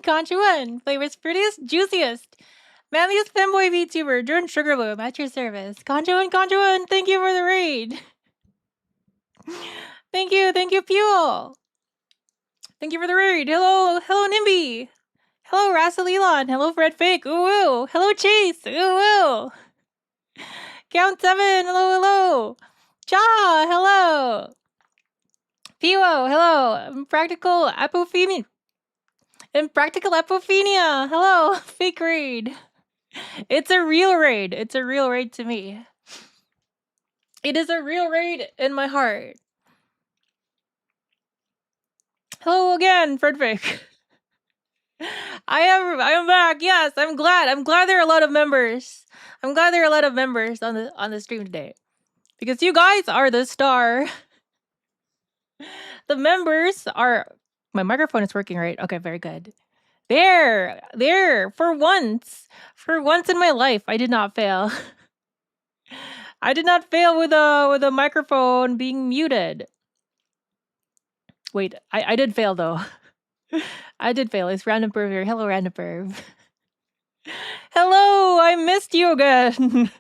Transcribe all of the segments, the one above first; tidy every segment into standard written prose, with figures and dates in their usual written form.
Juwun. Flavor's prettiest, juiciest. Manliest femboy VTuber, Juwun ℙ𝕒𝕗𝓼 at your service. Juwun, thank you for the raid. Thank you, Fuel. Thank you for the raid. Hello, Nimby. Hello, ℡𝕒𝓌𝓊𝓃. Hello, ℏ𝕒𝕃. Ooh, hello, Chase. Ooh. Count 7. Hello. Cha, hello. Piwo, hello. Impractical Apophenia. Hello, fake raid. It's a real raid. It's a real raid to me. It is a real raid in my heart. Hello again, ℏ𝕒𝕃. I am back. Yes, I'm glad. I'm glad there are a lot of members. I'm glad there are a lot of members on the stream today. Because you guys are the star. The members are... My microphone is working, right? Okay, very good. There. For once in my life, I did not fail. I did not fail with a microphone being muted. Wait, I did fail though. I did fail. It's Random Perv here. Hello, Random Perv. Hello, I missed you again.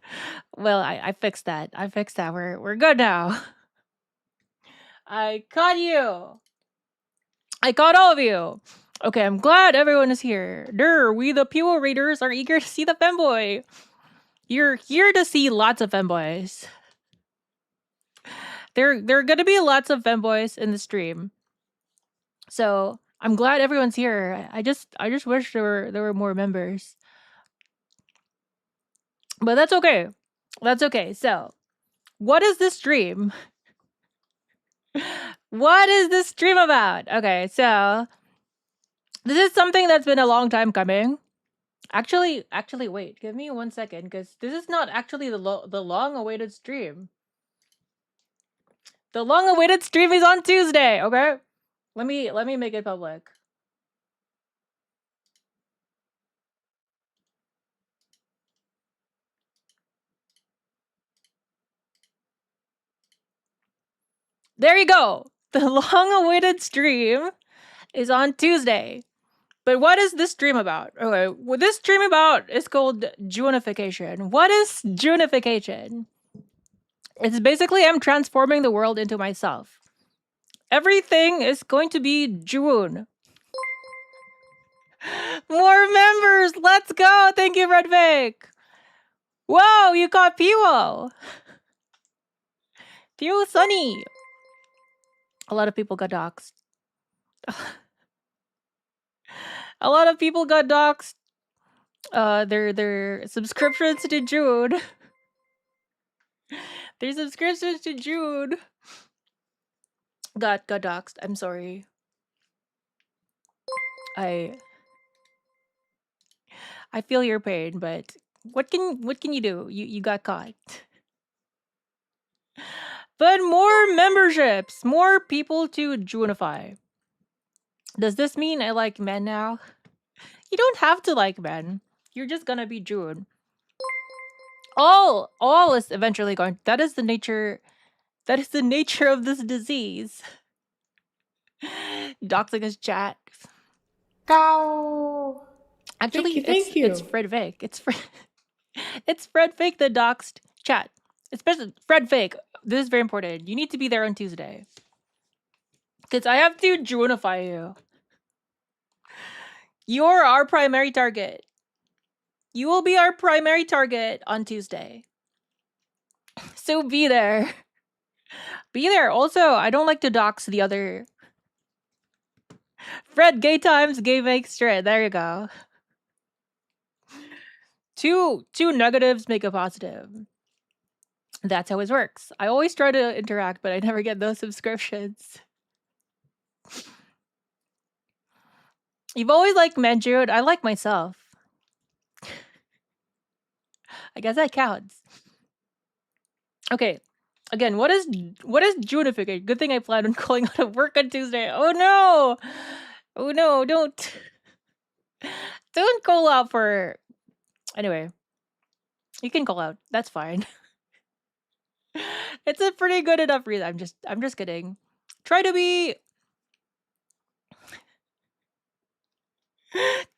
Well, I fixed that. We're good now. I caught you. I caught all of you. Okay, I'm glad everyone is here. We the Puo Raiders are eager to see the femboy. You're here to see lots of femboys. There are gonna be lots of femboys in the stream. So I'm glad everyone's here. I just wish there were more members. But that's okay. That's okay. So what is this stream? What is this stream about? Okay, so this is something that's been a long time coming. Actually, wait. Give me 1 second, because this is not actually the long-awaited stream. The long-awaited stream is on Tuesday. Okay, let me make it public. There you go. The long-awaited stream is on Tuesday. But what is this stream about? Okay, what this stream about is called Juwunification. What is Juwunification? It's basically I'm transforming the world into myself. Everything is going to be Juwun. More members! Let's go! Thank you, ℏ𝕒𝕃. Whoa, you got Piwo! Piwo Sunny! A lot of people got doxxed. A lot of people got doxxed. Their subscriptions to Jude. Their subscriptions to Jude got doxxed. I'm sorry. I feel your pain, but what can you do? You got caught. But more memberships, more people to Juwunify. Does this mean I like men now? You don't have to like men. You're just gonna be Juwun. All is eventually going. That is the nature of this disease. Doxing his chat. Go. Actually, Thank you. it's ℏ𝕒𝕃. It's ℏ𝕒𝕃 that doxed chat. Especially ℏ𝕒𝕃. This is very important. You need to be there on Tuesday. Because I have to Juwunify you. You're our primary target. You will be our primary target on Tuesday. So be there. Be there. Also, I don't like to dox the other... Fred, gay times, gay makes straight. There you go. Two negatives make a positive. That's how it works. I always try to interact, but I never get those subscriptions. You've always liked men, Jude. I like myself. I guess that counts. Okay. Again, what is Juwunification? Good thing I planned on calling out of work on Tuesday. Oh no! Oh no, don't call out for... Anyway. You can call out. That's fine. It's a pretty good enough reason. I'm just kidding. Try to be...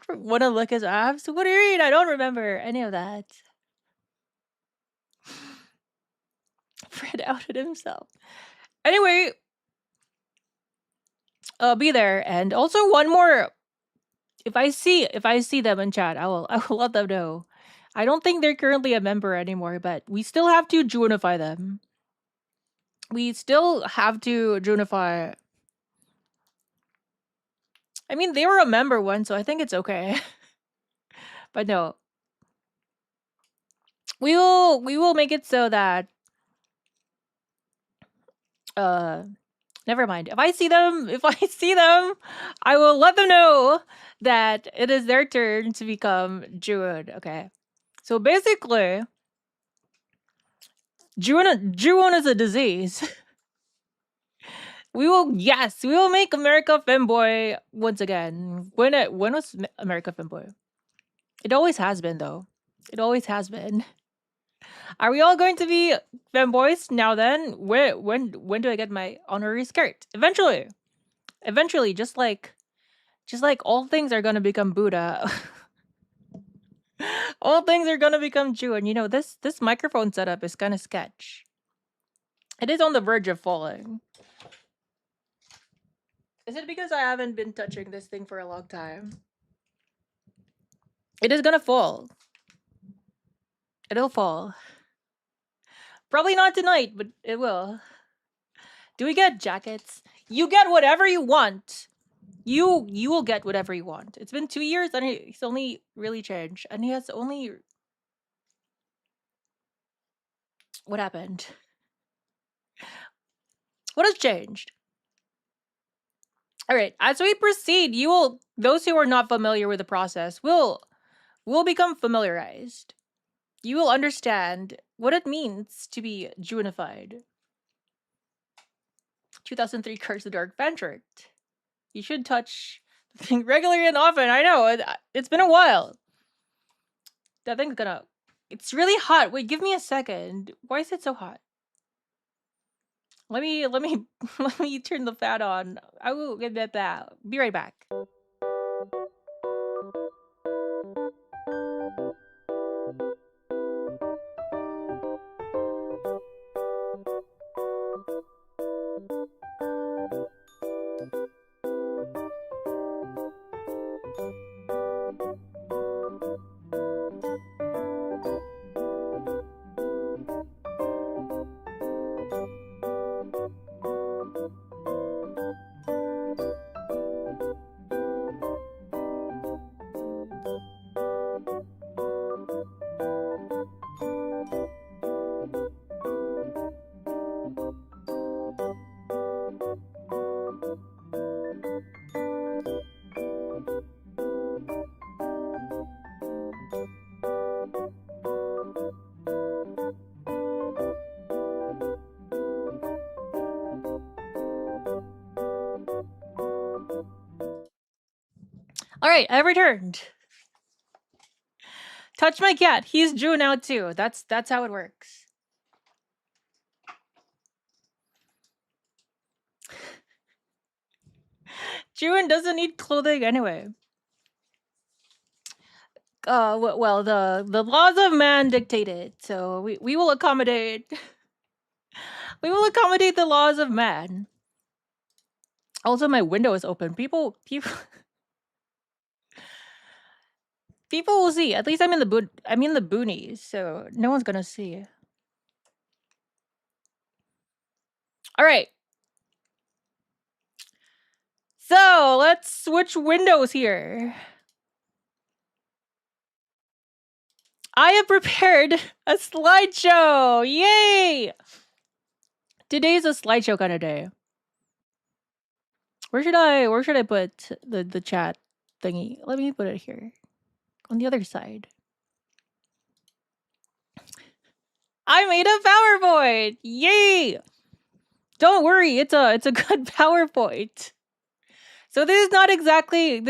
Wanna look his abs? What do you mean? I don't remember any of that. Fred outed himself. Anyway, be there. And also one more. If I see them in chat, I will let them know. I don't think they're currently a member anymore, but we still have to Juwunify them. We still have to Juwunify. I mean, they were a member once, so I think it's okay. But no. We will make it so that never mind. If I see them, I will let them know that it is their turn to become Juwun. Okay. So basically, Juwun is a disease. We will make America femboy once again. When was America femboy? It always has been though. It always has been. Are we all going to be femboys now then? When do I get my honorary skirt? Eventually. Eventually, just like all things are gonna become Buddha. All things are gonna become Jew. And you know, this microphone setup is kinda sketch. It is on the verge of falling. Is it because I haven't been touching this thing for a long time? It is gonna fall. It'll fall. Probably not tonight, but it will. Do we get jackets? You get whatever you want. You will get whatever you want. It's been 2 years and he's only really changed. And he has only... What happened? What has changed? All right, as we proceed, those who are not familiar with the process will become familiarized. You will understand what it means to be Juwunified. 2003 ℏ𝕗 Fantrick. You should touch the thing regularly and often. I know, it's been a while. That thing's gonna... It's really hot. Wait, give me a second. Why is it so hot? Let me let me turn the fan on. I will get that. Be right back. All right, I returned. Touch my cat. He's Jew now too. That's how it works. Juwun doesn't need clothing anyway. Well, the laws of man dictate it, so we will accommodate. We will accommodate the laws of man. Also, my window is open. People will see. At least I'm in the boonies, so no one's gonna see. All right. So let's switch windows here. I have prepared a slideshow. Yay! Today's a slideshow kind of day. Where should I put the chat thingy? Let me put it here. On the other side. I made a PowerPoint! Yay! Don't worry, it's a good PowerPoint. So this is not exactly a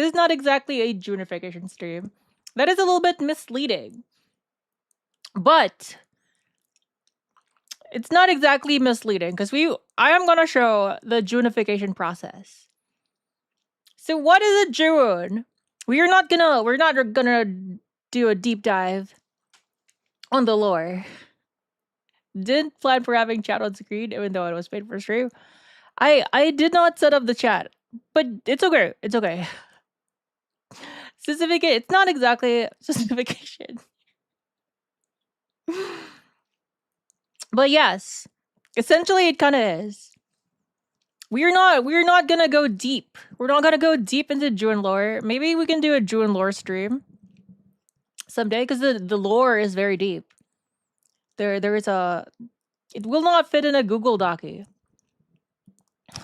Juwunification stream. That is a little bit misleading. But it's not exactly misleading because I am gonna show the Juwunification process. So what is a Juwun? we're not gonna do a deep dive on the lore. Didn't plan for having chat on screen, even though it was paid for stream. I did not set up the chat, but it's okay. It's okay. It's not exactly specification. But yes, essentially it kind of is. We're not gonna go deep. We're not gonna go deep into Juwun lore. Maybe we can do a Juwun lore stream someday, because the lore is very deep. There is a. It will not fit in a Google Docie.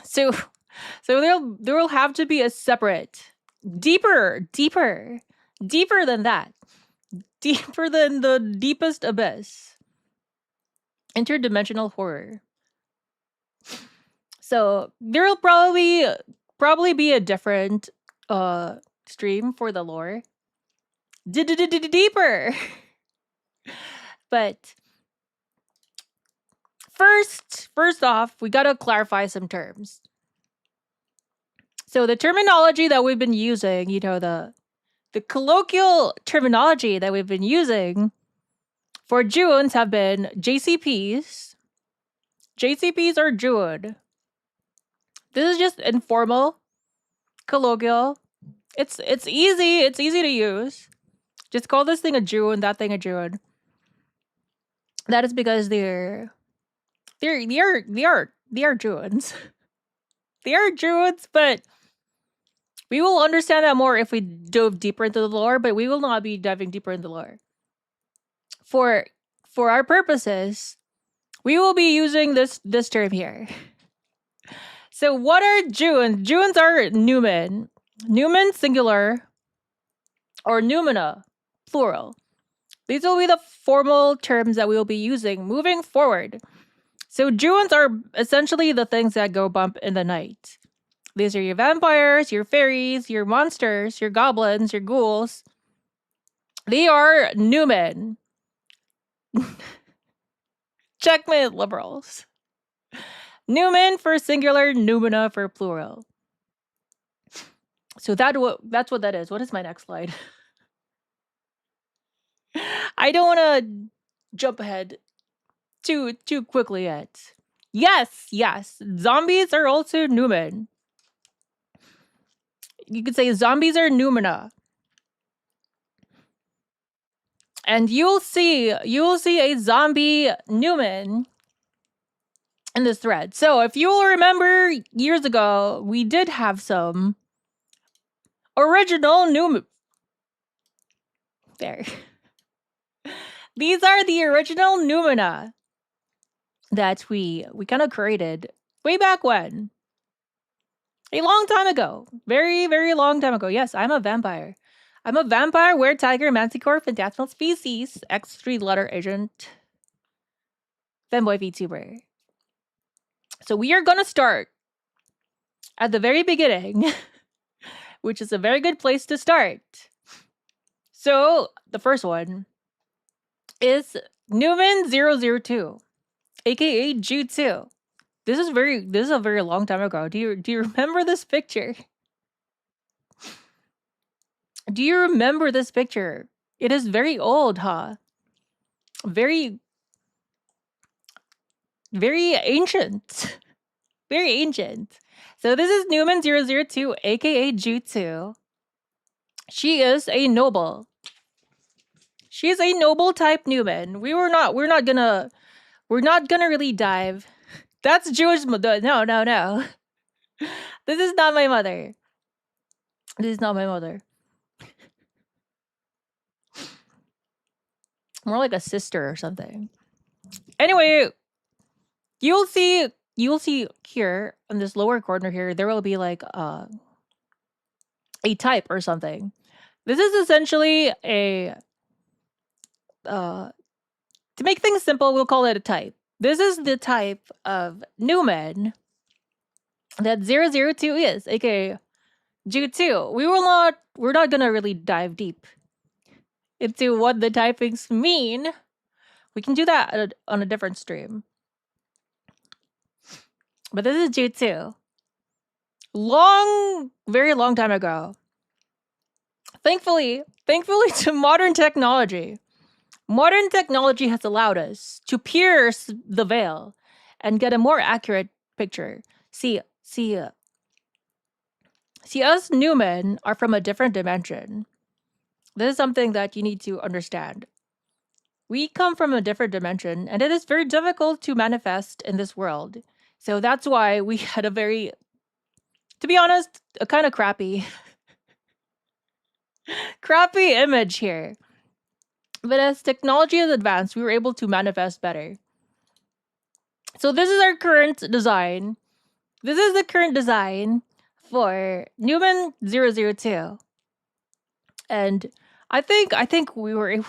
So there will have to be a separate, deeper than that, deeper than the deepest abyss, interdimensional horror. So there will probably be a different stream for the lore. Deeper. But first off, we gotta clarify some terms. So the terminology that we've been using, the colloquial terminology that we've been using for Juwuns have been JCPs. JCPs are Juwun. This is just informal, colloquial. It's easy. It's easy to use. Just call this thing a Juwun, that thing a Juwun. That is because they are Juwuns. They are Juwuns, but we will understand that more if we dove deeper into the lore, but we will not be diving deeper into the lore. For our purposes, we will be using this term here. So what are Juwuns? Juwuns are Numen. Numen singular or Numina plural. These will be the formal terms that we will be using moving forward. So Juwuns are essentially the things that go bump in the night. These are your vampires, your fairies, your monsters, your goblins, your ghouls. They are Numen. Checkmate, liberals. Numen for singular, Numina for plural. So that's what that is. What is my next slide? I don't want to jump ahead too quickly yet. Yes. Zombies are also Numen. You could say zombies are Numina. And you'll see a zombie Numen in this thread. So if you'll remember years ago, we did have some original Numen. There. These are the original Numina that we kind of created way back when. A long time ago. Very, very long time ago. Yes, I'm a vampire. I'm a vampire, were-tiger, manticore, phantasmal species, X3 letter agent, femboy VTuber. So we are gonna start at the very beginning, which is a very good place to start. So the first one is Numen002, aka Ju2. This is a very long time ago. Do you remember this picture? Do you remember this picture? It is very old, huh? Very ancient. Very ancient. So this is Numen002, aka Ju2. She is a noble. She is a noble type Numen. We're not gonna really dive. That's Jewish. No. This is not my mother. This is not my mother. More like a sister or something. Anyway, you'll see here in this lower corner here, there will be like a type or something. This is essentially a to make things simple, we'll call it a type. This is the type of Numen that 002 is, aka Ju2. We're not gonna really dive deep into what the typings mean. We can do that on a different stream. But this is Ju2. Very long time ago. Thankfully to modern technology has allowed us to pierce the veil and get a more accurate picture. See, us Newmen are from a different dimension. This is something that you need to understand. We come from a different dimension, and it is very difficult to manifest in this world. So that's why we had a very, to be honest, a kind of crappy image here. But as technology has advanced, we were able to manifest better. So this is our current design. This is the current design for Newman 002. And I think we were able.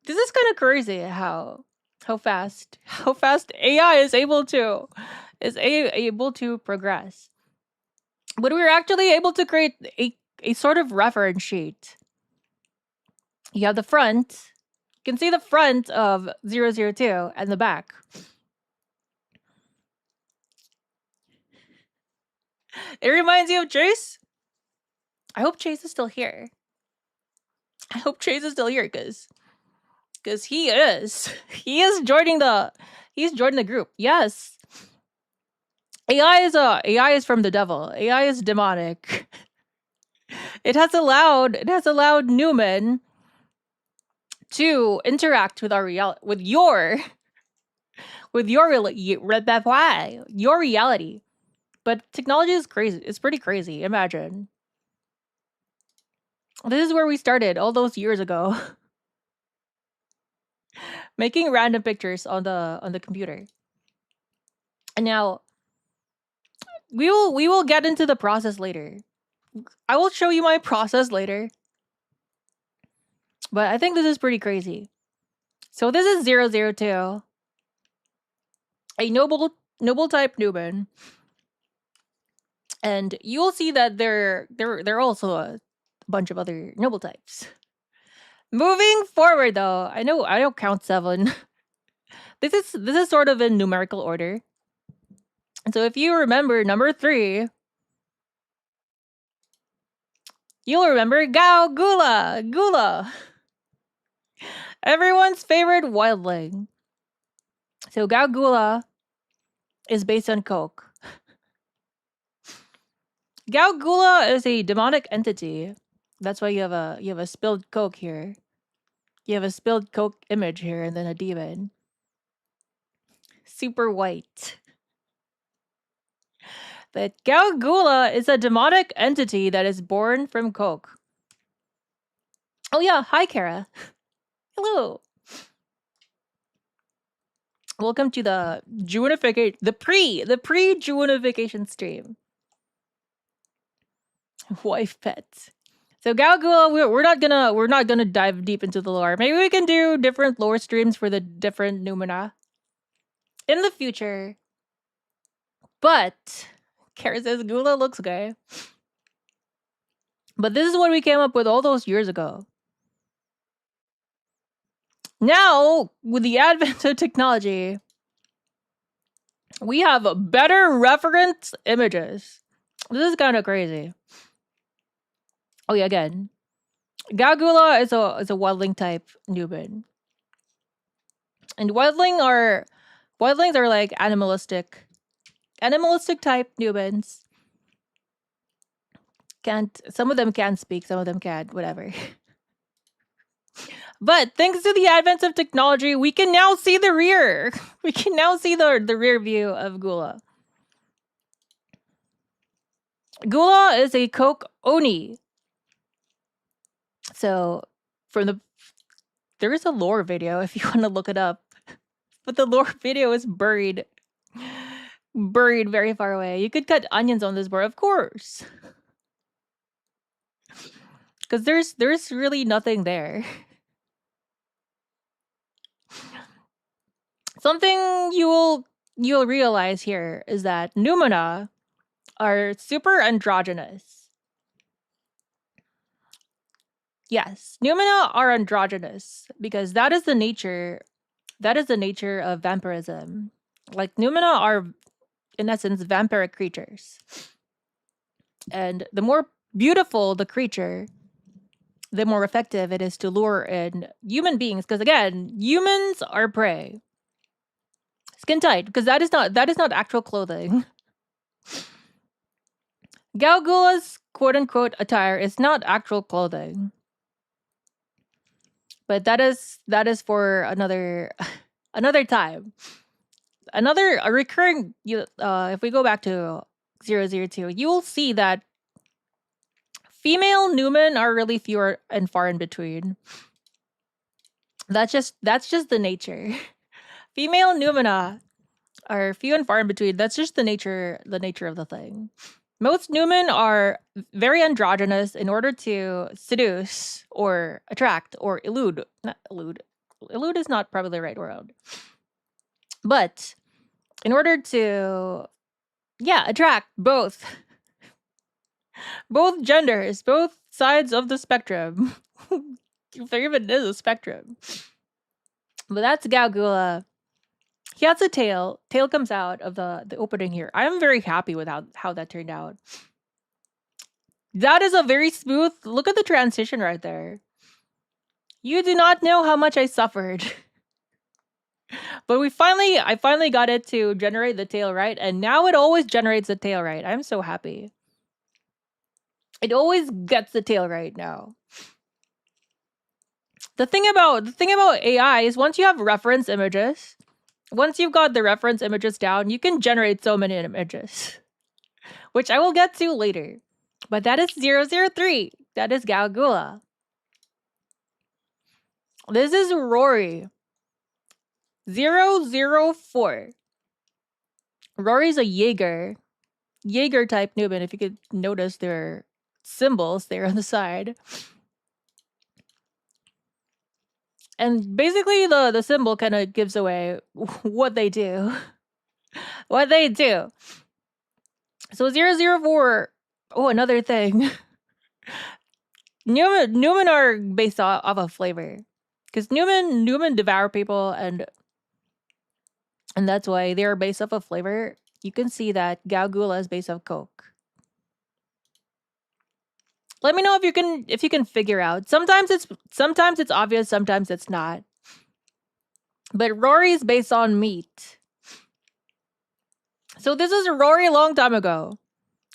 This is kind of crazy how fast AI is able to progress. But we were actually able to create a sort of reference sheet. You have the front. You can see the front of 002 and the back. It reminds you of Chase. I hope Chase is still here. Because he is joining the group. Yes. AI is from the devil. AI is demonic. It has allowed Newman to interact with our your reality. But technology is crazy. It's pretty crazy. Imagine. This is where we started all those years ago. Making random pictures on the computer. And now we will get into the process later. I will show you my process later. But I think this is pretty crazy. So this is 002. A noble type Newman. And you will see that there are also a bunch of other noble types. Moving forward though, I don't count 7. This is sort of in numerical order. And so if you remember number 3, you'll remember Gula. Everyone's favorite wildling. So Gula is based on Coke. Gula is a demonic entity. That's why you have a spilled Coke here. You have a spilled Coke image here and then a demon. Super white. But Gula is a demonic entity that is born from Coke. Oh yeah, hi Kara. Hello. Welcome to the Juwunification, the pre-Juwunification stream. Wife pet. So Gula, we're not gonna dive deep into the lore. Maybe we can do different lore streams for the different Numina in the future. But Kara says Gula looks gay. But this is what we came up with all those years ago. Now, with the advent of technology, we have better reference images. This is kind of crazy. Oh yeah, again. Gula is a wildling type Newman. And wildlings are like animalistic type Newmans. Some of them can speak, some of them can't, whatever. But thanks to the advent of technology, we can now see the rear. We can now see the rear view of Gula. Gula is a Coke Oni. So there is a lore video if you want to look it up. But the lore video is buried very far away. You could cut onions on this board, of course. Because there's really nothing there. Something you'll realize here is that Numina are super androgynous. Yes, Numina are androgynous because that is the nature of vampirism. Like Numina are, in essence, vampiric creatures. And the more beautiful the creature, the more effective it is to lure in human beings. Because again, humans are prey. Skin tight, because that is not actual clothing. ℏ𝕗𝕚𝓼's quote-unquote attire is not actual clothing. But that is for another time. A recurring, if we go back to 002, you will see that female Newman are really few and far in between. That's just the nature. Female Numina are few and far in between. That's just the nature of the thing. Most Newmen are very androgynous in order to seduce or attract or elude. Not elude. Elude is not probably the right word. But in order to, attract both genders, both sides of the spectrum. If there even is a spectrum. But that's ℏ𝕗𝕚. He has a tail. Tail comes out of the opening here. I'm very happy with how that turned out. That is a very smooth, look at the transition right there. You do not know how much I suffered. But I finally got it to generate the tail right, and now it always generates the tail right. I'm so happy. It always gets the tail right now. The thing about AI is once you have reference images, once you've got the reference images down, you can generate so many images, which I will get to later. But that is 003. That is ℏ𝕗𝕚. This is Rory. 004. Rory's a Jaeger type Newman. If you could notice their symbols there on the side. And basically the symbol kind of gives away what they do. What they do. So 004. Oh, another thing. Newman are based off of flavor. Because Newman devour people, and that's why they're based off of flavor. You can see that ℏ𝕗𝕚 is based off Coke. Let me know if you can figure out. Sometimes it's obvious, sometimes it's not. But Rory is based on meat. So this is Rory a long time ago.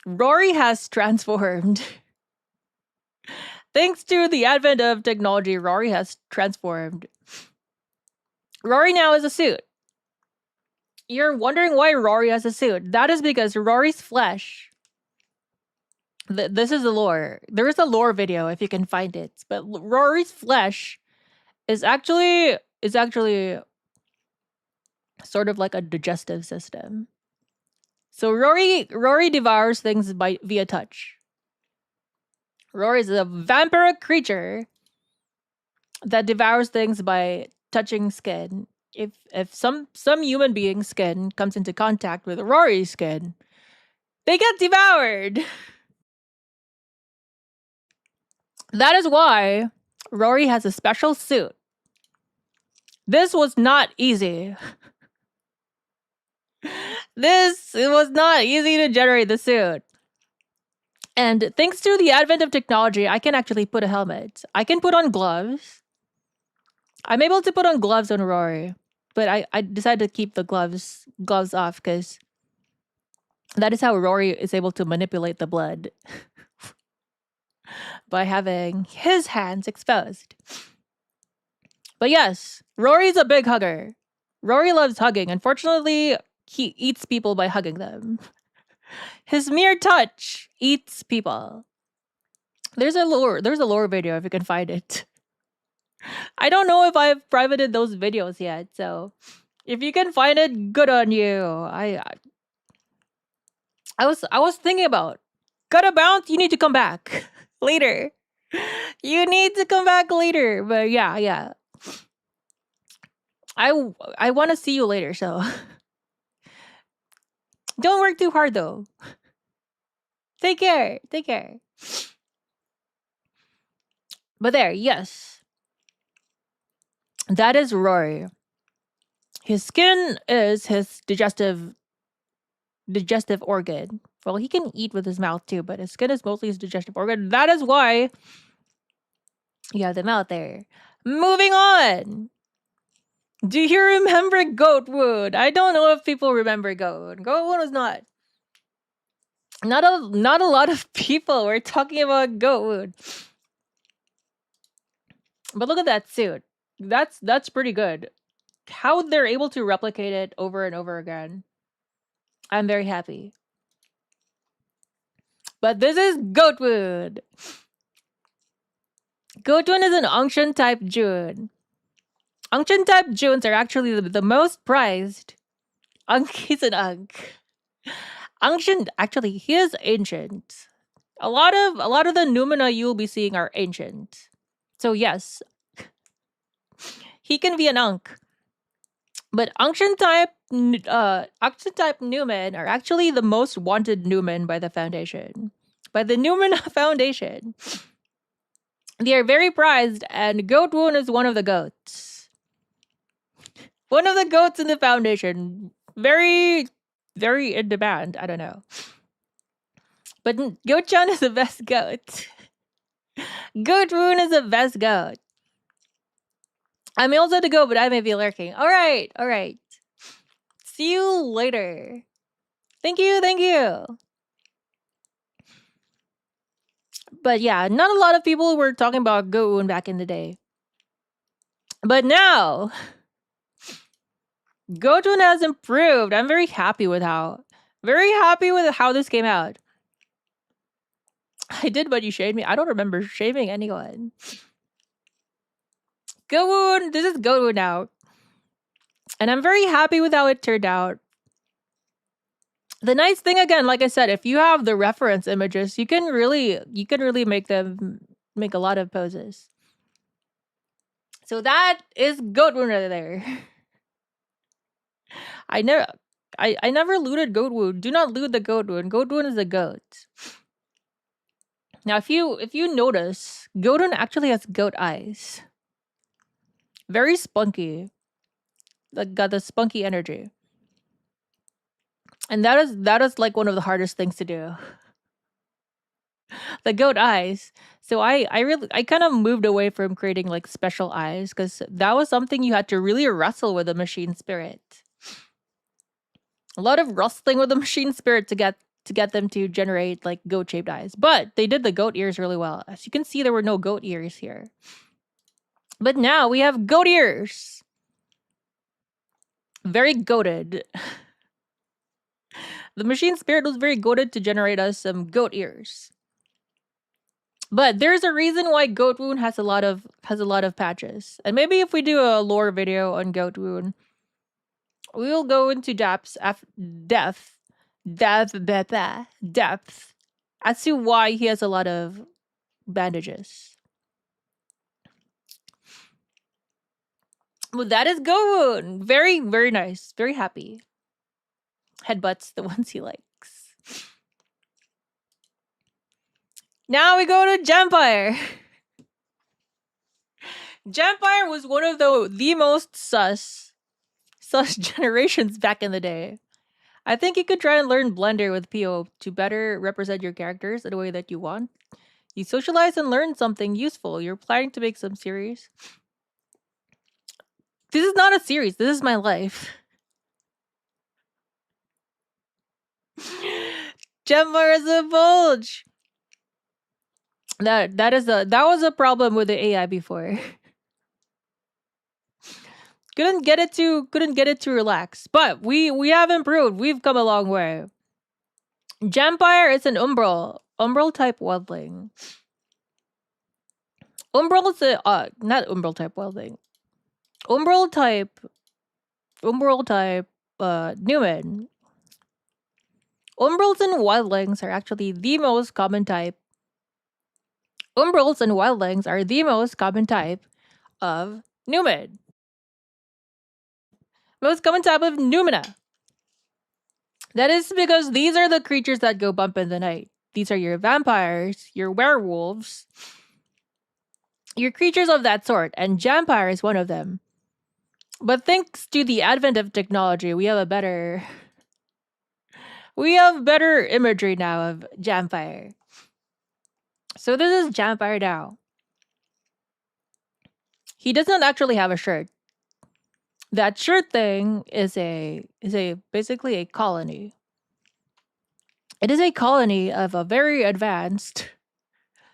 Rory has transformed. Thanks to the advent of technology, Rory has transformed. Rory now has a suit. You're wondering why Rory has a suit. That is because Rory's flesh. This is the lore. There is a lore video if you can find it. But Rory's flesh is actually sort of like a digestive system. So Rory devours things via touch. Rory is a vampiric creature that devours things by touching skin. If some human being's skin comes into contact with Rory's skin, they get devoured. That is why Rory has a special suit. This was not easy. It was not easy to generate the suit. And thanks to the advent of technology, I can actually put a helmet. I can put on gloves. I'm able to put on gloves on Rory. But I decided to keep the gloves off because that is how Rory is able to manipulate the blood. By having his hands exposed. But yes, Rory's a big hugger. Rory loves hugging. Unfortunately, he eats people by hugging them. His mere touch eats people. There's a lore video if you can find it. I don't know if I've privated those videos yet, so if you can find it, good on you. I was thinking about, gotta bounce, you need to come back later. You need to come back later. But yeah. I want to see you later, so don't work too hard though. Take care. But there, yes. That is Rory. His skin is his digestive organ. Well, he can eat with his mouth too, but his skin is mostly his digestive organ. That is why You have them out there. Moving on. Do you remember Goatwood? I don't know if people remember Goatwood. Goatwood was not a lot of people were talking about Goatwood. But look at that suit. That's pretty good. How they're able to replicate it over and over again. I'm very happy. But this is Goatwood. Goatwood is an Ancient type Juwun. Ancient type Juwuns are actually the most prized. He's an Ankh. Ancient, actually, he is ancient. A lot of the Numina you'll be seeing are ancient. So yes, he can be an Ankh. But Ancient type Numen are actually the most wanted Numen by the Foundation. By the Numina Foundation. They are very prized, and Goatwoon is one of the goats. One of the goats in the Foundation. Very, very in demand. I don't know. But Goatchan is the best goat. Goatwoon is the best goat. I may also have to go, but I may be lurking. Alright, alright. See you later. Thank you. But yeah, not a lot of people were talking about Goatwoon back in the day. But now, Goatwoon has improved. I'm very happy with how this came out. I did, but you shamed me. I don't remember shaming anyone. Goatwoon, this is Goatwoon now. And I'm very happy with how it turned out. The nice thing, again, like I said, if you have the reference images, you can really make them make a lot of poses. So that is Goatwoon right there. I never looted Goatwoon. Do not loot the Goatwoon. Goatwoon is a goat. Now, if you notice, Goatwoon actually has goat eyes. Very spunky. Got the spunky energy. And that is like one of the hardest things to do. The goat eyes. So I kind of moved away from creating like special eyes because that was something you had to really wrestle with the machine spirit. A lot of wrestling with the machine spirit to get them to generate like goat shaped eyes. But they did the goat ears really well. As you can see, there were no goat ears here. But now we have goat ears. Very goated. The machine spirit was very goated to generate us some goat ears. But there's a reason why Goatwoon has a lot of patches. And maybe if we do a lore video on Goatwoon, we will go into depth as to why he has a lot of bandages. Well, that is Goatwoon. Very, very nice. Very happy. Headbutts, the ones he likes. Now we go to Jampire. Jampire was one of the most sus generations back in the day. I think you could try and learn Blender with PO to better represent your characters in a way that you want. You socialize and learn something useful. You're planning to make some series. This is not a series. This is my life. Jampire is a bulge. That was a problem with the AI before. couldn't get it to relax. But we have improved. We've come a long way. Jampire is an umbral type wildling. Umbral is not umbral type wildling. Umbral type Numen. Umbrals and wildlings are actually the most common type. Umbrals and wildlings are the most common type of Numen. Most common type of Numina. That is because these are the creatures that go bump in the night. These are your vampires, your werewolves, your creatures of that sort, and Jampire is one of them. But thanks to the advent of technology, we have better imagery now of Jampire. So this is Jampire now. he does not actually have a shirt. That shirt thing is basically a colony. It is a colony of a very advanced,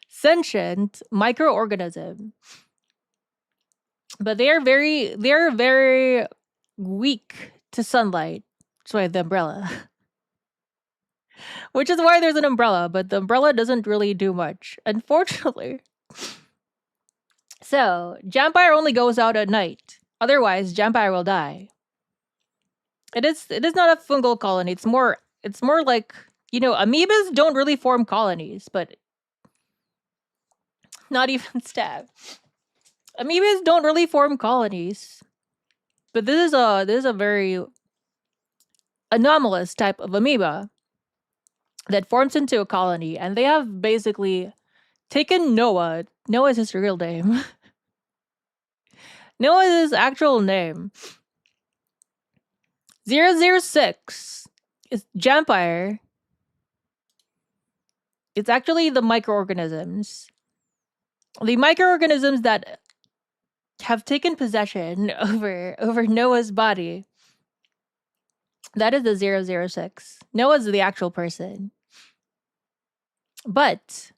sentient microorganism. But they are very weak to sunlight. That's why the umbrella. Which is why there's an umbrella, but the umbrella doesn't really do much, unfortunately. So, Jampire only goes out at night. Otherwise, Jampire will die. It is not a fungal colony. It's more like, amoebas don't really form colonies, but not even stab. Amoebas don't really form colonies. But this is a very anomalous type of amoeba that forms into a colony, and they have basically taken Noah. Noah's his real name. Noah's his actual name. 006 is Jampire. It's actually the microorganisms. The microorganisms that have taken possession over Noah's body. That is the 006. Noah's the actual person. But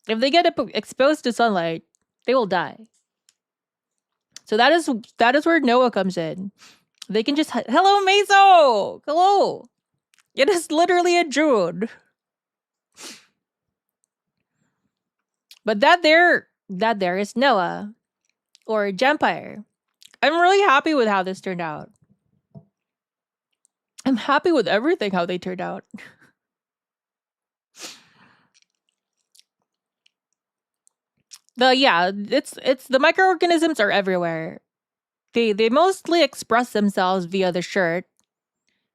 if they get exposed to sunlight, they will die. So that is where Noah comes in. They can just hello Meso! Hello! It is literally a Juwun. But that there is Noah. Or Jampire. I'm really happy with how this turned out. I'm happy with everything how they turned out. It's the microorganisms are everywhere. They mostly express themselves via the shirt,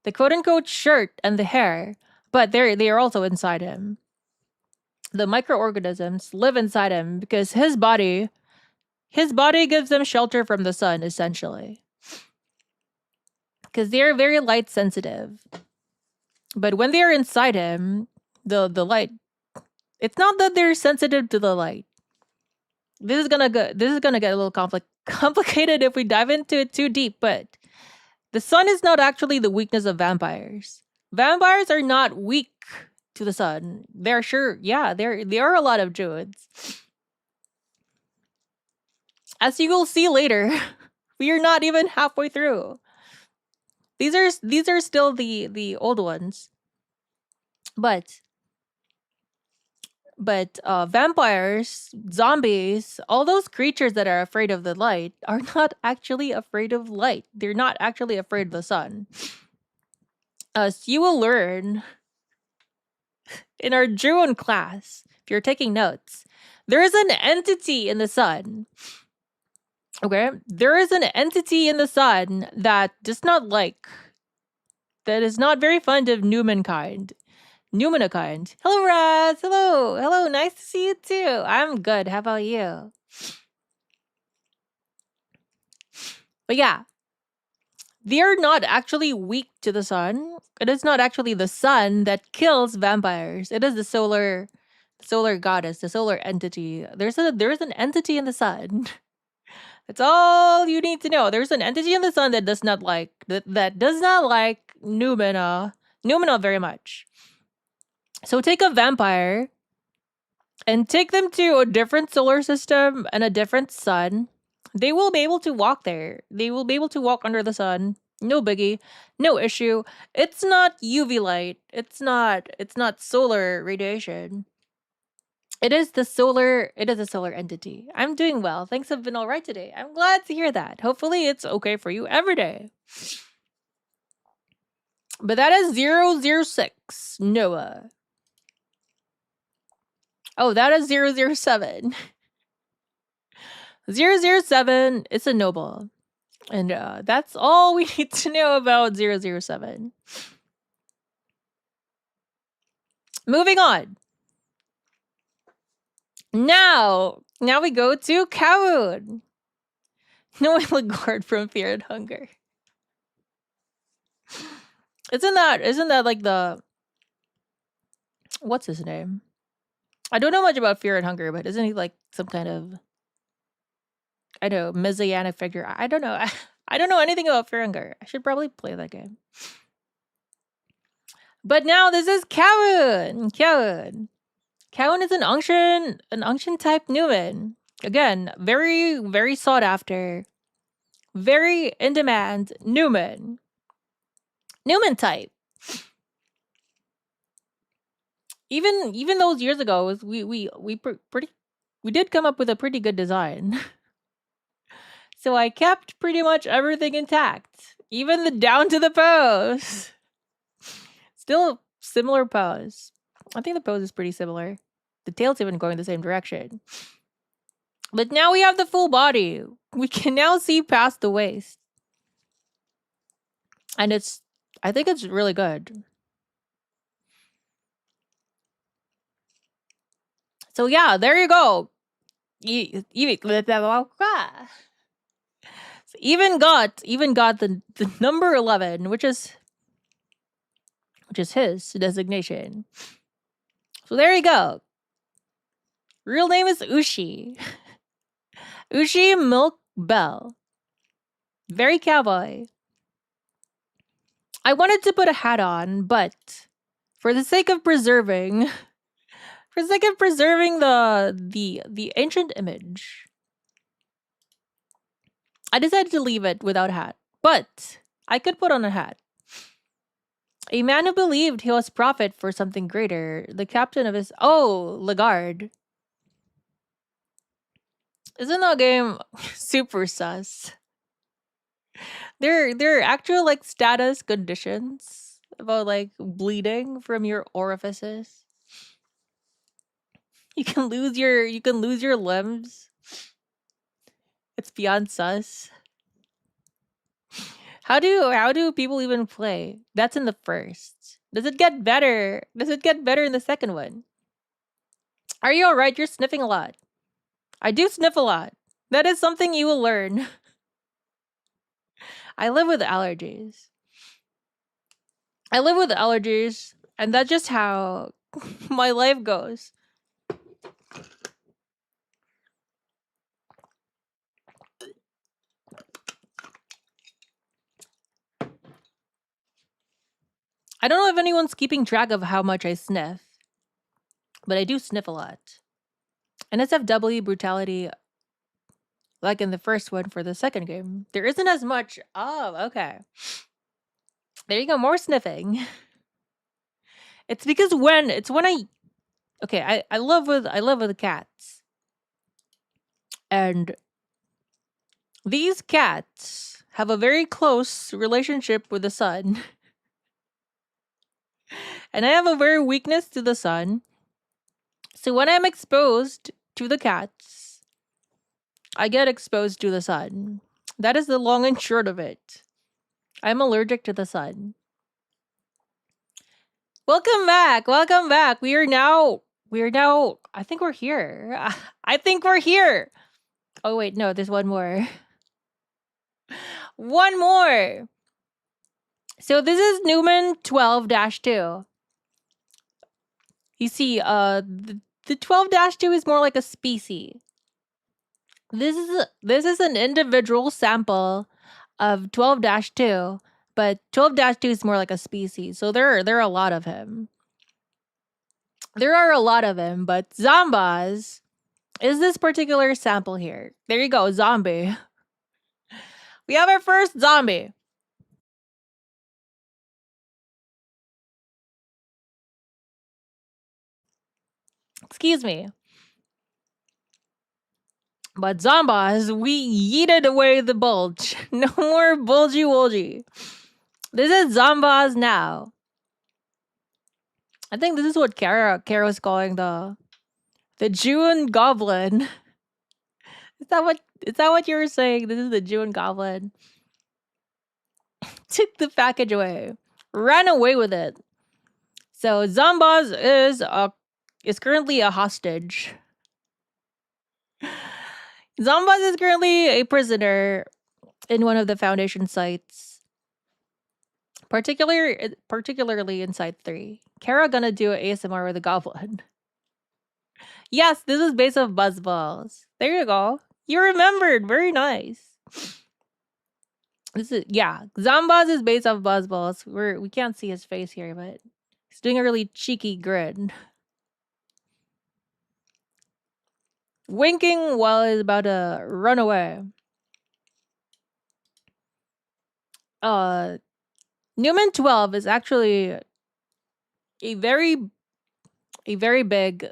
the quote unquote shirt and the hair, but they are also inside him. The microorganisms live inside him because his body gives them shelter from the sun, essentially. Because they are very light sensitive. But when they are inside him, the light, it's not that they're sensitive to the light. This is gonna get a little complicated if we dive into it too deep, but the sun is not actually the weakness of vampires. Vampires are not weak to the sun. There are a lot of Juwuns. As you will see later, we are not even halfway through. These are still the old ones. But vampires, zombies, all those creatures that are afraid of the light are not actually afraid of light. They're not actually afraid of the sun. As you will learn in our Juwun class, if you're taking notes, there is an entity in the sun. Okay? There is an entity in the sun that is not very fond of Numankind. Hello, Raz. Hello. Nice to see you too. I'm good. How about you? But yeah, they are not actually weak to the sun. It is not actually the sun that kills vampires. It is the solar goddess, the solar entity. There's an entity in the sun. That's all you need to know. There's an entity in the sun that does not like Numina very much. So take a vampire and take them to a different solar system and a different sun. They will be able to walk there. They will be able to walk under the sun. No biggie. No issue. It's not UV light. It's not solar radiation. It is a solar entity. I'm doing well. Things have been all right today. I'm glad to hear that. Hopefully it's okay for you every day. But that is 006, Noah. Oh, that is 007. 007 is a noble. And that's all we need to know about 007. Moving on. Now we go to Kowloon. ℙ𝕒𝕙𝕒𝕟𝕒 from Fear and Hunger. Isn't that like the... What's his name? I don't know much about Fear and Hunger, but isn't he like some kind of... I know, messianic figure. I don't know. I don't know anything about Ferengar. I should probably play that game. But now this is Juwun. Juwun is an unction type Newman. Again, very, very sought after. Very in demand Newman. Newman type. Even those years ago, we did come up with a pretty good design. So I kept pretty much everything intact, even the down to the pose. Still similar pose. I think the pose is pretty similar. The tail's even going the same direction. But now we have the full body. We can now see past the waist. And I think it's really good. So yeah, there you go. Even got the number 11, which is his designation. So there you go. Real name is Ushi. Ushi Milk Bell. Very cowboy. I wanted to put a hat on, but for the sake of preserving the ancient image, I decided to leave it without a hat. But I could put on a hat. A man who believed he was prophet for something greater, the captain of his ℂ𝕙𝕒𝕟𝕟𝕼. Isn't that game super sus? There are actual like status conditions about like bleeding from your orifices. You can lose your limbs. It's beyond sus. How do people even play? That's in the first. Does it get better? Does it get better in the second one? Are you alright? You're sniffing a lot. I do sniff a lot. That is something you will learn. I live with allergies. And that's just how my life goes. I don't know if anyone's keeping track of how much I sniff, but I do sniff a lot. NSFW brutality, like in the first one for the second game, there isn't as much. Oh, okay. There you go, more sniffing. It's because when I love with cats. And these cats have a very close relationship with the sun. And I have a very weakness to the sun. So when I'm exposed to the cats, I get exposed to the sun. That is the long and short of it. I'm allergic to the sun. Welcome back. We are now, I think we're here. Oh wait, no, there's one more. One more. So this is Newman 12-2. You see, the 12-2 is more like a species. This is an individual sample of 12-2, but 12-2 is more like a species. So there are a lot of him. But Zambas is this particular sample here. There you go, zombie. We have our first zombie. Excuse me. But Zambas, we yeeted away the bulge. No more bulgy-wolgy. This is Zambas now. I think this is what Kara was calling the Juwun goblin. Is that what you were saying? This is the Juwun goblin. Took the package away. Ran away with it. So Zambas is currently a hostage. Zambas is currently a prisoner in one of the Foundation sites. Particularly in Site 3. Kara gonna do an ASMR with a goblin. Yes, this is based off Buzzballs. There you go. You remembered. Very nice. This is Zambaz is based off Buzzballs. We can't see his face here, but he's doing a really cheeky grin. Winking while he's about to run away. Newman 12 is actually a very big,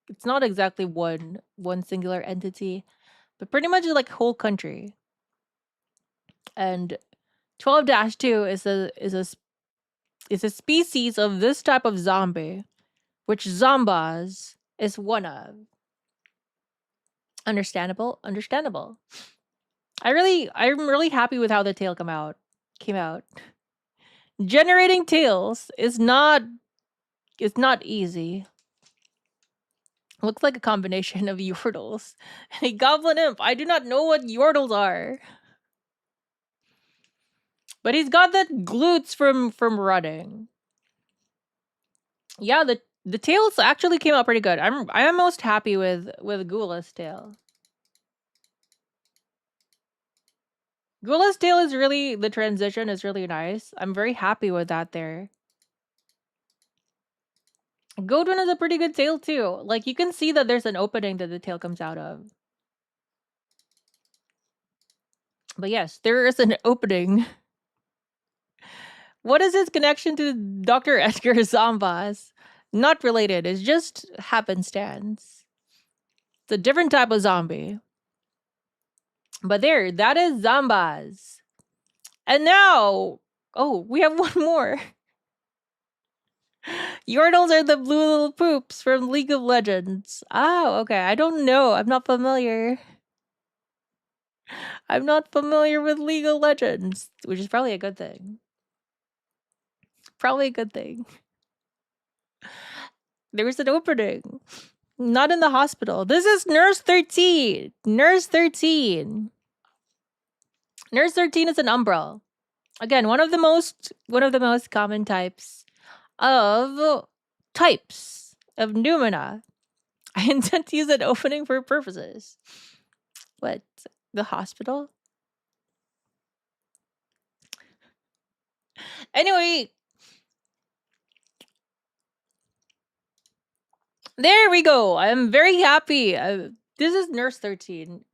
it's not exactly one singular entity, but pretty much like whole country. And 12-2 is a species of this type of zombie, which Zambaz is one of. Understandable. I'm really happy with how the tail came out. Generating tails is not easy. Looks like a combination of yordles and a goblin imp. I do not know what yordles are. But he's got that glutes from running. Yeah, the tails actually came out pretty good. I am most happy with Gula's tail. Gula's tail is really, the transition is really nice. I'm very happy with that there. Godwin is a pretty good tail too. Like, you can see that there's an opening that the tail comes out of. But yes, there is an opening. What is his connection to Dr. Edgar Zambaz? Not related. It's just happenstance. It's a different type of zombie. But there, that is Zambaz. And now, oh, we have one more. Yordles are the blue little poops from League of Legends. Oh, okay. I don't know. I'm not familiar. I'm not familiar with League of Legends, which is probably a good thing. Probably a good thing. There was an opening. Not in the hospital. This is Nurse 13. Nurse 13. Nurse 13 is an umbral. Again, one of the most common types of Numina. I intend to use an opening for purposes. What? The hospital? Anyway. There we go. I'm very happy. This is Nurse 13.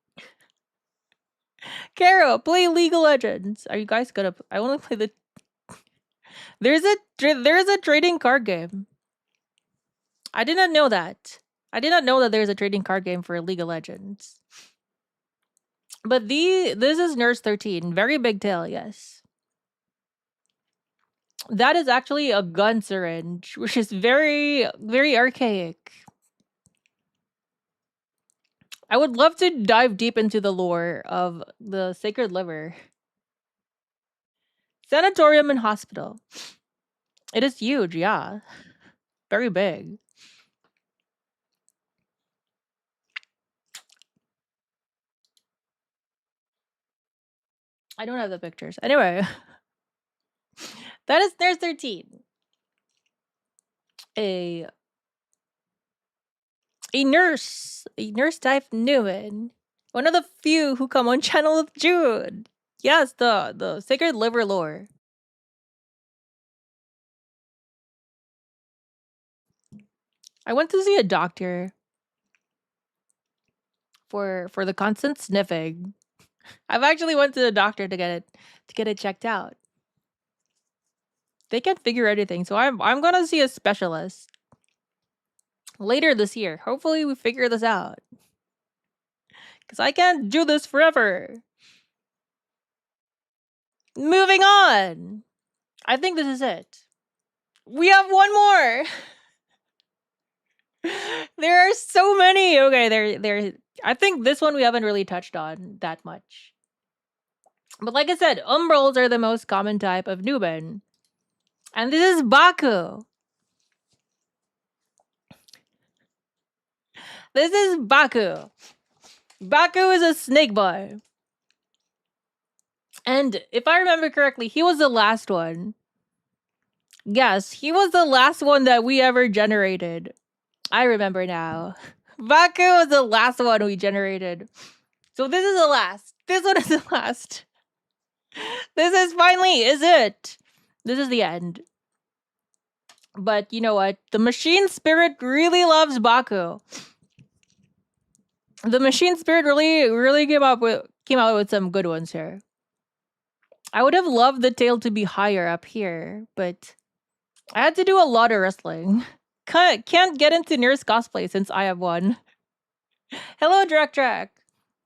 Caro, play League of Legends. Are you guys gonna? I want to play the. There's a trading card game. I did not know that. I did not know that there's a trading card game for League of Legends. But this is Nurse 13. Very big tail, yes. That is actually a gun syringe, which is very, very archaic. I would love to dive deep into the lore of the sacred liver. Sanatorium and hospital. It is huge, yeah. Very big. I don't have the pictures. Anyway. That is Nurse 13. A nurse type Newman. One of the few who come on channel with Juwun. Yes, the sacred liver lore. I went to see a doctor for the constant sniffing. I've actually went to the doctor to get it checked out. They can't figure anything, so I'm gonna see a specialist later this year. Hopefully we figure this out. Because I can't do this forever. Moving on. I think this is it. We have one more. There are so many. Okay, there. I think this one we haven't really touched on that much. But like I said, umbrals are the most common type of Nuban. And this is Baku. This is Baku. Baku is a snake boy. And if I remember correctly, he was the last one. Yes, he was the last one that we ever generated. I remember now. Baku was the last one we generated. So this is the last. This one is the last. This is finally is it. This is the end. But you know what? The machine spirit really loves Baku. The machine spirit really came out with some good ones here. I would have loved the tail to be higher up here, but I had to do a lot of wrestling. Can't get into nurse cosplay since I have one. Hello, Drac Drac.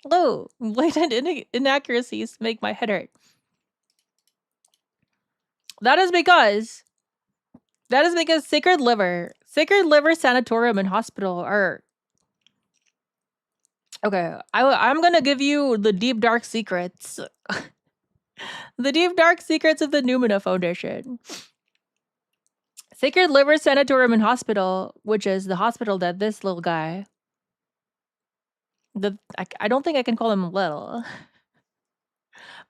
Hello. Blatant inaccuracies make my head hurt. That is because Sacred Liver Sanatorium and Hospital are... Okay, I'm gonna give you the deep dark secrets. The deep dark secrets of the Numina Foundation. Sacred Liver Sanatorium and Hospital, which is the hospital that this little guy... I don't think I can call him little.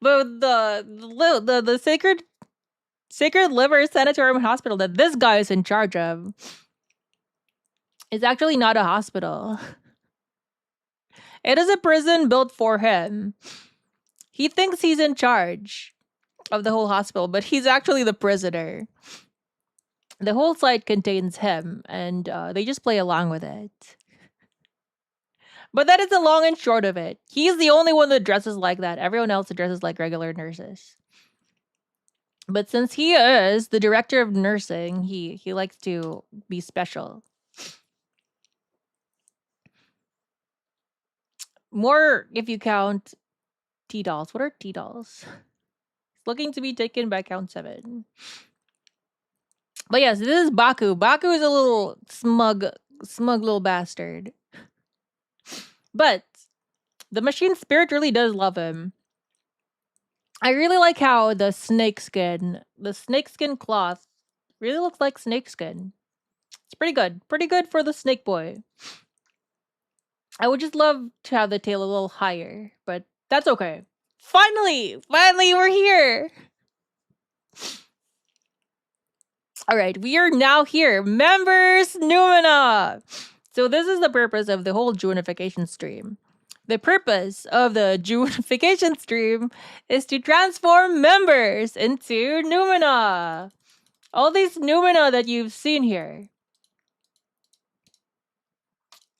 But the Sacred Liver Sanatorium and Hospital that this guy is in charge of is actually not a hospital. It is a prison built for him. He thinks he's in charge of the whole hospital, but he's actually the prisoner. The whole site contains him, and they just play along with it. But that is the long and short of it. He's the only one that dresses like that. Everyone else dresses like regular nurses. But since he is the director of nursing, he likes to be special. More if you count T-dolls. What are T-dolls? Looking to be taken by count 7. But yes, this is Baku. Baku is a little smug little bastard. But the machine spirit really does love him. I really like how the snakeskin cloth really looks like snakeskin. It's pretty good. Pretty good for the snake boy. I would just love to have the tail a little higher, but that's okay. Finally we're here. All right, we are now here. Members Numina. So this is the purpose of the whole Juwunification stream. The purpose of the Juwunification stream is to transform members into Numina. All these Numina that you've seen here.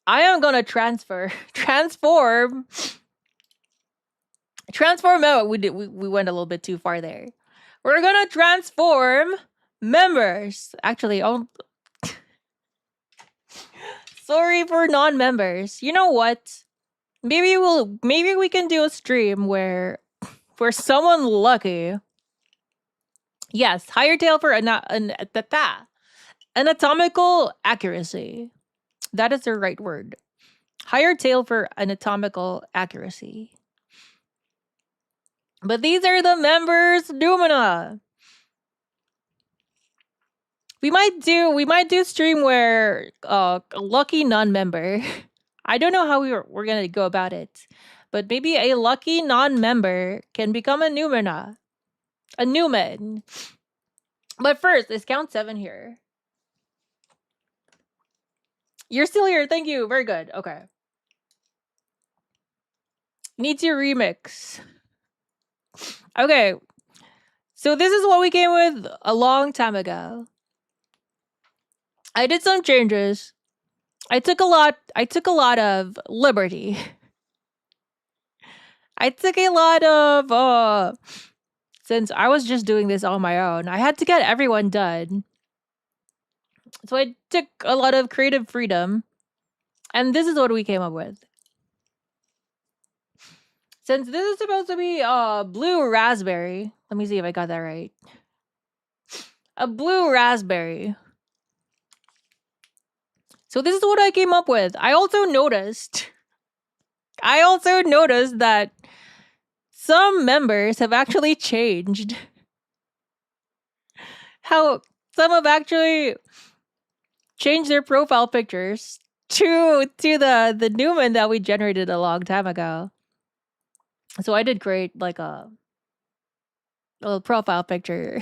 I am gonna transform. Oh, we went a little bit too far there. We're gonna transform members. Actually, sorry for non-members. You know what? Maybe we can do a stream where for someone lucky. Yes, higher tail for anatomical accuracy. That is the right word. Higher tail for anatomical accuracy. But these are the members Numina. We might do stream where a lucky non-member. I don't know how we're gonna go about it, but maybe a lucky non-member can become a Numina, a Numen. But first, is count 7 here? You're still here. Thank you. Very good. Okay. Needs your remix. Okay. So this is what we came with a long time ago. I did some changes. I took a lot of liberty. I took a lot of since I was just doing this on my own, I had to get everyone done. So I took a lot of creative freedom. And this is what we came up with. Since this is supposed to be blue raspberry. Let me see if I got that right. A blue raspberry. So this is what I came up with. I also noticed that some members have actually changed. How some have actually changed their profile pictures to the Newman that we generated a long time ago. So I did create like a little profile picture.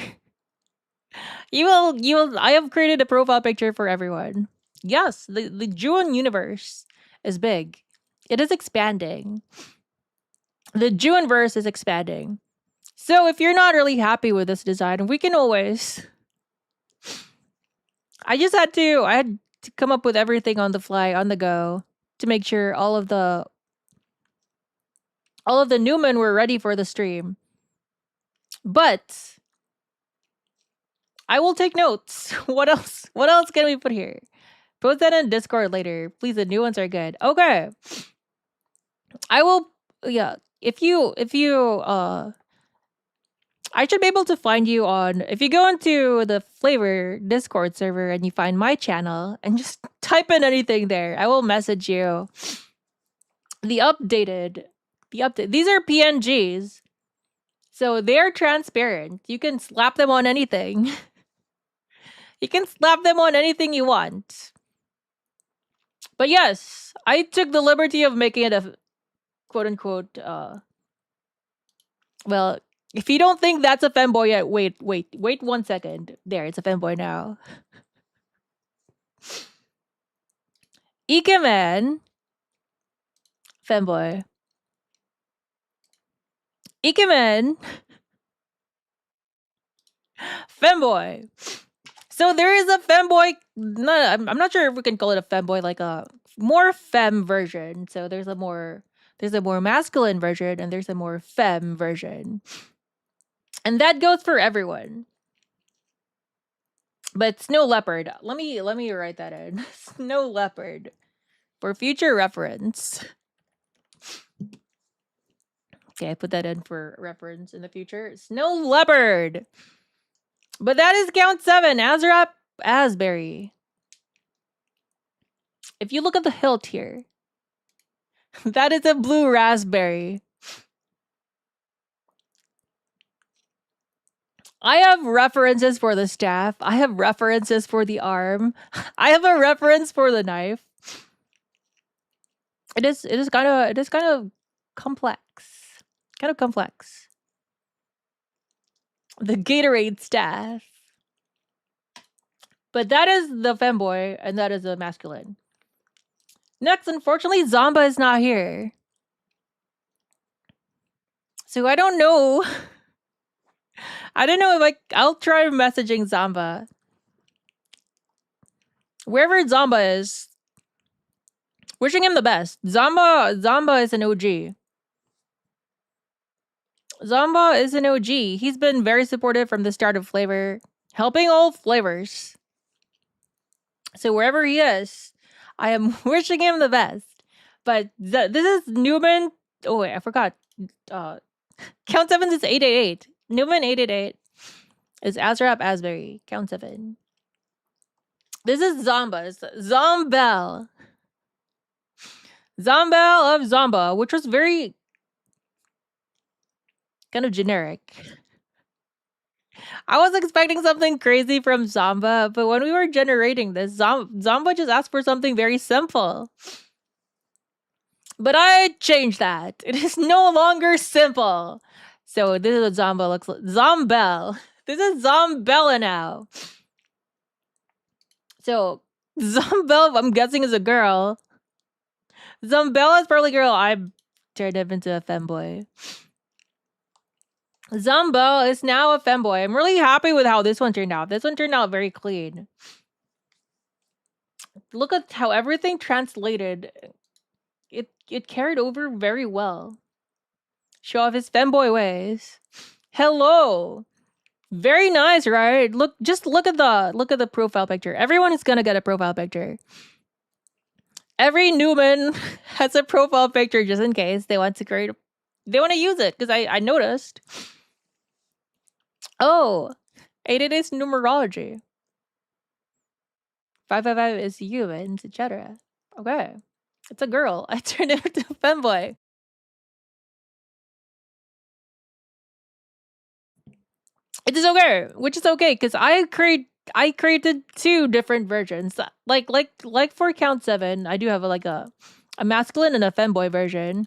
I have created a profile picture for everyone. Yes, the Juwun universe is big. It is expanding. the Juwun verse is expanding. So if you're not really happy with this design, we can always... I had to come up with everything on the fly, on the go, to make sure all of the Newmen were ready for the stream. But I will take notes. What else? What else can we put here? Post that in Discord later. Please, the new ones are good. Okay. I will, yeah. If you I should be able to find you on, if you go into the flavr Discord server and you find my channel and just type in anything there, I will message you the update. These are PNGs. So they're transparent. You can slap them on anything. You can slap them on anything you want. But yes, I took the liberty of making it a quote unquote, well, if you don't think that's a femboy yet, wait 1 second. There, it's a femboy now. ℡𝕒𝕚𝕚 femboy. ℡𝕚𝕚 femboy. So there is a femboy. No, I'm not sure if we can call it a femboy, like a more femme version. So there's a more masculine version and there's a more femme version. And that goes for everyone. But snow leopard. Let me write that in. Snow leopard. For future reference. Okay, I put that in for reference in the future. Snow leopard. But that is ℏ7, ℚ𝕝𝕚𝕚. If you look at the hilt here, that is a blue raspberry. I have references for the staff. I have references for the arm. I have a reference for the knife. It is kind of complex. Kind of complex. The Gatorade staff. But that is the femboy and that is the masculine. Next, unfortunately, Zamba is not here. So I don't know. I don't know if I'll try messaging Zamba. Wherever Zamba is, wishing him the best. Zamba is an OG. Zamba is an OG. He's been very supportive from the start of flavr, helping all flavors. So wherever he is, I am wishing him the best. But this is Newman. Oh wait, I forgot. ℏ7 is 888. Newman 888 is ℚ𝕝𝕚𝕚. ℏ7. This is Zamba. It's Zombel. Zombel of Zamba, which was very kind of generic. I was expecting something crazy from Zamba, but when we were generating this, Zamba just asked for something very simple. But I changed that. It is no longer simple. So this is what Zamba looks like. Zombel. This is Zombella now. So Zombel, I'm guessing, is a girl. Zombella is probably a girl. I turned him into a femboy. Zombel is now a femboy. I'm really happy with how this one turned out. This one turned out very clean. Look at how everything translated. It carried over very well. Show off his femboy ways. Hello. Very nice, right? Look at the profile picture. Everyone is gonna get a profile picture. Every Newman has a profile picture just in case they want to use it, because I noticed. Oh, 888 is numerology. 555 is humans, etc. Okay. It's a girl. I turned it into a femboy. It is okay, which is okay, because I created 2 different versions. Like for ℏ7, I do have a masculine and a femboy version.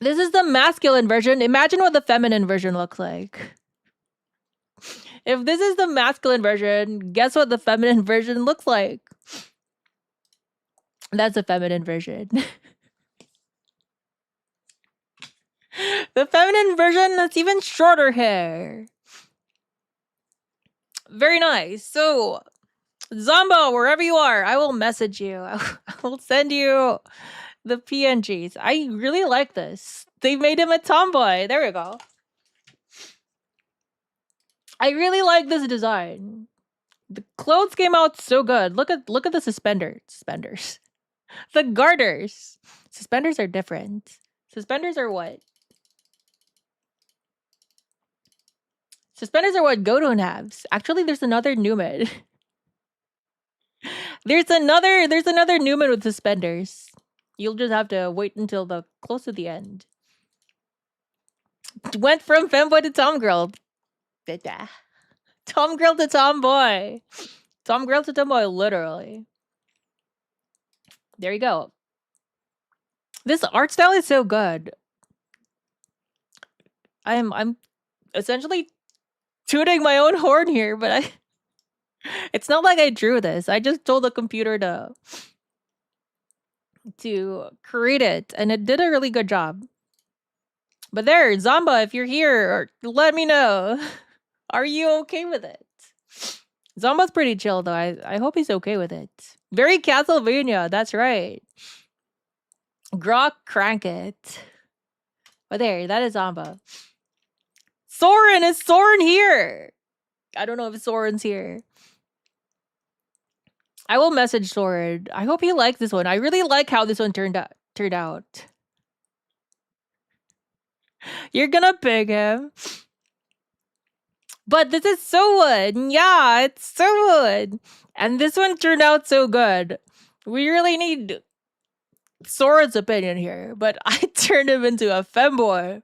This is the masculine version. Imagine what the feminine version looks like. If this is the masculine version, guess what the feminine version looks like? That's a feminine version. The feminine version has even shorter hair. Very nice. So, Zombo, wherever you are, I will message you. I will send you the PNGs. I really like this. They made him a tomboy. There we go. I really like this design. The clothes came out so good. Look at the suspenders. The garters. Suspenders are different. Suspenders are what? Suspenders are what Godun has. Actually, there's another Newman. there's another Newman with suspenders. You'll just have to wait until the close to the end. Went from femboy to tomgirl. Tomgirl to tomboy. Tomgirl to tomboy, literally. There you go. This art style is so good. I'm essentially tooting my own horn here, but it's not like I drew this. I just told the computer to create it, and it did a really good job. But there, Zamba, if you're here, let me know. Are you okay with it? Zamba's pretty chill, though. I hope he's okay with it. Very Castlevania, that's right. Grok crank it. But there, that is Zamba. Soren! Is Soren here? I don't know if Soren's here. I will message Soren. I hope he likes this one. I really like how this one turned out. You're gonna pick him. But this is so good. Yeah, it's so good. And this one turned out so good. We really need Soren's opinion here. But I turned him into a femboy.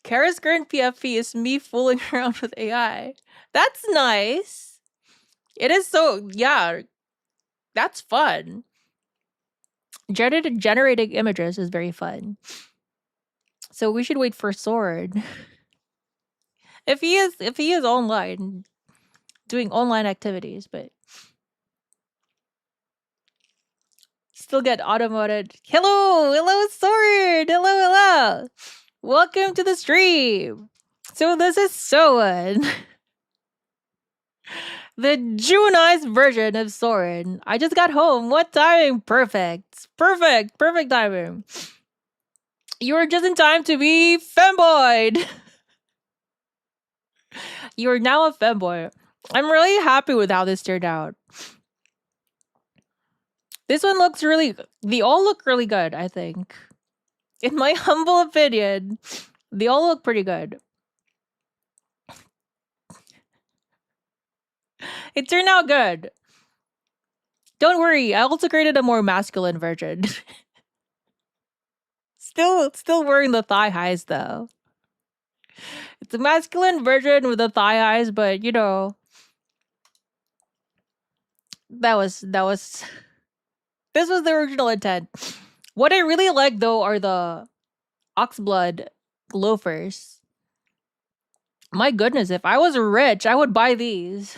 Kara's current PFP is me fooling around with AI. That's nice. It is so, yeah. That's fun. Generating images is very fun. So we should wait for Sword. If he is online, doing online activities, but still get automated. Hello, Sword. Hello. Welcome to the stream. So this is so good. The Juwunized version of Soren. I just got home. What timing? Perfect timing. You were just in time to be femboyed. You are now a femboy. I'm really happy with how this turned out. This one looks really... They all look really good, I think. In my humble opinion, they all look pretty good. It turned out good. Don't worry, I also created a more masculine version. Still wearing the thigh highs though. It's a masculine version with the thigh highs, but you know, this was the original intent. What I really like though are the oxblood loafers. My goodness, if I was rich, I would buy these.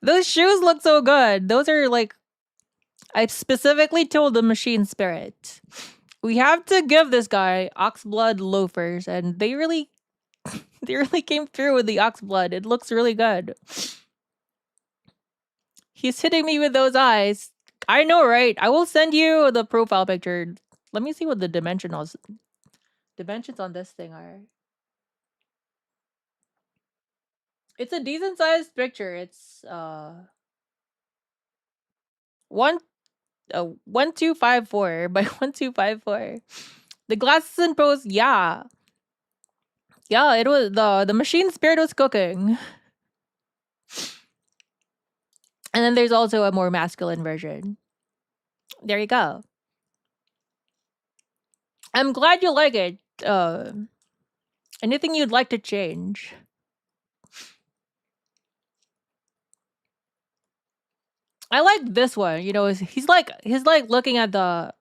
Those shoes look so good. Those are like, I specifically told the machine spirit, we have to give this guy oxblood loafers, and they really came through with the oxblood. It looks really good. He's hitting me with those eyes. I know, right? I will send you the profile picture. Let me see what the dimensions on this thing are. It's a decent sized picture. It's 1254 by 1254. The glasses and pose, yeah. Yeah, it was the machine spirit was cooking. And then there's also a more masculine version. There you go. I'm glad you like it. Anything you'd like to change? I like this one. You know, he's like looking at the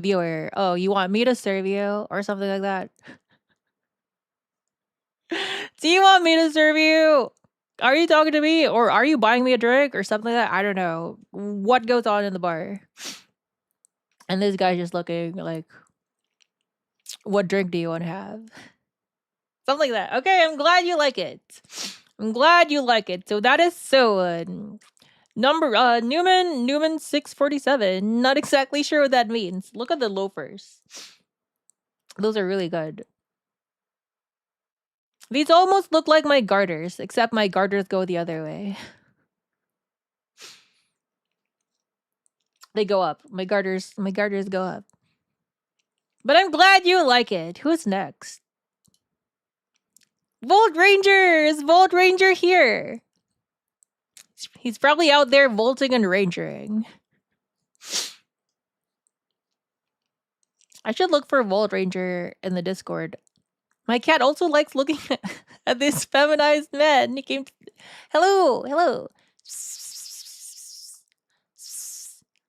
viewer. Oh, you want me to serve you or something like that? Do you want me to serve you? Are you talking to me or are you buying me a drink or something like that? I don't know what goes on in the bar. And this guy's just looking like, What drink do you want to have? Something like that. Okay, I'm glad you like it. I'm glad you like it. So that is number Newman 647. Not exactly sure what that means. Look at the loafers. Those are really good. These almost look like my garters, except my garters go the other way. They go up. My garters go up. But I'm glad you like it. Who's next? Volt Ranger! Is Volt Ranger here? He's probably out there volting and rangering. I should look for Volt Ranger in the Discord. My cat also likes looking at this feminized man. He came. Hello, hello.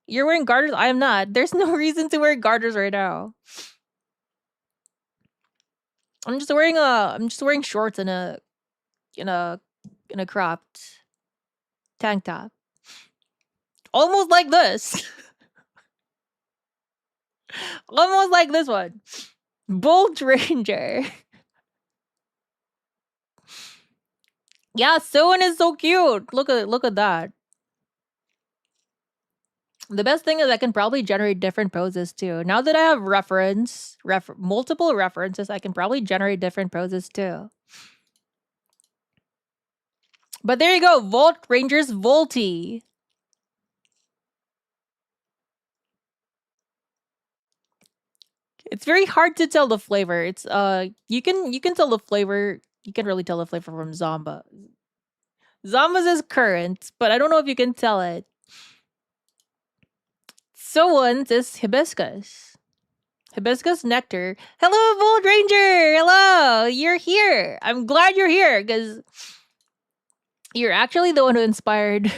You're wearing garters? I am not. There's no reason to wear garters right now. I'm just wearing shorts and a cropped tank top. Almost like this. Almost like this one. Bolt Ranger. Yeah, Soen is so cute. Look at that. The best thing is I can probably generate different poses too. Now that I have multiple references, I can probably generate different poses too. But there you go, Volt Ranger's Volty. It's very hard to tell the flavor. It's you can tell the flavor. You can really tell the flavor from Zomba. Zomba's is currant, but I don't know if you can tell it. Someone's is hibiscus. Hibiscus nectar. Hello, Volt Ranger! Hello! You're here! I'm glad you're here, because you're actually the one who inspired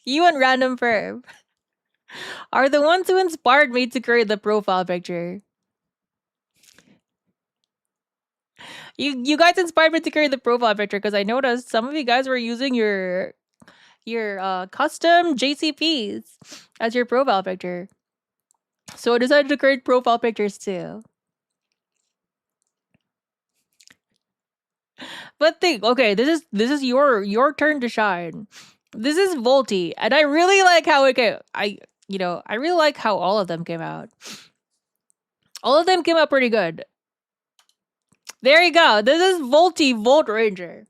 you and Random Ferb are the ones who inspired me to create the profile picture. You guys inspired me to create the profile picture because I noticed some of you guys were using your custom JCPs as your profile picture. So I decided to create profile pictures too. But okay, this is your turn to shine. This is Volty, and I really like how it came. I really like how all of them came out. All of them came out pretty good. There you go. This is Volty Volt Ranger.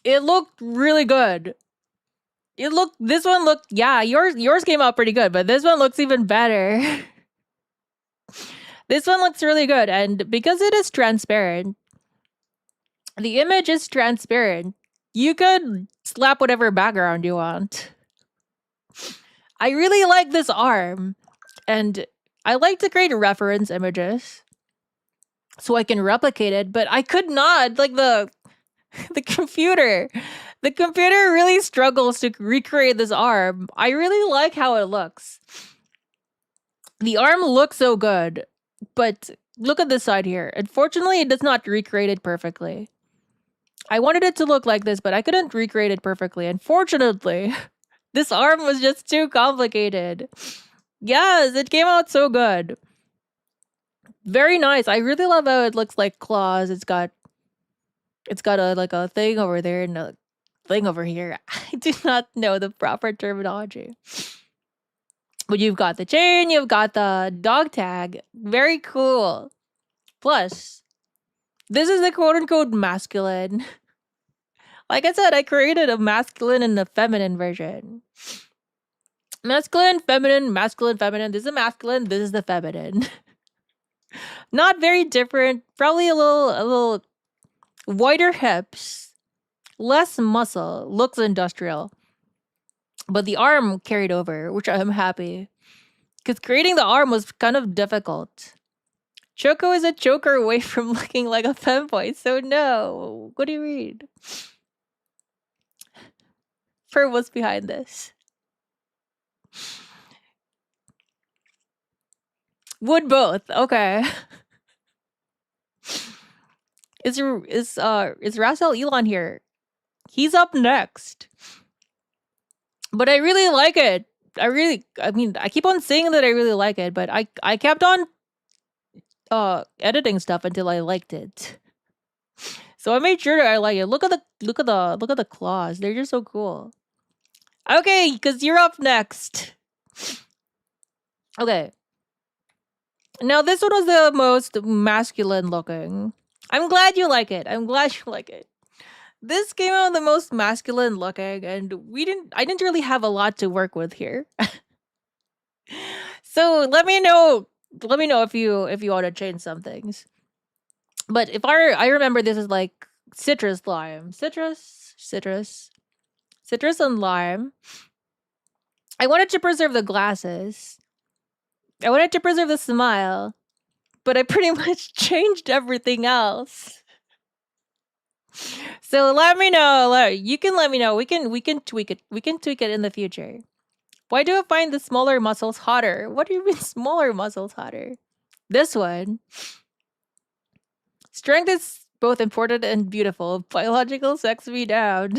It looked really good. This one looked, yeah, yours came out pretty good, but this one looks even better. This one looks really good, and because it is transparent, the image is transparent. You could slap whatever background you want. I really like this arm, and I like to create reference images so I can replicate it, but I could not, like the computer. The computer really struggles to recreate this arm. I really like how it looks. The arm looks so good, but look at this side here. Unfortunately, it does not recreate it perfectly. I wanted it to look like this, but I couldn't recreate it perfectly. Unfortunately, this arm was just too complicated. Yes, it came out so good. Very nice. I really love how it looks like claws. It's got a thing over there and a thing over here. I do not know the proper terminology. But you've got the chain, you've got the dog tag. Very cool. Plus, this is the quote-unquote masculine. Like I said, I created a masculine and a feminine version. Masculine, feminine, masculine, feminine. This is a masculine, this is the feminine. Not very different. Probably a little wider hips, less muscle, looks industrial. But the arm carried over, which I'm happy. Because creating the arm was kind of difficult. Choco is a choker away from looking like a femboy, so no. What do you read? For what's behind this? Would both. Okay. Is Rasel Elon here? He's up next. But I really like it. I keep on saying that I really like it, but I kept on editing stuff until I liked it. So I made sure I like it. Look at the claws. They're just so cool. Okay, because you're up next. Okay. Now this one was the most masculine looking. I'm glad you like it. I'm glad you like it. This came out the most masculine looking, and I didn't really have a lot to work with here. So let me know if you want to change some things. But if I remember this is like citrus lime. Citrus and lime. I wanted to preserve the glasses. I wanted to preserve the smile, but I pretty much changed everything else. So let me know. You can let me know. We can tweak it. We can tweak it in the future. Why do I find the smaller muscles hotter? What do you mean smaller muscles hotter? This one. Strength is both important and beautiful. Biological sex me down.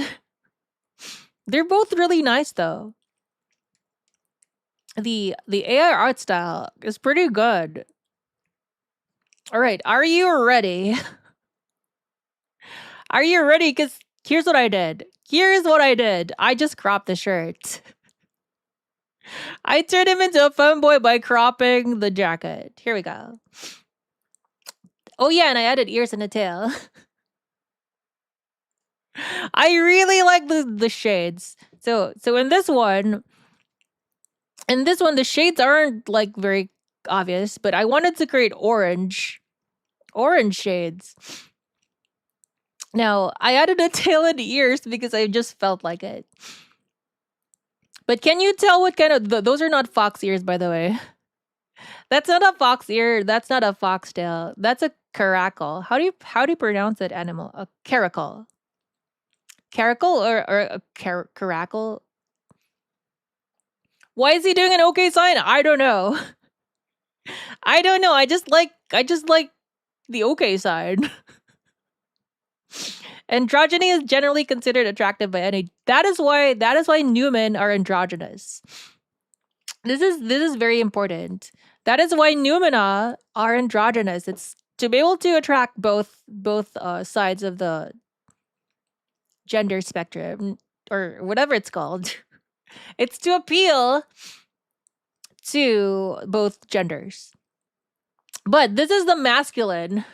They're both really nice though. The AI art style is pretty good. All right, are you ready? Are you ready? Because here's what I did. I just cropped the shirt. I turned him into a femboy by cropping the jacket. Here we go. Oh yeah, and I added ears and a tail. I really like the shades. So in this one, the shades aren't like very obvious, but I wanted to create orange shades. Now, I added a tail and ears because I just felt like it. But can you tell what kind of... those are not fox ears, by the way. That's not a fox ear. That's not a foxtail. That's a caracal. How do you pronounce that animal? A caracal. Caracal or a caracal? Why is he doing an okay sign? I don't know. I don't know. I just like the okay sign. Androgyny is generally considered attractive by any. That is why new men are androgynous. This is very important. That is why Numina are androgynous. It's to be able to attract both sides of the gender spectrum or whatever it's called. It's to appeal to both genders. But this is the masculine.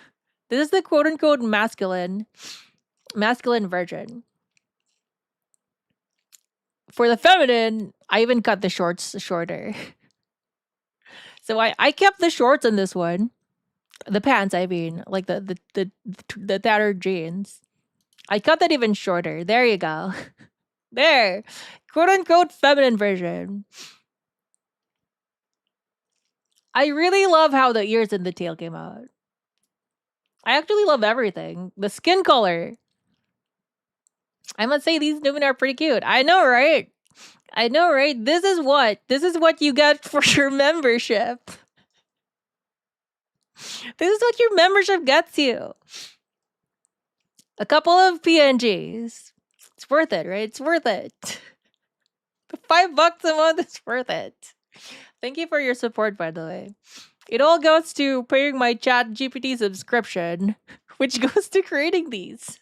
This is the quote unquote masculine version. For the feminine, I even cut the shorts shorter. So I kept the shorts in this one. The pants, I mean, like the tattered jeans. I cut that even shorter. There you go. There. Quote unquote feminine version. I really love how the ears and the tail came out. I actually love everything. The skin color. I must say these women are pretty cute. I know, right? This is what you get for your membership. This is what your membership gets you. A couple of PNGs. It's worth it, right? It's worth it. The $5 a month is worth it. Thank you for your support, by the way. It all goes to paying my ChatGPT subscription, which goes to creating these.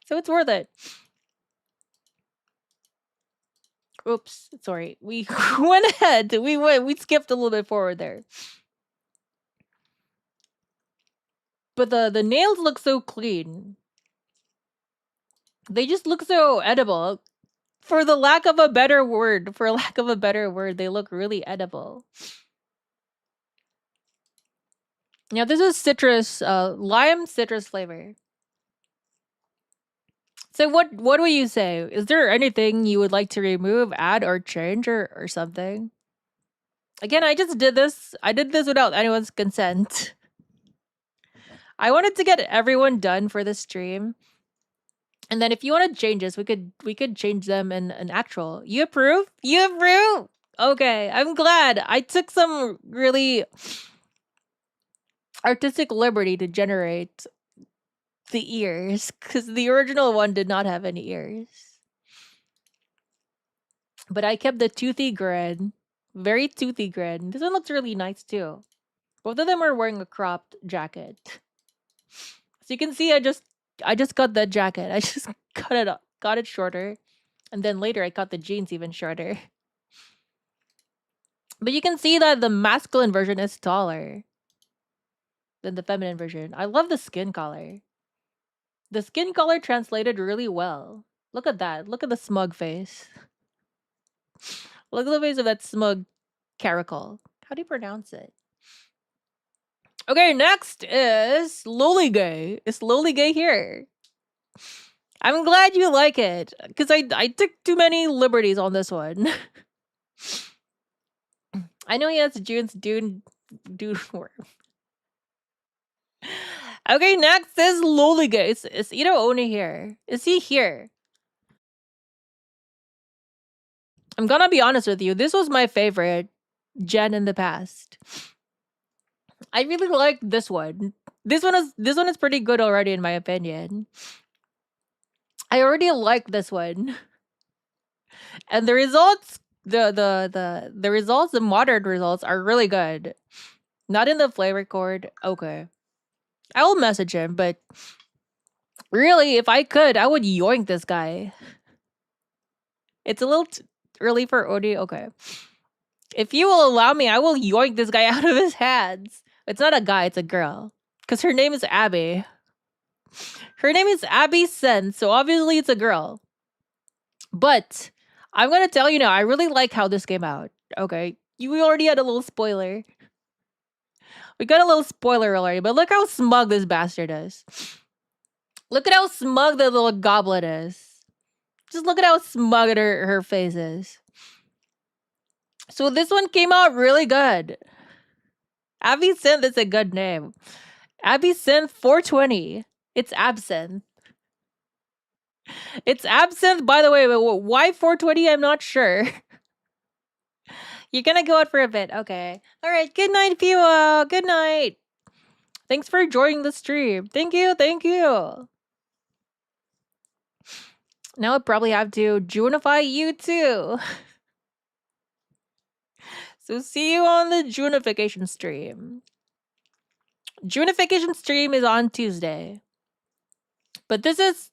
So it's worth it. Oops, sorry. We went ahead. We skipped a little bit forward there. But the nails look so clean. They just look so edible. For lack of a better word, they look really edible. Now this is citrus, lime citrus flavor. So what do you say? Is there anything you would like to remove, add, or change, or something? Again, I just did this. I did this without anyone's consent. I wanted to get everyone done for the stream. And then if you want to change this, we could change them in an actual. You approve? You approve? Okay, I'm glad. I took some really artistic liberty to generate the ears because the original one did not have any ears. But I kept the toothy grin. Very toothy grin. This one looks really nice too. Both of them are wearing a cropped jacket. So you can see I just cut that jacket. I just got it shorter. And then later I cut the jeans even shorter. But you can see that the masculine version is taller than the feminine version. I love the skin color. The skin color translated really well. Look at that. Look at the smug face. Look at the face of that smug caracal. How do you pronounce it? Okay, next is ℓ𝕤𝕟𝓼𝕼. Is ℓ𝕤𝕼𝕟 here? I'm glad you like it, because I took too many liberties on this one. I know he has June's dude worm. Okay, next is ℓ𝕤𝕟𝓼𝕼. Is ℓ𝕤𝕒𝕟𝕼 here? Is he here? I'm gonna be honest with you. This was my favorite gen in the past. I really like this one. This one is pretty good already in my opinion. I already like this one. And the results, the results, the modern results are really good. Not in the flavor chord. Okay. I will message him, but really, if I could, I would yoink this guy. It's a little early for Odi. Okay. If you will allow me, I will yoink this guy out of his hands. It's not a guy, it's a girl. Because her name is Abby. Her name is Abby Sen, so obviously it's a girl. But I'm gonna tell you now, I really like how this came out. Okay. We already had a little spoiler. We got a little spoiler already, but look how smug this bastard is. Look at how smug the little goblet is. Just look at how smug her face is. So this one came out really good. Absinthe is a good name. Absinthe 420. It's absinthe. It's absinthe, by the way, but why 420? I'm not sure. You're gonna go out for a bit. Okay. All right. Good night, Pua. Good night. Thanks for joining the stream. Thank you. Thank you. Now I probably have to Juwunify you too. So see you on the Juwunification stream. Juwunification stream is on Tuesday. But this is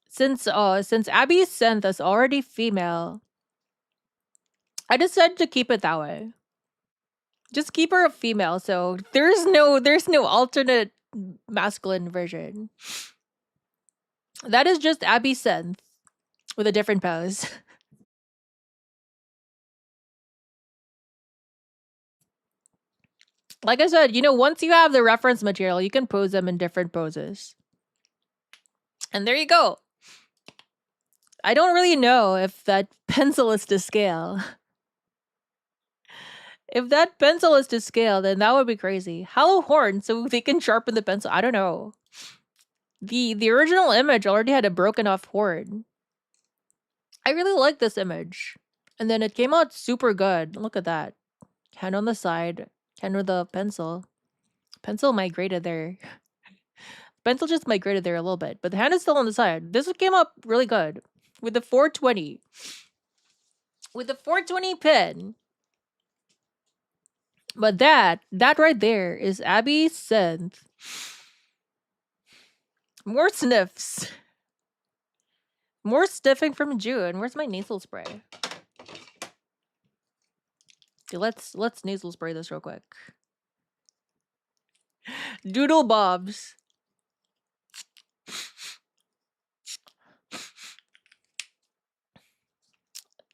since Abby's synth is already female, I decided to keep it that way. Just keep her a female, so there's no alternate masculine version. That is just Abby synth with a different pose. Like I said, once you have the reference material, you can pose them in different poses. And there you go. I don't really know if that pencil is to scale. If that pencil is to scale, then that would be crazy. Hollow horn, so they can sharpen the pencil. I don't know. The original image already had a broken off horn. I really like this image. And then it came out super good. Look at that. Hand on the side. Hand with the pencil. Pencil migrated there. Pencil just migrated there a little bit. But the hand is still on the side. This came out really good. With the 420. With the 420 pin. But that right there is Abby synth. More sniffs. More sniffing from June. Where's my nasal spray? Okay, let's nasal spray this real quick. Doodle bobs.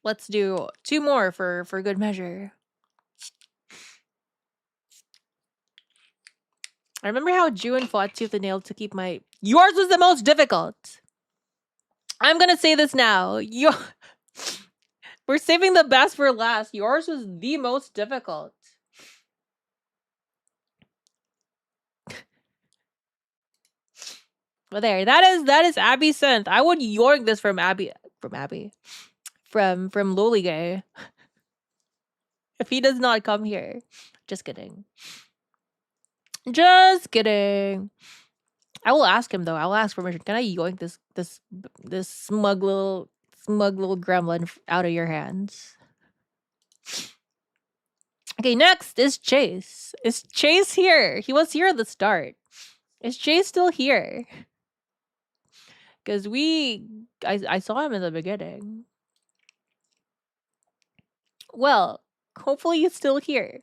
Let's do 2 more for good measure. I remember how Juwun fought tooth and nail to keep my... Yours was the most difficult. I'm gonna say this now. We're saving the best for last. Yours was the most difficult. But there, that is Abby synth. I would yoink this from Abby. From ℓ𝕤𝕼𝕼. If he does not come here. Just kidding. Just kidding. I will ask him though. I'll ask permission. Can I yoink this smug little gremlin out of your hands? Okay, next is Chase. Is Chase here? He was here at the start. Is Chase still here? Because I saw him in the beginning. Well, hopefully he's still here.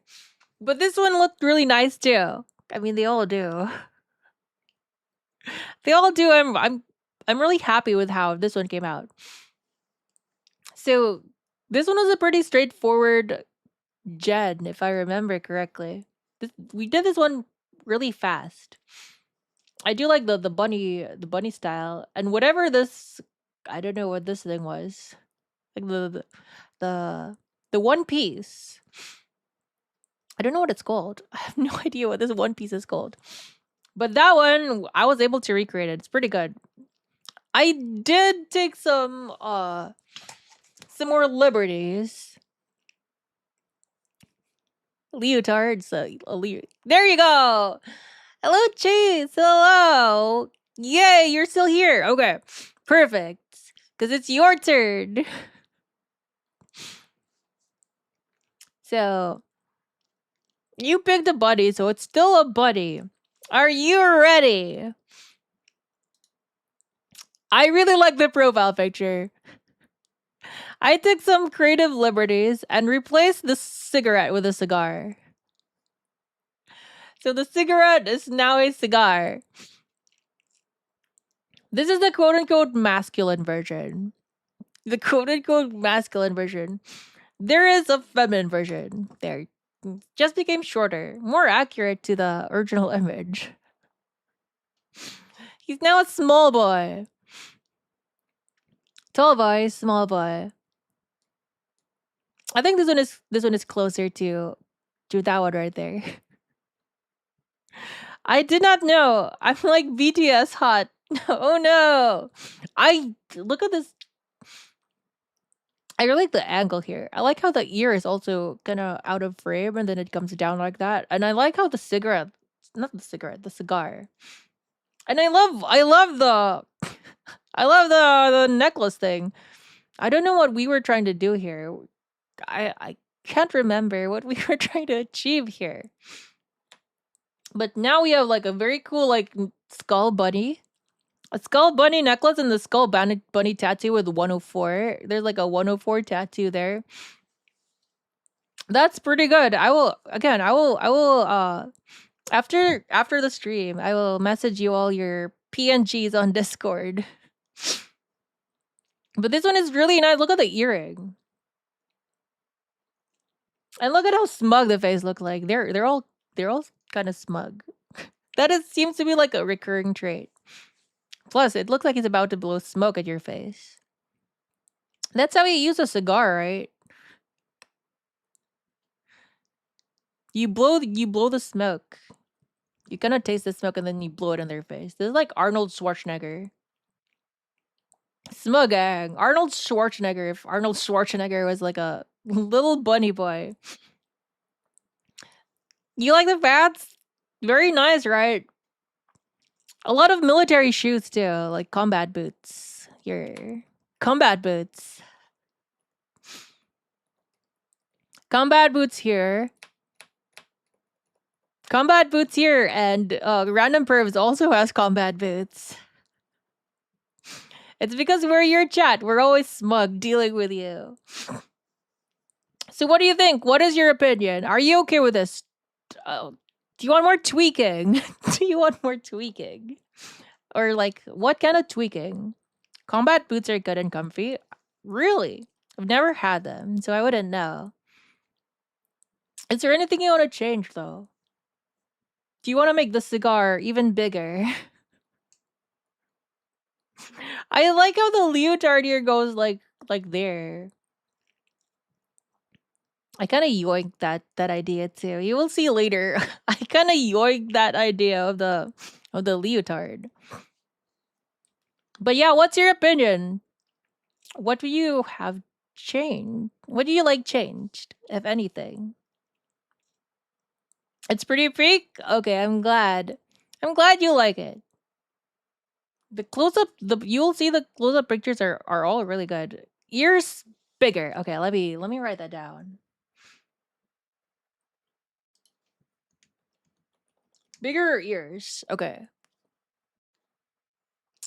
But this one looked really nice too. I mean, they all do. They all do. I'm really happy with how this one came out. So this one was a pretty straightforward gen, if I remember correctly. We did this one really fast. I do like the bunny style, and whatever this, I don't know what this thing was, like the one piece. I don't know what it's called. I have no idea what this one piece is called. But that one, I was able to recreate it. It's pretty good. I did take some more liberties. Leotards. There you go. Hello, Chase. Hello. Yay, you're still here. Okay, perfect. Because it's your turn. So, you picked a buddy, so it's still a buddy. Are you ready? I really like the profile picture. I took some creative liberties and replaced the cigarette with a cigar. So the cigarette is now a cigar. This is the quote-unquote masculine version. The quote-unquote masculine version. There is a feminine version. There. Just became shorter. More accurate to the original image. He's now a small boy. Tall boy, small boy. I think this one is closer to that one right there. I did not know. I'm like BTS hot. Oh no. I look at this. I really like the angle here. I like how the ear is also kind of out of frame and then it comes down like that. And I like how the cigarette, not the cigarette, the cigar. And I love the the necklace thing. I don't know what we were trying to do here. I can't remember what we were trying to achieve here. But now we have like a very cool like skull bunny. A skull bunny necklace and the skull bunny tattoo with 104. There's like a 104 tattoo there. That's pretty good. I will after the stream, I will message you all your PNGs on Discord. But this one is really nice. Look at the earring. And look at how smug the face look like. They're all kind of smug. Seems to be like a recurring trait. Plus, it looks like he's about to blow smoke at your face. That's how you use a cigar, right? You blow the smoke. You kind of taste the smoke and then you blow it in their face. This is like Arnold Schwarzenegger. Smugging. Arnold Schwarzenegger. If Arnold Schwarzenegger was like a little bunny boy. You like the bats? Very nice, right? A lot of military shoes too, like combat boots. Your combat boots. Combat boots here. Combat boots here, and Random Pervs also has combat boots. It's because we're your chat. We're always smug dealing with you. So what do you think? What is your opinion? Are you okay with this? Do you want more tweaking? Do you want more tweaking? Or like, what kind of tweaking? Combat boots are good and comfy. Really? I've never had them, so I wouldn't know. Is there anything you want to change, though? Do you want to make the cigar even bigger? I like how the leotard here goes like there. I kind of yoinked that idea too. You will see later. I kind of yoinked that idea of the leotard. But yeah, what's your opinion? What do you have changed? What do you like changed, if anything? It's pretty freak? Okay, I'm glad. I'm glad you like it. The close-up, you'll see the close-up pictures are all really good. Ears bigger. Okay, let me write that down. Bigger ears. Okay.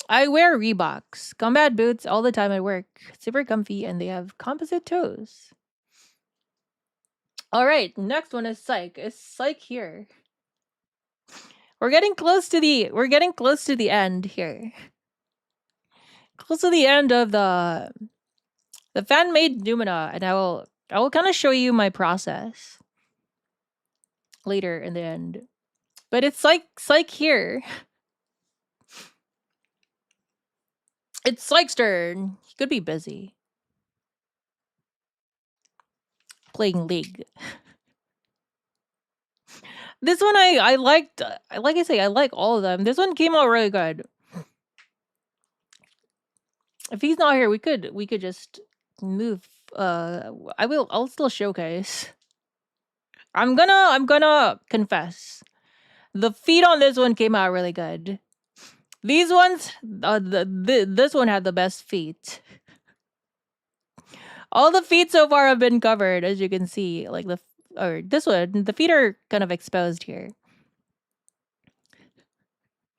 I wear Reeboks. Combat boots all the time at work. Super comfy and they have composite toes. All right, next one is psych. Is psych here? We're getting close to the end here. Close to the end of the fan-made Numina, and I will kind of show you my process later in the end. But it's psych here. It's Psych's turn. He could be busy playing League. This one I liked. Like I say, I like all of them. This one came out really good. If he's not here, we could just move. I'll still showcase. I'm gonna confess. The feet on this one came out really good. These ones, this one had the best feet. All the feet so far have been covered, as you can see. Like this one, the feet are kind of exposed here.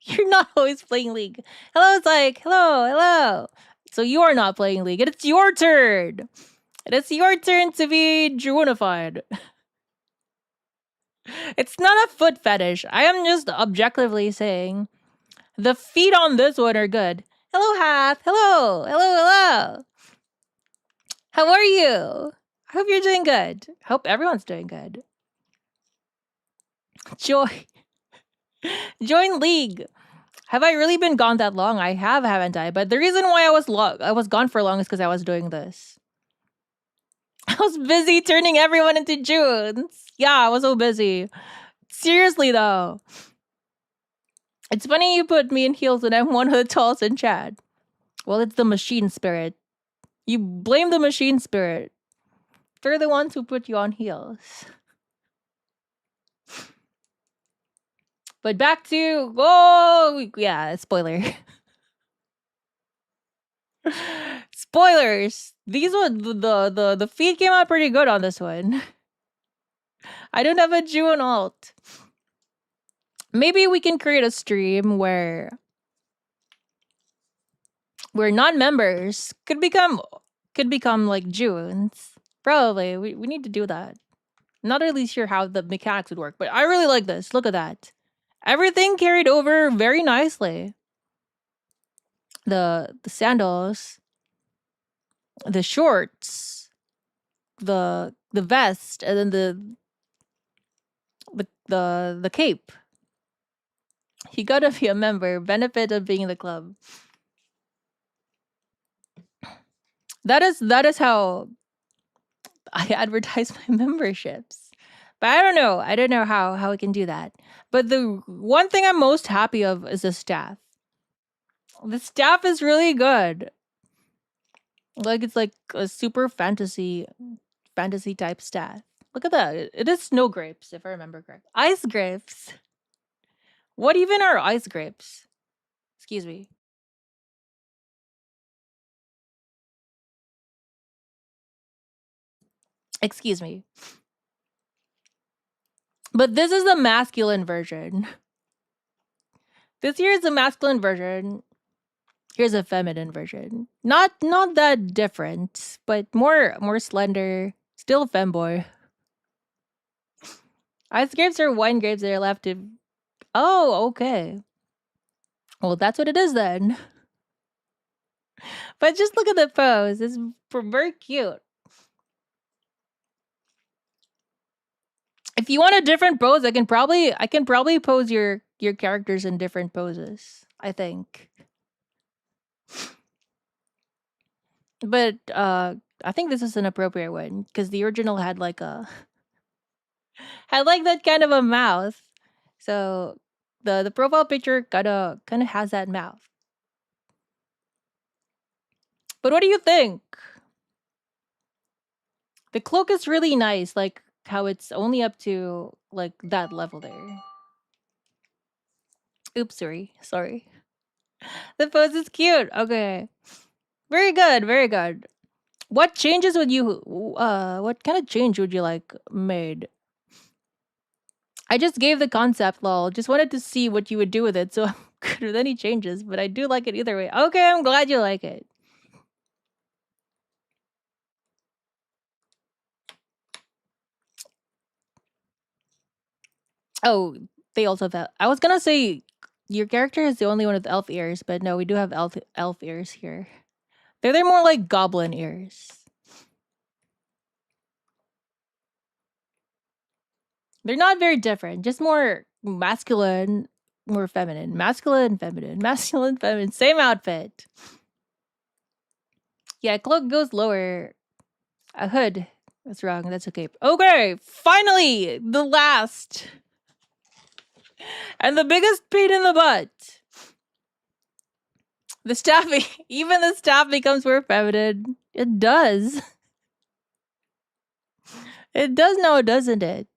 You're not always playing League. Hello, Psych. Hello. So you are not playing League. It's your turn. It's your turn to be Juwunified. It's not a foot fetish. I am just objectively saying the feet on this one are good. Hello, Half. Hello. How are you? I hope you're doing good. Hope everyone's doing good. Join League. Have I really been gone that long? I have, haven't I? But the reason why I was gone for long is because I was doing this. I was busy turning everyone into Junes. Yeah, I was so busy. Seriously though. It's funny you put me in heels when I'm one of the tallest in chat. Well, it's the machine spirit. You blame the machine spirit. They're the ones who put you on heels. But back to yeah, spoiler. Spoilers. These the feed came out pretty good on this one. I don't have a Juwun alt. Maybe we can create a stream where non-members could become like Juwuns. Probably. We need to do that. Not really sure how the mechanics would work, but I really like this. Look at that. Everything carried over very nicely. The sandals, the shorts, the vest, and then the cape. You gotta be a member. Benefit of being in the club. That is how I advertise my memberships. But I don't know how we can do that. But the one thing I'm most happy of is the staff. The staff is really good. Like it's like a super fantasy type staff. Look at that. It is snow grapes, if I remember correct. Ice grapes. What even are ice grapes? Excuse me. Excuse me. But this is the masculine version. This here is the masculine version. Here's a feminine version. Not that different, but more slender. Still a femboy. Ice grapes are wine grapes that are left to... Oh, okay. Well, that's what it is then. But just look at the pose. It's very cute. If you want a different pose, I can probably pose your characters in different poses, I think. But I think this is an appropriate one because the original had like that kind of a mouth. So the profile picture kind of has that mouth. But what do you think? The cloak is really nice, like how it's only up to like that level there. Oops, sorry. The pose is cute. Okay. Very good. What changes would you what kind of change would you like made? I just gave the concept, lol. Just wanted to see what you would do with it, so I'm good with any changes, but I do like it either way. Okay, I'm glad you like it. Oh, they also have. I was gonna say your character is the only one with elf ears, but no, we do have elf ears here. They're more like goblin ears. They're not very different, just more masculine, more feminine. Masculine, feminine, masculine, feminine. Same outfit. Yeah, cloak goes lower. A hood. That's wrong. That's okay. Okay, finally, the last and the biggest pain in the butt. The staff, even the staff becomes more feminine. It does. It does now, doesn't it?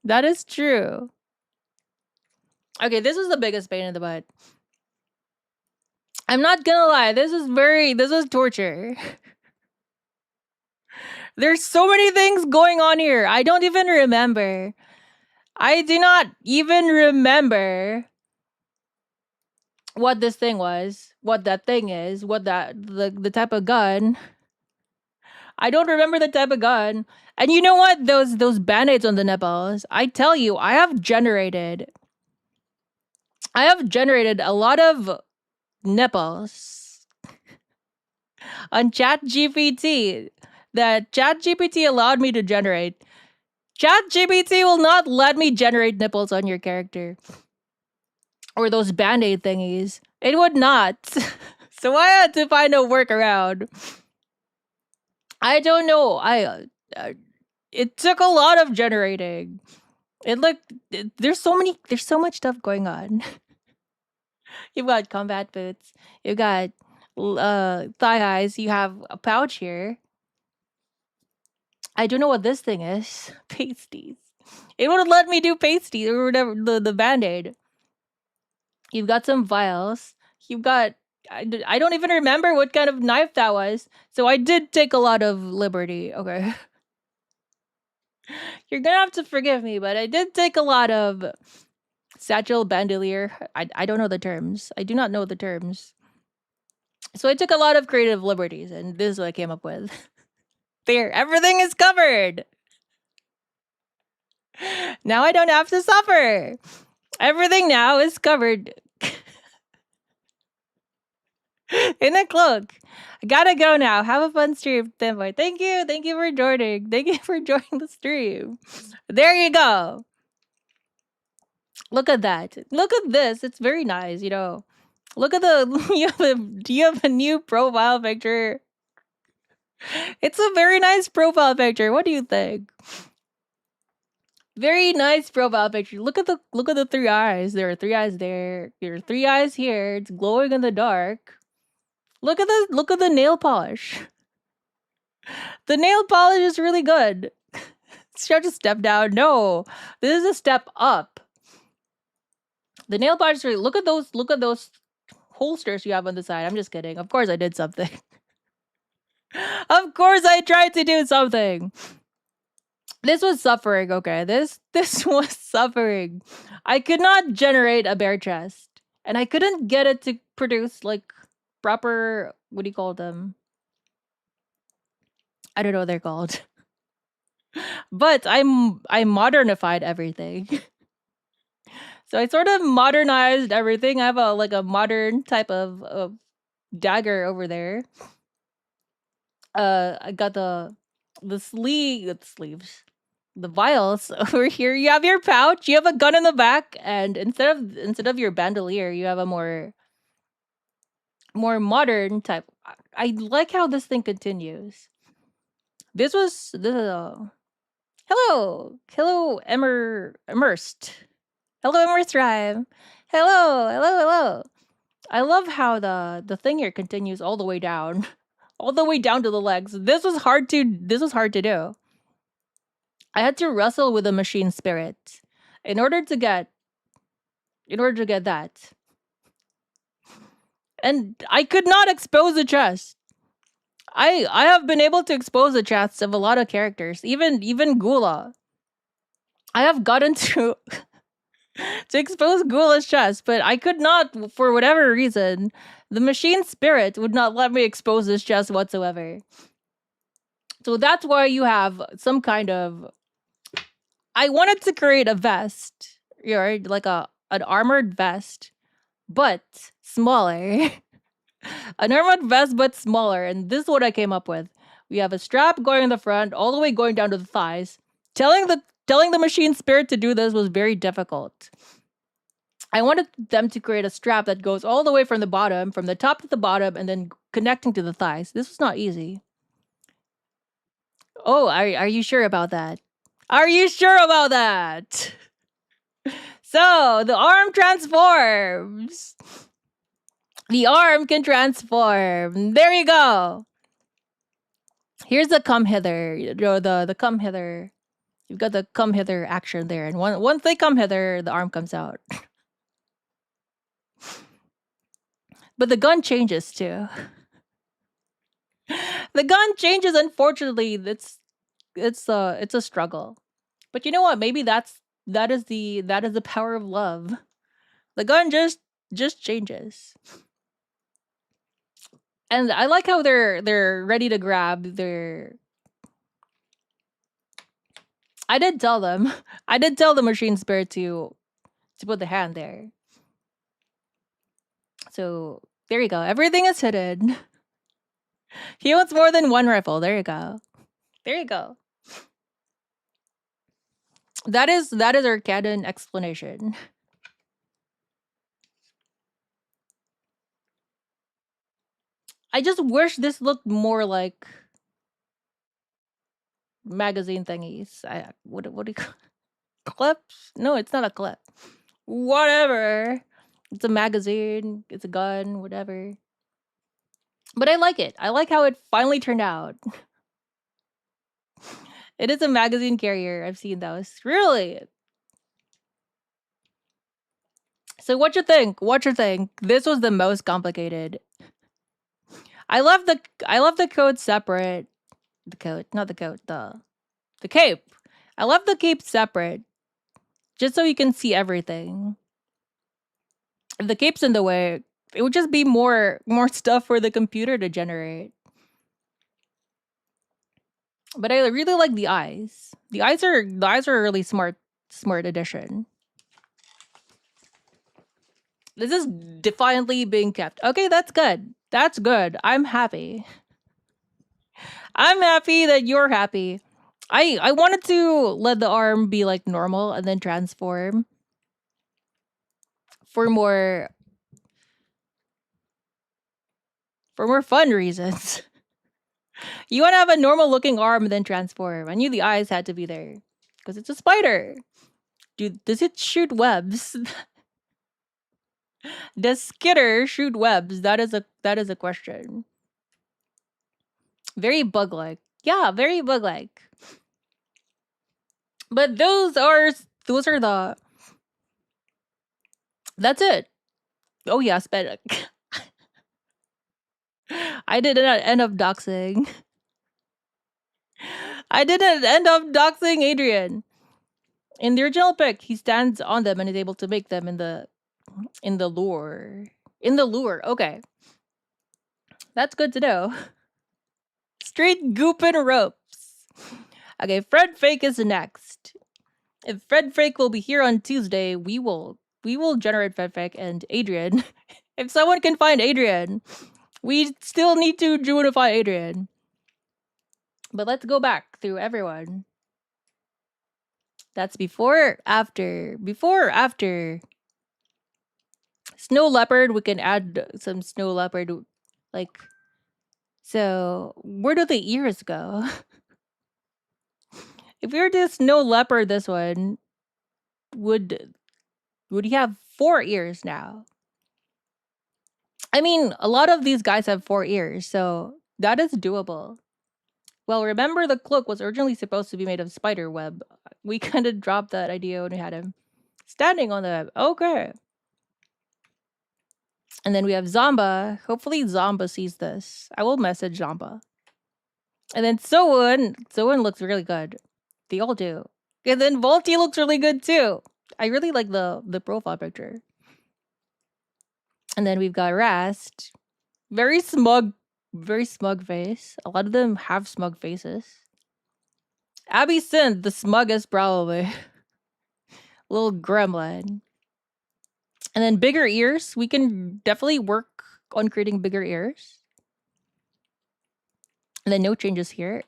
That is true. Okay, this is the biggest pain in the butt. I'm not gonna lie, this is torture. There's so many things going on here. I don't even remember. I do not even remember what this thing was, what that thing is, what the type of gun. I don't remember the type of gun. And you know what? Those band-aids on the nipples. I tell you, I have generated a lot of nipples on ChatGPT that ChatGPT allowed me to generate. ChatGPT will not let me generate nipples on your character. Or those band-aid thingies. It would not. So I had to find a workaround. I don't know. It took a lot of generating. There's so much stuff going on. You've got combat boots. You've got thigh highs. You have a pouch here. I don't know what this thing is. Pasties. It would have let me do pasties or whatever, the band-aid. You've got some vials. You've got... I don't even remember what kind of knife that was. So I did take a lot of liberty. Okay. You're gonna have to forgive me, but I did take a lot of satchel bandolier. I don't know the terms. I do not know the terms. So I took a lot of creative liberties, and this is what I came up with. There, everything is covered. Now I don't have to suffer. Everything now is covered in a cloak. I gotta go now. Have a fun stream, Femboy. Thank you. Thank you for joining. Thank you for joining the stream. There you go. Look at that. Look at this. It's very nice, you know. Look at the do you have a new profile picture? It's a very nice profile picture. What do you think? Very nice profile picture. Look at the 3 eyes. There are 3 eyes there. There are 3 eyes here. It's glowing in the dark. Look at the nail polish. The nail polish is really good. Should I just step down? No. This is a step up. The nail polish is really, look at those holsters you have on the side. I'm just kidding. Of course I did something. Of course I tried to do something. This was suffering, okay? This was suffering. I could not generate a bare chest. And I couldn't get it to produce, like, proper... What do you call them? I don't know what they're called. But I modernified everything. So I sort of modernized everything. I have a modern type of dagger over there. I got the sleeves. The vials over here. You have your pouch. You have a gun in the back, and instead of your bandolier, you have a more modern type. I like how this thing continues. This is hello immersed. Hello immersed drive. Hello. I love how the thing here continues all the way down, all the way down to the legs. This was hard to do. I had to wrestle with the machine spirit in order to get that. And I could not expose the chest. I have been able to expose the chests of a lot of characters, even Gula. I have gotten to expose Ghoulish chest, but I could not, for whatever reason. The machine spirit would not let me expose this chest whatsoever. So that's why you have some kind of... I wanted to create a vest, right? Like an armored vest, but smaller. An armored vest, but smaller. And this is what I came up with. We have a strap going in the front, all the way going down to the thighs. Telling the machine spirit to do this was very difficult. I wanted them to create a strap that goes all the way from the bottom, from the top to the bottom, and then connecting to the thighs. This was not easy. Oh, are you sure about that? Are you sure about that? So, the arm transforms. The arm can transform. There you go. Here's the come hither. The come hither. You've got the come hither action there. And once they come hither, the arm comes out. But the gun changes too. The gun changes, unfortunately. It's a struggle. But you know what? Maybe that is the power of love. The gun just changes. And I like how they're ready to grab their... I did tell them. I did tell the machine spirit to put the hand there. So there you go. Everything is hidden. He wants more than one rifle. There you go. There you go. That is our canon explanation. I just wish this looked more like magazine thingies. What do you call clips? No, it's not a clip. Whatever. It's a magazine. It's a gun. Whatever. But I like it. I like how it finally turned out. It is a magazine carrier. I've seen those. Really? So what you think? What you think? This was the most complicated. I love the coat separate. The coat, not the coat, the cape. I love the cape separate. Just so you can see everything. If the cape's in the way, it would just be more stuff for the computer to generate. But I really like the eyes. The eyes are a really smart addition. This is defiantly being kept. Okay, that's good. That's good. I'm happy. I'm happy that you're happy. I wanted to let the arm be like normal and then transform for more fun reasons. You want to have a normal looking arm and then transform. I knew the eyes had to be there because it's a spider. Dude, does it shoot webs? Does Skitter shoot webs? That is a question. Very bug-like. Yeah, very bug-like. But those are the... That's it. Oh yeah, sped. I didn't end up doxing. I didn't end up doxing Adrian. In the original pic, he stands on them and is able to make them in the lure. In the lure, okay. That's good to know. Straight goopin' ropes. Okay, Fred Fake is next. If Fred Fake will be here on Tuesday, we will generate Fred Fake and Adrian. If someone can find Adrian, we still need to Juwunify Adrian. But let's go back through everyone. That's before, after. Before, after. Snow leopard, we can add some snow leopard, like... So, where do the ears go? If we were to snow leopard this one, would he have 4 ears now? I mean, a lot of these guys have 4 ears, so that is doable. Well, remember the cloak was originally supposed to be made of spider web. We kind of dropped that idea when we had him standing on the web. Okay. And then we have Zamba. Hopefully Zamba sees this. I will message Zamba. And then Juwun looks really good. They all do. And then Volty looks really good too. I really like the profile picture. And then we've got Rast. Very smug face. A lot of them have smug faces. Abby Synth, the smuggest probably. Little gremlin. And then bigger ears. We can definitely work on creating bigger ears. And then no changes here.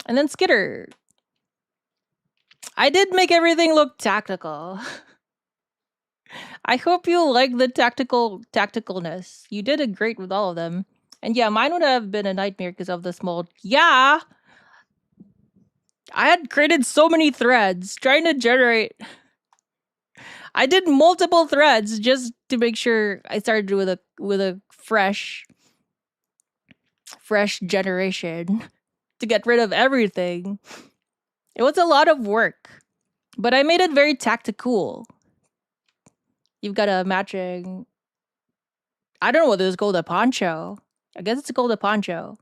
And then Skitter. I did make everything look tactical. I hope you like the tacticalness. You did it great with all of them. And yeah, mine would have been a nightmare because of this mold. Yeah! I had created so many threads trying to generate. I did multiple threads just to make sure I started with a fresh generation to get rid of everything. It was a lot of work, but I made it very tactical. You've got a matching. I don't know what this is called, a poncho. I guess it's called a poncho.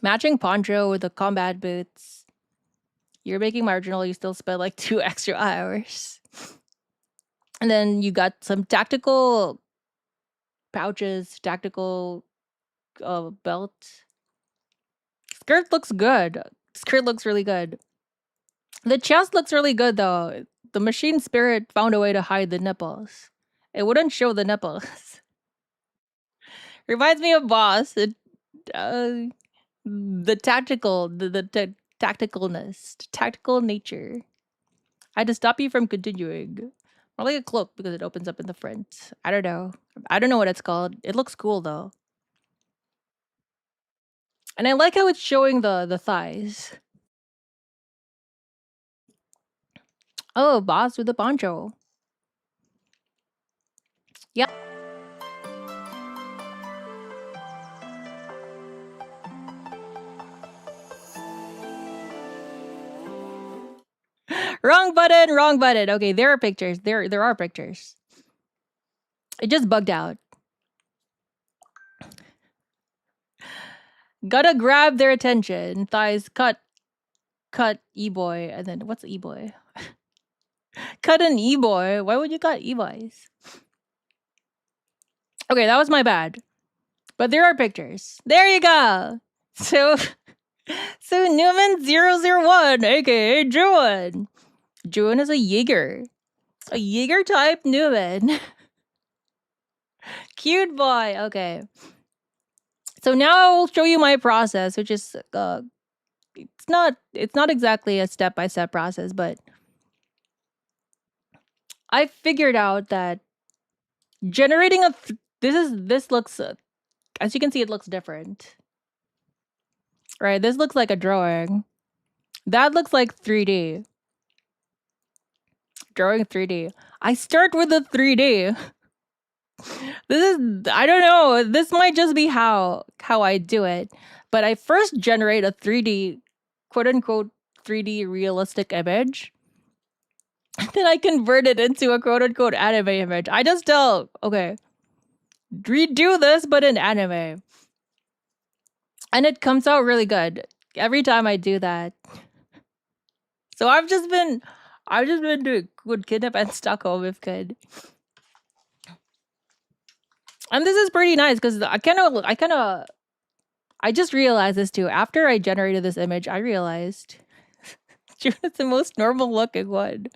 Matching poncho with the combat boots. You're making marginal, you still spend like 2 extra hours. And then you got some tactical pouches, tactical belt. Skirt looks good. Skirt looks really good. The chest looks really good though. The machine spirit found a way to hide the nipples. It wouldn't show the nipples. Reminds me of Boss. The tacticalness, tactical nature. I had to stop you from continuing. More like a cloak because it opens up in the front. I don't know. I don't know what it's called. It looks cool though. And I like how it's showing the thighs. Oh, Boss with the poncho. Yeah. Wrong button, wrong button. Okay, there are pictures. There are pictures. It just bugged out. Gotta grab their attention. Thighs cut e-boy. And then what's e-boy? Cut an e-boy. Why would you cut e-boys? Okay, that was my bad. But there are pictures. There you go. So Newman001, aka Juwun. Juwun is a Jaeger. A Jaeger type Newman. Cute boy. Okay. So now I will show you my process, which is it's not exactly a step-by-step process, but I figured out that generating this looks as you can see, it looks different. Right? This looks like a drawing. That looks like 3D. Drawing 3D. I start with the 3D. This is, I don't know, this might just be how I do it. But I first generate a 3D, quote unquote, 3D realistic image. And then I convert it into a quote unquote anime image. I just tell, okay, redo this, but in anime. And it comes out really good every time I do that. So I've just been doing good kidnap and Stockholm if could. And this is pretty nice because I just realized this too. After I generated this image, I realized June is the most normal looking one.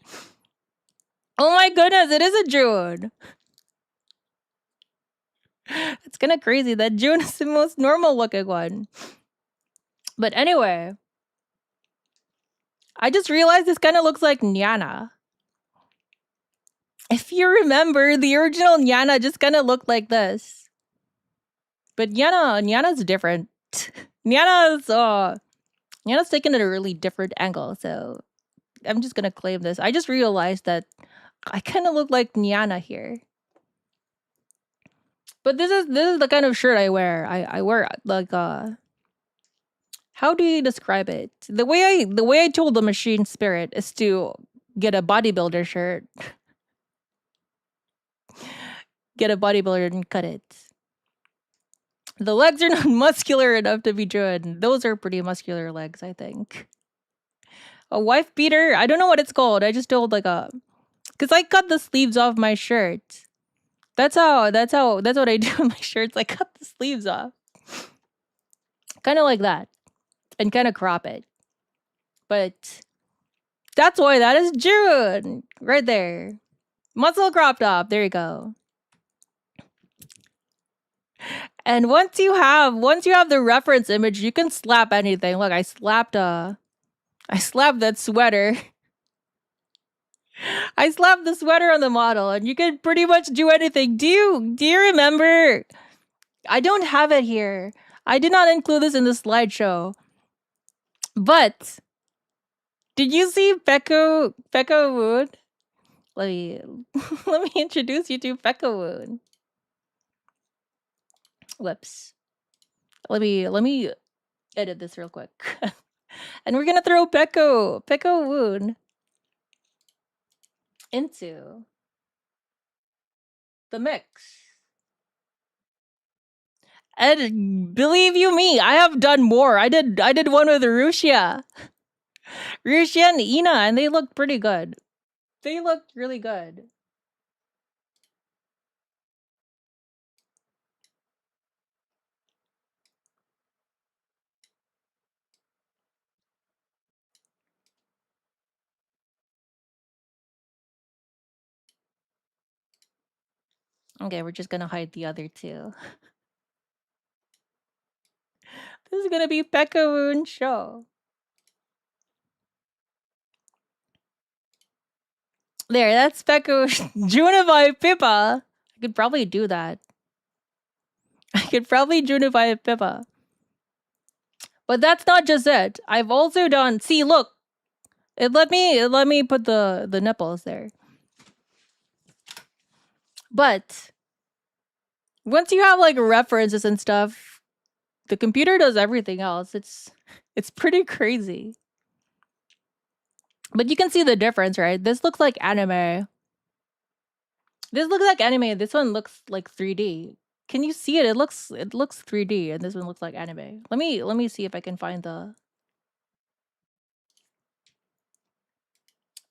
Oh my goodness, it is a June. It's kind of crazy that June is the most normal looking one. But anyway, I just realized this kind of looks like Nyana. If you remember, the original Nyana just kind of looked like this. But Nyana's different. Nyana's taken at a really different angle, so I'm just gonna claim this. I just realized that I kind of look like Nyana here. But this is the kind of shirt I wear. I wear like how do you describe it? The way I told the machine spirit is to get a bodybuilder shirt. Get a bodybuilder and cut it. The legs are not muscular enough to be Juwun. Those are pretty muscular legs, I think. A wife beater? I don't know what it's called. I just told like a... Because I cut the sleeves off my shirt. That's what I do with my shirts. I cut the sleeves off. Kind of like that. And kind of crop it. But that's why that is Juwun. Right there. Muscle crop top. There you go. And once you have the reference image, you can slap anything. Look, I slapped that sweater. I slapped the sweater on the model, and you can pretty much do anything. Do you remember? I don't have it here. I did not include this in the slideshow. But did you see ℡𝕒𝕗𝓵𝓮𝓼? Let me introduce you to ℡𝕒𝕗𝓵𝓮𝓼. Whoops. Let me edit this real quick. And we're gonna throw ℡𝕒𝕗𝓵𝓮𝓼 into the mix. And believe you me, I have done more. I did one with Rusia and Ina, and they looked pretty good. They looked really good. Okay, we're just gonna hide the other two. This is gonna be ℡𝕒𝕗𝓵𝓮𝓼 show. There, that's ℡𝕒𝕗𝓵𝓮𝓼 Pippa. I could probably do that. I could probably ℡𝕒𝕗𝓵 Pippa. But that's not just it. I've also done... See, look. It let me put the nipples there. But once you have like references and stuff, the computer does everything else. It's pretty crazy. But you can see the difference, right? This looks like anime. This looks like anime. This one looks like 3D. Can you see it? It looks 3D, and this one looks like anime. Let me see if I can find the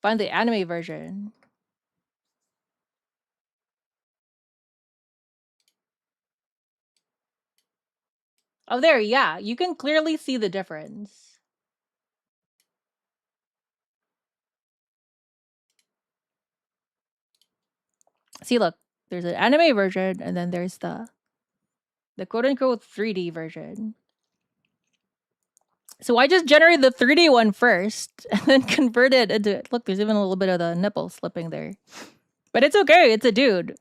anime version. Oh, there, yeah. You can clearly see the difference. See, look. There's an anime version, and then there's the quote-unquote 3D version. So I just generated the 3D one first, and then converted into it. Look, there's even a little bit of the nipple slipping there. But it's okay. It's a dude.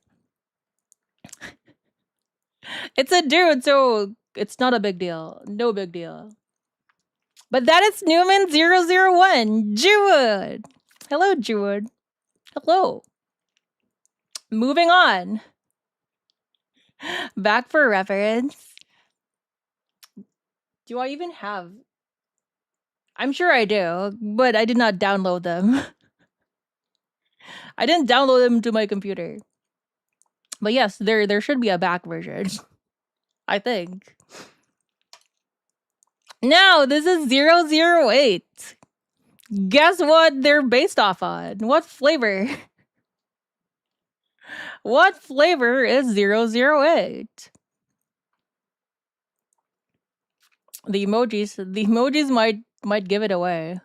It's a dude, so it's not a big deal. No big deal. But that is Newman001. Juwun. Hello, Juwun. Hello. Moving on. Back for reference. Do I even have... I'm sure I do, but I did not download them. I didn't download them to my computer. But yes, there should be a back version. I think. Now, this is 008. Guess what they're based off on? What flavor? What flavor is 008? The emojis might give it away.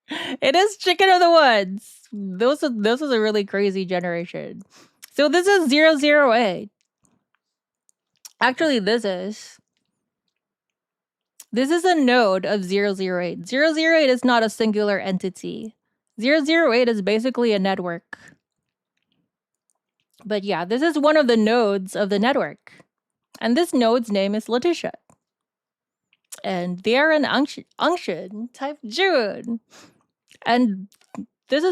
It is Chicken of the Woods. This was a really crazy generation. So this is 008. Actually, this is a node of 008. 008 is not a singular entity. 008 is basically a network. But yeah, this is one of the nodes of the network. And this node's name is Letitia. And they are an unction type Juwun. And this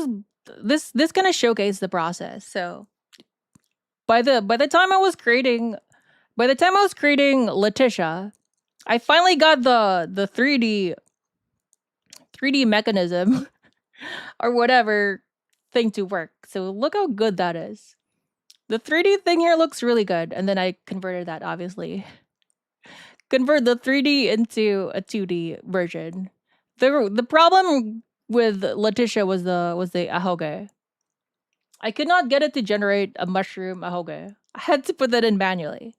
kind of showcase the process. So by the time I was creating Letitia, I finally got the 3D mechanism or whatever thing to work. So look how good that is. The 3D thing here looks really good. And then I converted that, obviously. convert the 3D into a 2D version. The problem with Letitia was the ℙ𝕒𝕚. I could not get it to generate a mushroom ℙ𝕒𝕚. I had to put that in manually.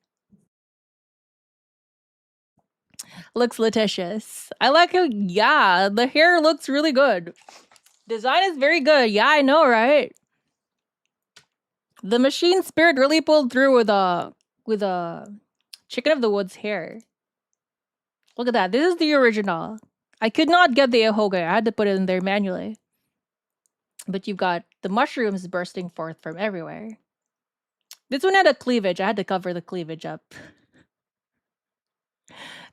Looks litigious. I like how, yeah, the hair looks really good. Design is very good. Yeah, I know, right? The machine spirit really pulled through with a Chicken of the Woods hair. Look at that. This is the original. I could not get the ℙ𝕒𝕚. I had to put it in there manually. But you've got the mushrooms bursting forth from everywhere. This one had a cleavage. I had to cover the cleavage up.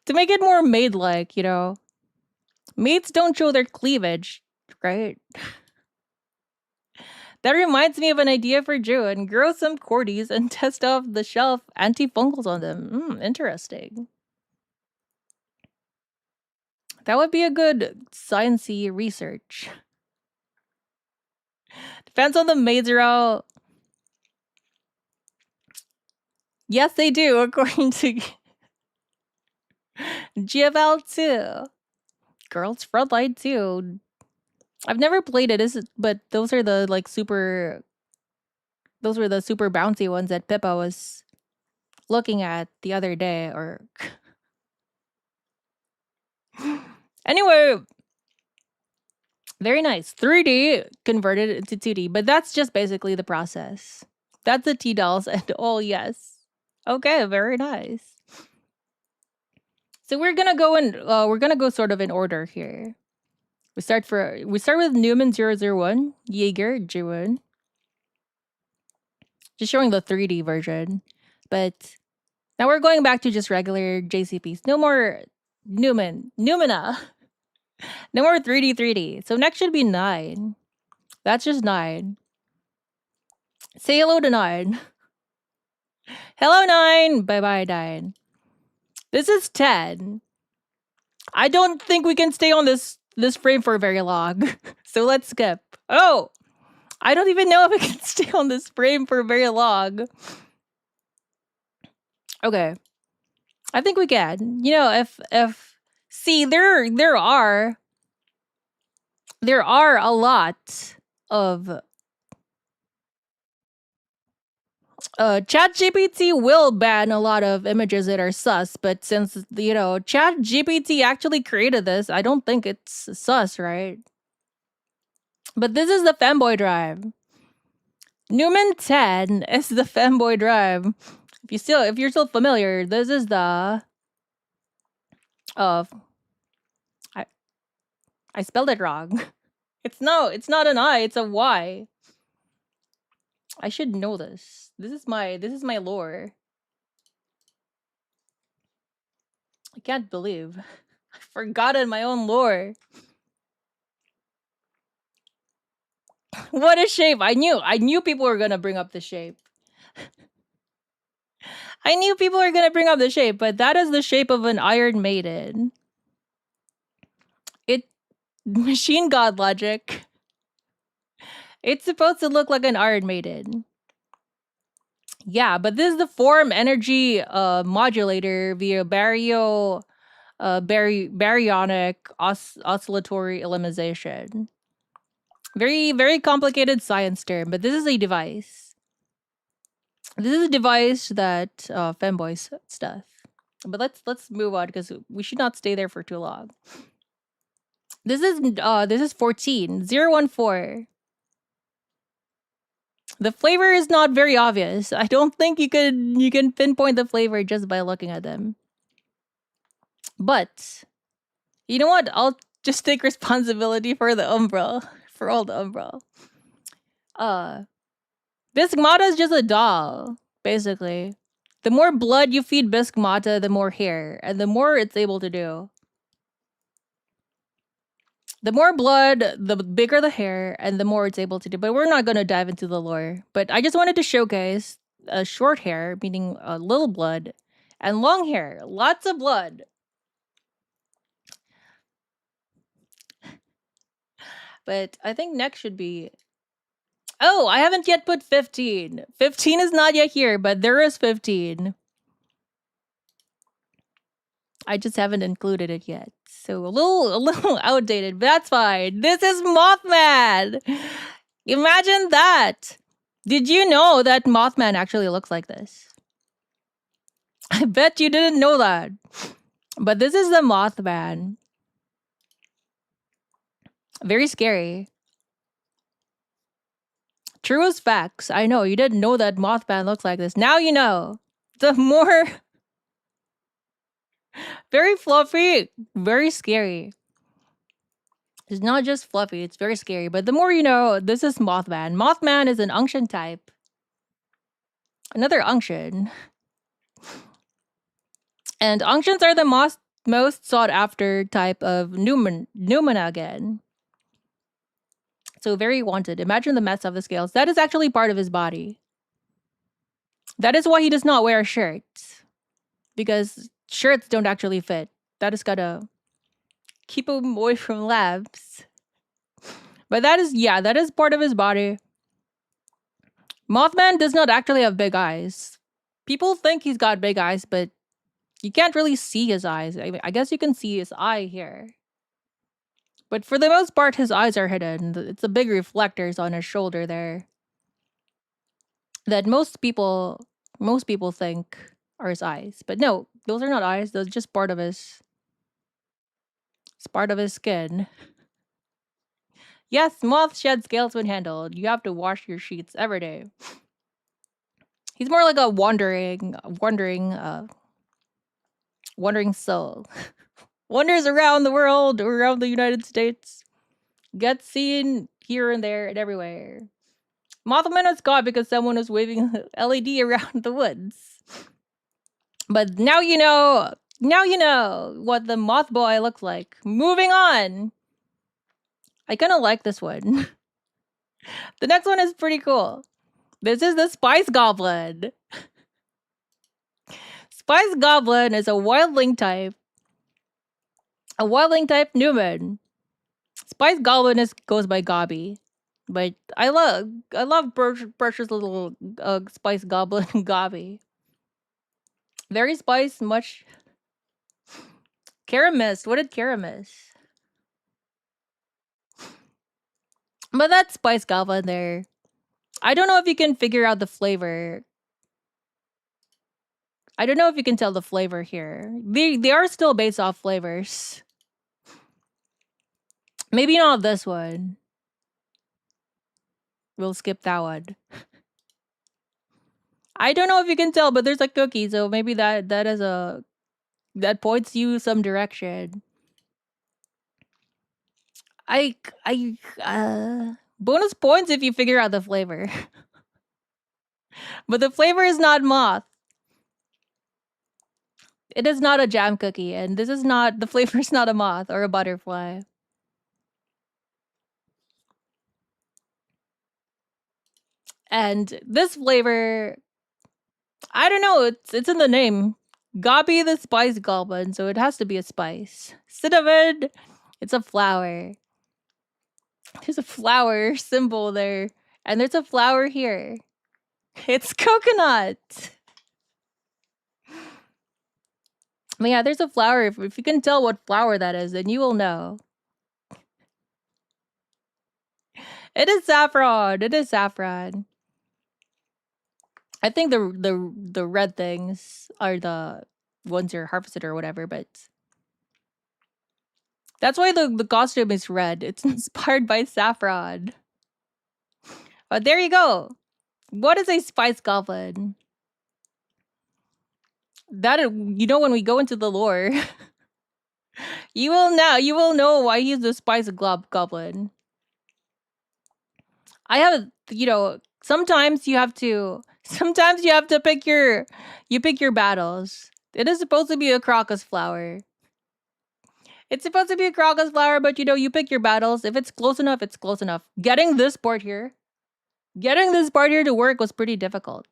To make it more maid-like, you know. Maids don't show their cleavage, right? That reminds me of an idea for Juwun. Grow some cordies and test off the shelf antifungals on them. Interesting. That would be a good science-y research. Depends on the maids are out. Yes, they do, according to GFL2. Girls Frontline too. I've never played it, but those are the like super. Those were the super bouncy ones that Pippa was looking at the other day. Or anyway, very nice. 3D converted into 2D, but that's just basically the process. That's the ℡𝕚𝕗 and oh yes, okay, very nice. So we're gonna go sort of in order here. We start with Newman 001, Jaeger, Juwun. Just showing the 3D version. But now we're going back to just regular JCPs. No more Numina. No more 3D. So next should be 9. That's just 9. Say hello to 9. Hello 9. Bye-bye 9. This is 10. I don't think we can stay on this frame for very long. So let's skip. Oh! I don't even know if I can stay on this frame for very long. Okay. I think we can. You know, if see there are a lot of ChatGPT will ban a lot of images that are sus, but since you know ChatGPT actually created this, I don't think it's sus, right? But this is the femboy drive. Newman 10 is the femboy drive. If you're still familiar, this is the I spelled it wrong. It's not an I, it's a Y. I should know this. This is my lore. I can't believe I've forgotten my own lore. What a shape. I knew people were gonna bring up the shape. I knew people were gonna bring up the shape, but that is the shape of an Iron Maiden. Machine God logic. It's supposed to look like an Iron Maiden. Yeah, but this is the form energy modulator via baryonic oscillatory elimination. Very, very complicated science term, but this is a device. This is a device that femboys stuff. But let's move on because we should not stay there for too long. This is 14 014. The flavor is not very obvious. I don't think you can pinpoint the flavor just by looking at them. But you know what? I'll just take responsibility for the ℙ𝕚𝕚. For all the ℙ𝕚𝕚. ℙ𝕚𝕚 is just a doll, basically. The more blood you feed ℙ𝕚𝕚, the more hair, and the more it's able to do. The more blood, the bigger the hair, and the more it's able to do. But we're not going to dive into the lore. But I just wanted to showcase short hair, meaning little blood, and long hair, lots of blood. But I think next should be... Oh, I haven't yet put 15. 15 is not yet here, but there is 15. I just haven't included it yet. So a little outdated, but that's fine. This is Mothman. Imagine that. Did you know that Mothman actually looks like this? I bet you didn't know that. But this is the Mothman. Very scary. True as facts. I know, you didn't know that Mothman looks like this. Now you know. The more... Very fluffy. Very scary. It's not just fluffy, it's very scary. But the more you know, this is Mothman. Mothman is an unction type. Another unction. And unctions are the most sought after type of Noumena again. So very wanted. Imagine the mess of the scales. That is actually part of his body. That is why he does not wear shirts. Because shirts don't actually fit. That is gotta keep him away from labs. But that is part of his body. Mothman does not actually have big eyes. People think he's got big eyes, but you can't really see his eyes. I guess you can see his eye here. But for the most part, his eyes are hidden. It's the big reflectors on his shoulder there that most people think are his eyes. But no, those are not eyes. Those are just part of his... It's part of his skin. Yes, moths shed scales when handled. You have to wash your sheets every day. He's more like a wandering soul. Wanders around the world, around the United States. Gets seen here and there and everywhere. Mothman is caught because someone was waving a LED around the woods. But now you know what the moth boy looks like. Moving on. I kind of like this one. The next one is pretty cool. This is the Spice Goblin. Spice Goblin is a wildling type. A wildling type Newman. Spice Goblin goes by Gobby. But I love Birch's little Spice Goblin Gobby. Very spice, much... Kara missed. What did Kara miss? But that's Spice Goblin there. I don't know if you can figure out the flavor. I don't know if you can tell the flavor here. They are still based off flavors. Maybe not this one. We'll skip that one. I don't know if you can tell, but there's a cookie, so maybe that points you some direction. Bonus points if you figure out the flavor. But the flavor is not moth. It is not a jam cookie, and this is not... The flavor is not a moth or a butterfly. And this flavor... I don't know, it's in the name. Gobby the Spice Goblin, so it has to be a spice. Cinnamon, it's a flower. There's a flower symbol there. And there's a flower here. It's coconut. But yeah, there's a flower. If you can tell what flower that is, then you will know. It is saffron. It is saffron. I think the red things are the ones you're harvested or whatever, but that's why the costume is red. It's inspired by saffron. But there you go. What is a Spice Goblin? That, you know, when we go into the lore, you will know why he's the Spice Goblin. I have, you know, sometimes you have to pick your battles. It is supposed to be a crocus flower. It's supposed to be a crocus flower, but you know, you pick your battles. If it's close enough, it's close enough. Getting this part here to work was pretty difficult.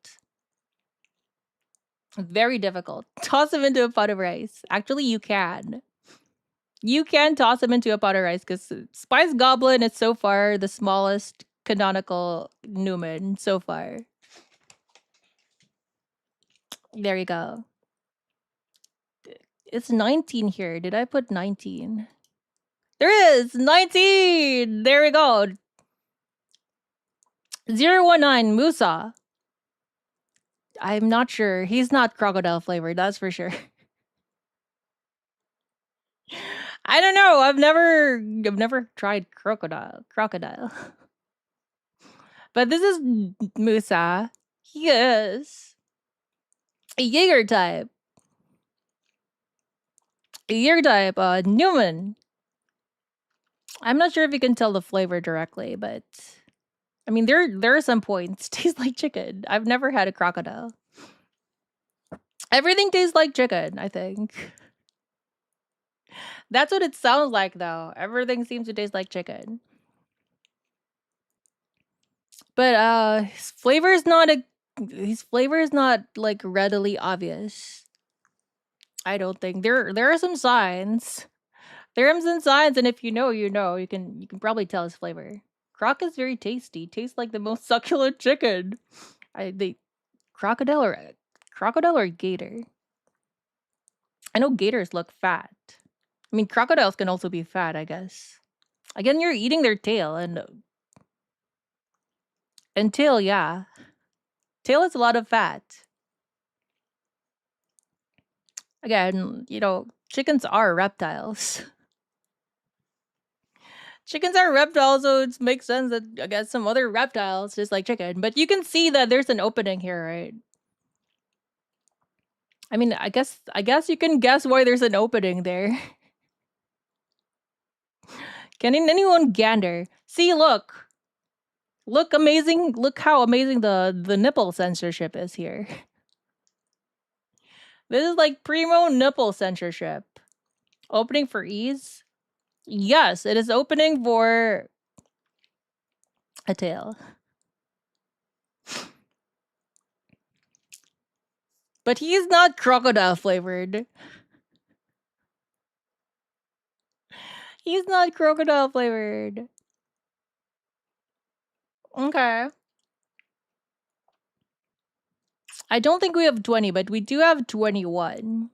Very difficult. Toss him into a pot of rice. Actually, you can. You can toss him into a pot of rice because Spice Goblin is so far the smallest canonical Newman so far. There you go. It's 19 here. Did I put 19? There is 19. There we go. 019 Musa. I'm not sure. He's not crocodile flavored, that's for sure. I don't know. I've never tried crocodile. But this is Musa. He is a Jaeger type. Newman. I'm not sure if you can tell the flavor directly, but I mean there are some points. Tastes like chicken. I've never had a crocodile. Everything tastes like chicken, I think. That's what it sounds like though. Everything seems to taste like chicken. But his flavor is not like readily obvious. I don't think. There are some signs. There are some signs, and if you know, you know. You can probably tell his flavor. Croc is very tasty. Tastes like the most succulent chicken. Crocodile or gator. I know gators look fat. I mean, crocodiles can also be fat, I guess. Again, you're eating their tail and tail, yeah. Tail is a lot of fat. Again, you know, chickens are reptiles. Chickens are reptiles, so it makes sense that I guess some other reptiles just like chicken. But you can see that there's an opening here, right? I mean, I guess you can guess why there's an opening there. Can anyone gander? See, look. Look amazing. Look how amazing the nipple censorship is here. This is like primo nipple censorship. Opening for ease? Yes, it is opening for a tail. But he's not crocodile flavored. He's not crocodile flavored. Okay. I don't think we have 20, but we do have 21.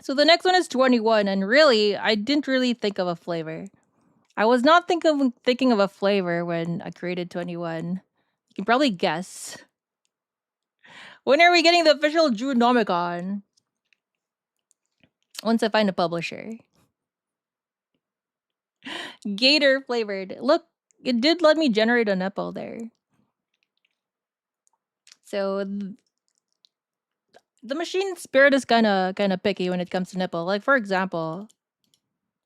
So the next one is 21, and really, I didn't really think of a flavor. I was not thinking of a flavor when I created 21. You can probably guess. When are we getting the official Juwunomicon? Once I find a publisher. Gator flavored. Look, it did let me generate a nipple there. So the machine spirit is kind of picky when it comes to nipple. Like for example,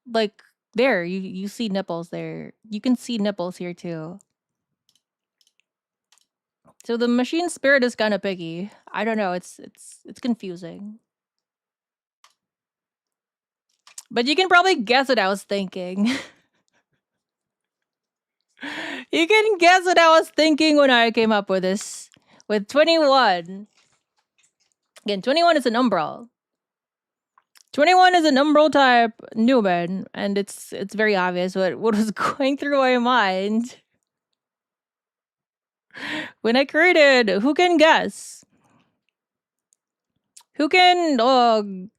like there you see nipples there. You can see nipples here too. So the machine spirit is kind of picky. I don't know. It's confusing. But you can probably guess what I was thinking. You can guess what I was thinking when I came up with this. With 21. Again, 21 is an umbral. 21 is an umbral type Newman, and it's very obvious what was going through my mind when I created. Who can guess? Who can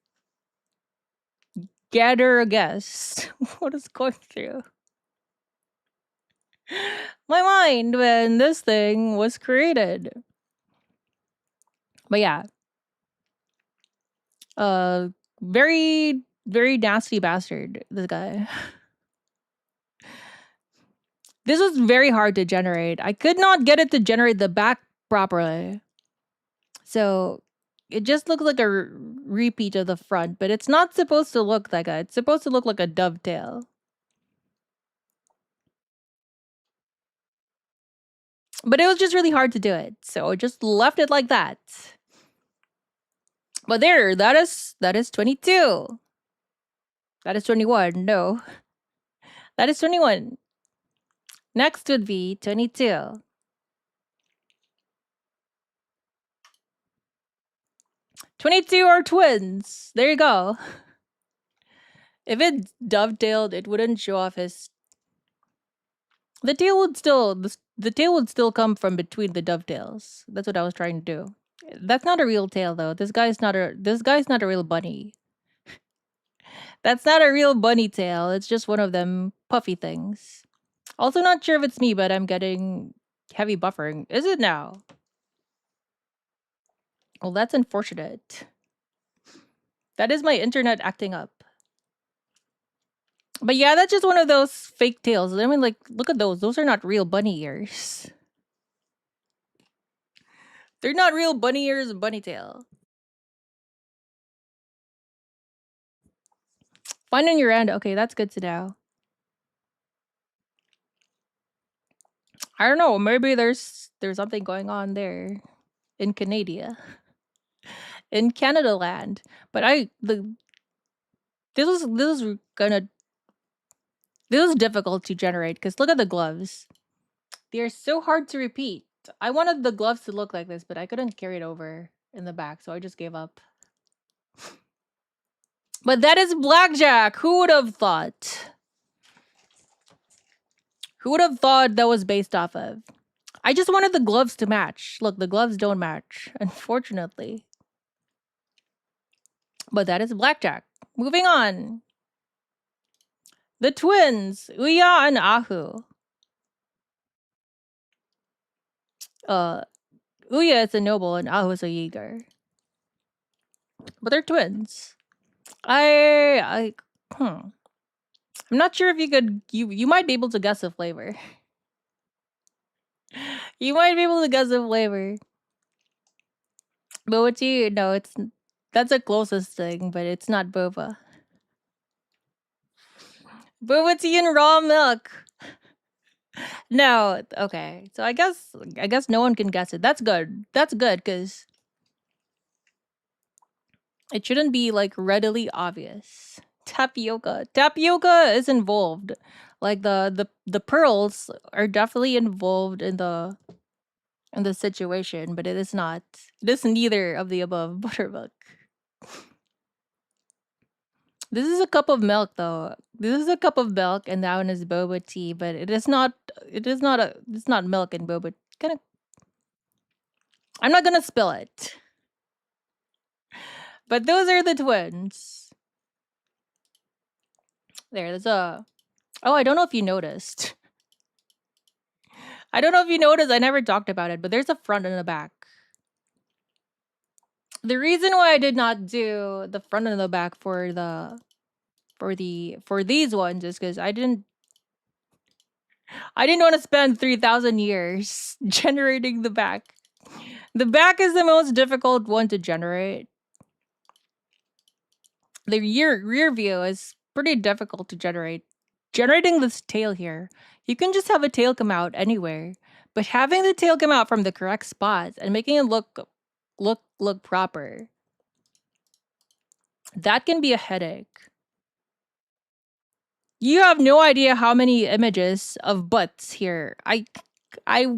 gather a guess? What is going through my mind when this thing was created? But yeah, very very nasty bastard. This guy. This was very hard to generate. I could not get it to generate the back properly. So it just looks like a repeat of the front, but it's not supposed to look like that. It's supposed to look like a dovetail. But it was just really hard to do it. So I just left it like that. But there, that is 22. That is 21. No. That is 21. Next would be 22. 22 are twins. There you go. If it dovetailed, it wouldn't show off his... The tail would still come from between the dovetails. That's what I was trying to do. That's not a real tail though. This guy's not a real bunny. That's not a real bunny tail. It's just one of them puffy things. Also not sure if it's me, but I'm getting heavy buffering. Is it now? Well, that's unfortunate. That is my internet acting up. But yeah, that's just one of those fake tails. I mean, like, look at those. Those are not real bunny ears. They're not real bunny ears, bunny tail. Find on your end. Okay, that's good to know. I don't know. Maybe there's something going on there in Canada, in Canada land. But this is difficult to generate because look at the gloves. They are so hard to repeat. I wanted the gloves to look like this, but I couldn't carry it over in the back, so I just gave up. But that is blackjack. Who would have thought? Who would have thought that was based off of? I just wanted the gloves to match. Look, the gloves don't match, unfortunately. But that is blackjack. Moving on. The twins, ℚ𝕗 and ℚ𝕗𝕗. ℚ𝕗𝕗 is a noble and ℚ𝕗𝕗 is a Jaeger. But they're twins. I'm not sure if you could you might be able to guess the flavor. You might be able to guess the flavor. Boba tea? No, that's the closest thing, but it's not boba. Boba tea and raw milk. No, okay. So I guess no one can guess it. That's good. That's good because it shouldn't be like readily obvious. Tapioca. Tapioca is involved. Like the pearls are definitely involved in the situation, but it is not. It is neither of the above. Buttermilk. This is a cup of milk, though. This is a cup of milk, and that one is boba tea. But it is not. It is not a. It's not milk and boba. I'm not gonna spill it. But those are the twins. There's a. Oh, I don't know if you noticed. I don't know if you noticed. I never talked about it, but there's a front and a back. The reason why I did not do the front and the back for these ones is because I didn't want to spend 3,000 years generating the back. The back is the most difficult one to generate. The rear view is pretty difficult to generate. Generating this tail here, you can just have a tail come out anywhere, but having the tail come out from the correct spot and making it look proper, that can be a headache. You have no idea how many images of butts here. I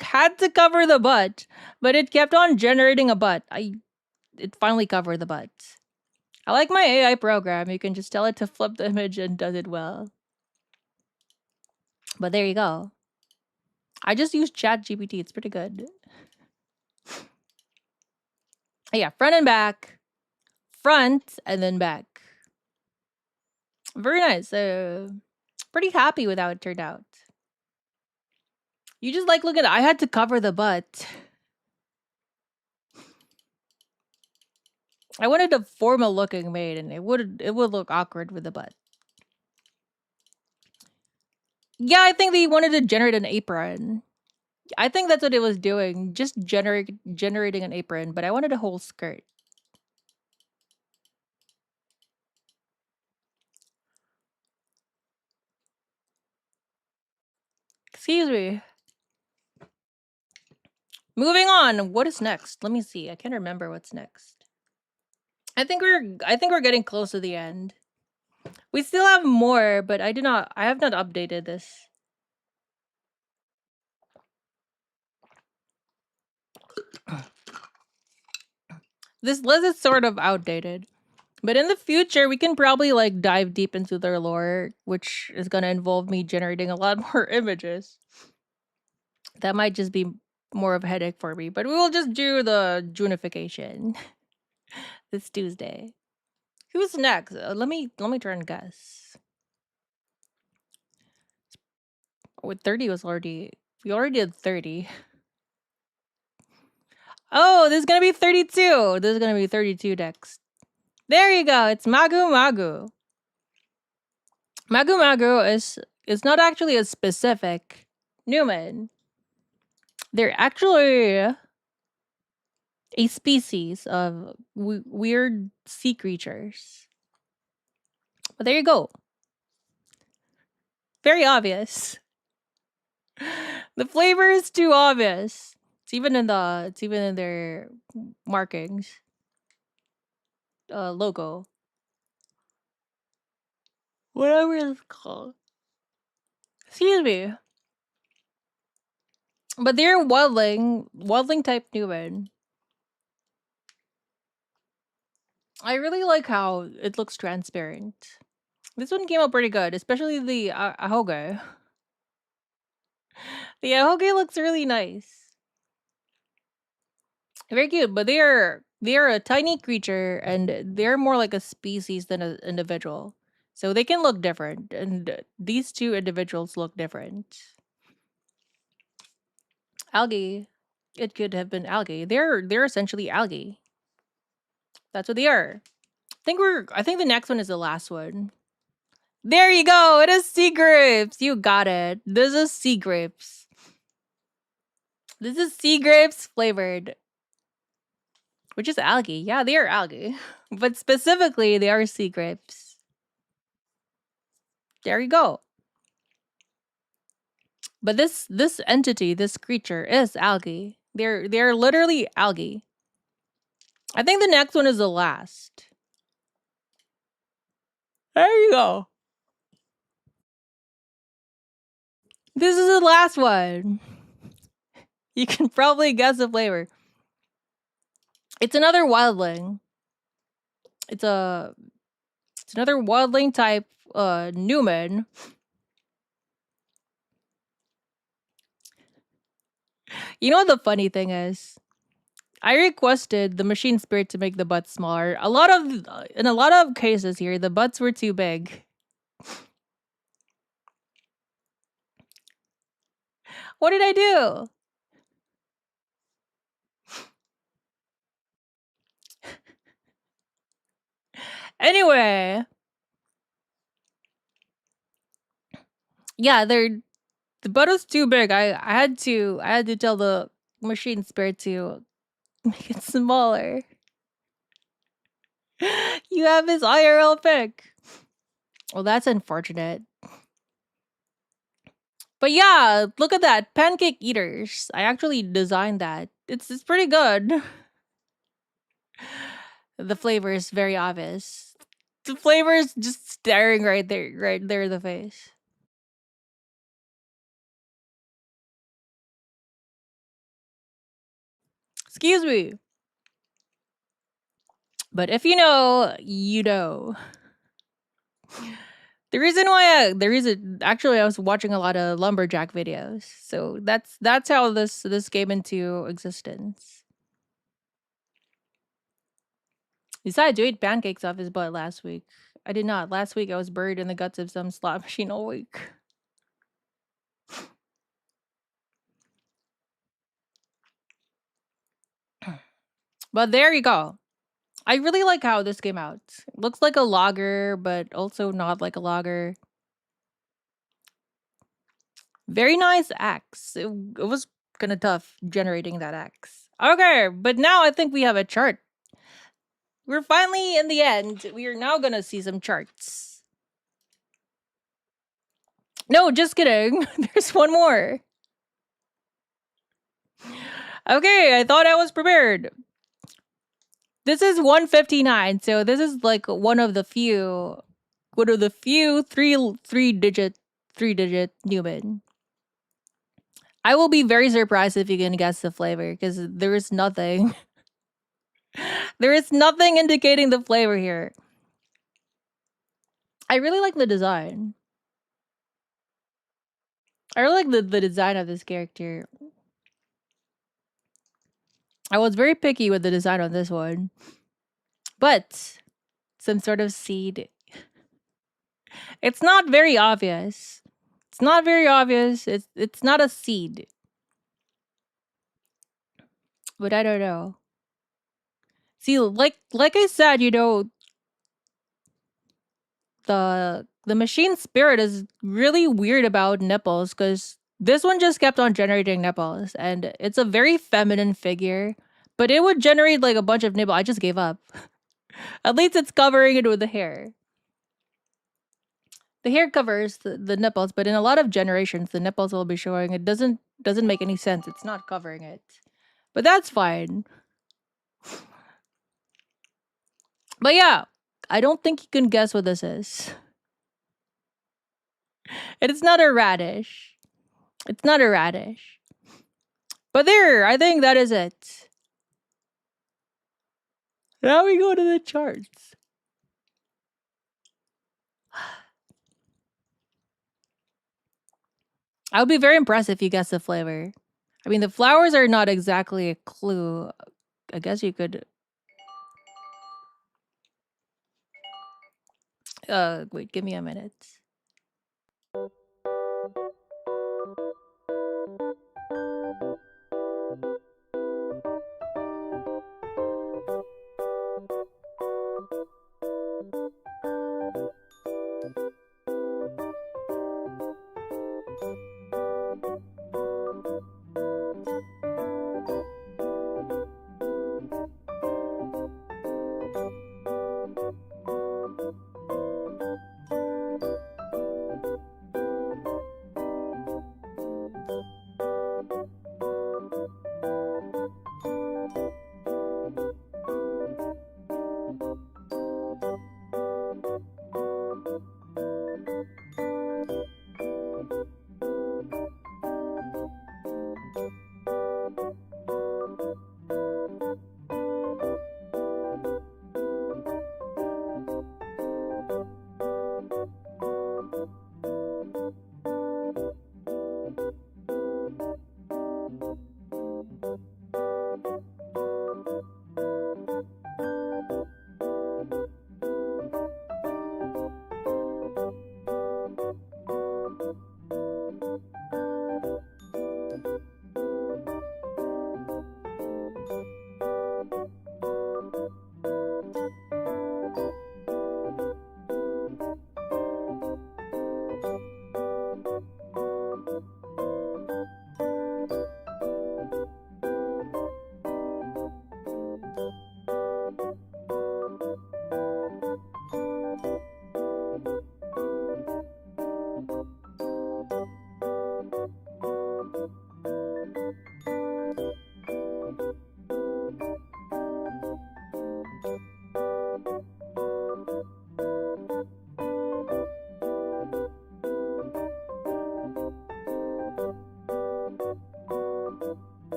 had to cover the butt, but it kept on generating a butt. It finally covered the butt. I like my AI program. You can just tell it to flip the image and does it well. But there you go. I just use ChatGPT. It's pretty good. Yeah, front and back. Front and then back. Very nice. Pretty happy with how it turned out. You just like look at it. I had to cover the butt. I wanted a formal looking maid, and it would look awkward with the butt. Yeah, I think they wanted to generate an apron. I think that's what it was doing, just generating an apron, but I wanted a whole skirt. Excuse me. Moving on. What is next? Let me see. I can't remember what's next. I think we're getting close to the end. We still have more, but I have not updated this. This list is sort of outdated. But in the future, we can probably like dive deep into their lore, which is gonna involve me generating a lot more images. That might just be more of a headache for me. But we will just do the Juwunification this Tuesday. Who's next? Let me try and guess. With 30 was already we already did 30. Oh, this is gonna be 32. This is gonna be 32 next. There you go. It's ℙ𝕒𝕗𝕒𝕗𝕗. ℙ𝕒𝕗𝕒𝕗𝕗 is not actually a specific human. They're actually a species of weird sea creatures. But there you go. Very obvious. The flavor is too obvious. It's even in their markings. Logo. Whatever it's called. Excuse me. But they're wildling type human. I really like how it looks transparent. This one came out pretty good, especially the ℚ𝕒𝕚. The ℚ𝕒𝕚 looks really nice. Very cute, but they're a tiny creature and they're more like a species than an individual. So they can look different, and these two individuals look different. Algae. It could have been algae. They're essentially algae. That's what they are. I think the next one is the last one. There you go. It is sea grapes. You got it. This is sea grapes. This is sea grapes flavored. Which is algae. Yeah, they are algae. But specifically, they are sea grapes. There you go. But this entity, this creature is algae. They're literally algae. I think the next one is the last. There you go. This is the last one. You can probably guess the flavor. It's another wildling. It's another wildling type Newman. You know what the funny thing is? I requested the machine spirit to make the butts smaller. In a lot of cases here, the butts were too big. What did I do? Anyway. Yeah, the butt was too big. I had to tell the machine spirit to make it smaller. You have his IRL pic. Well, that's unfortunate. But yeah, look at that. Pancake eaters. I actually designed that. It's pretty good. The flavor is very obvious. The flavor is just staring right there in the face. Excuse me. But if you know, you know. The reason actually I was watching a lot of lumberjack videos. So that's how this came into existence. Besides, you ate pancakes off his butt last week. I did not. Last week I was buried in the guts of some slot machine all week. But there you go. I really like how this came out. It looks like a lager, but also not like a lager. Very nice axe. It was kind of tough generating that axe. Okay, but now I think we have a chart. We're finally in the end. We are now gonna see some charts. No, just kidding. There's one more. Okay, I thought I was prepared. This is 159, so this is like one of the few three-digit Newman. I will be very surprised if you can guess the flavor because there is nothing. There is nothing indicating the flavor here. I really like the design. I really like the design of this character. I was very picky with the design on this one. But some sort of seed. It's not very obvious. It's not very obvious. It's not a seed. But I don't know. See, like I said, you know, the machine spirit is really weird about nipples because this one just kept on generating nipples and it's a very feminine figure, but it would generate like a bunch of nipples. I just gave up. At least it's covering it with the hair. The hair covers the nipples, but in a lot of generations, the nipples will be showing. It doesn't make any sense. It's not covering it. But that's fine. But yeah, I don't think you can guess what this is. It's not a radish. It's not a radish. But there, I think that is it. Now we go to the charts. I would be very impressed if you guessed the flavor. I mean, the flowers are not exactly a clue. I guess you could... wait, give me a minute.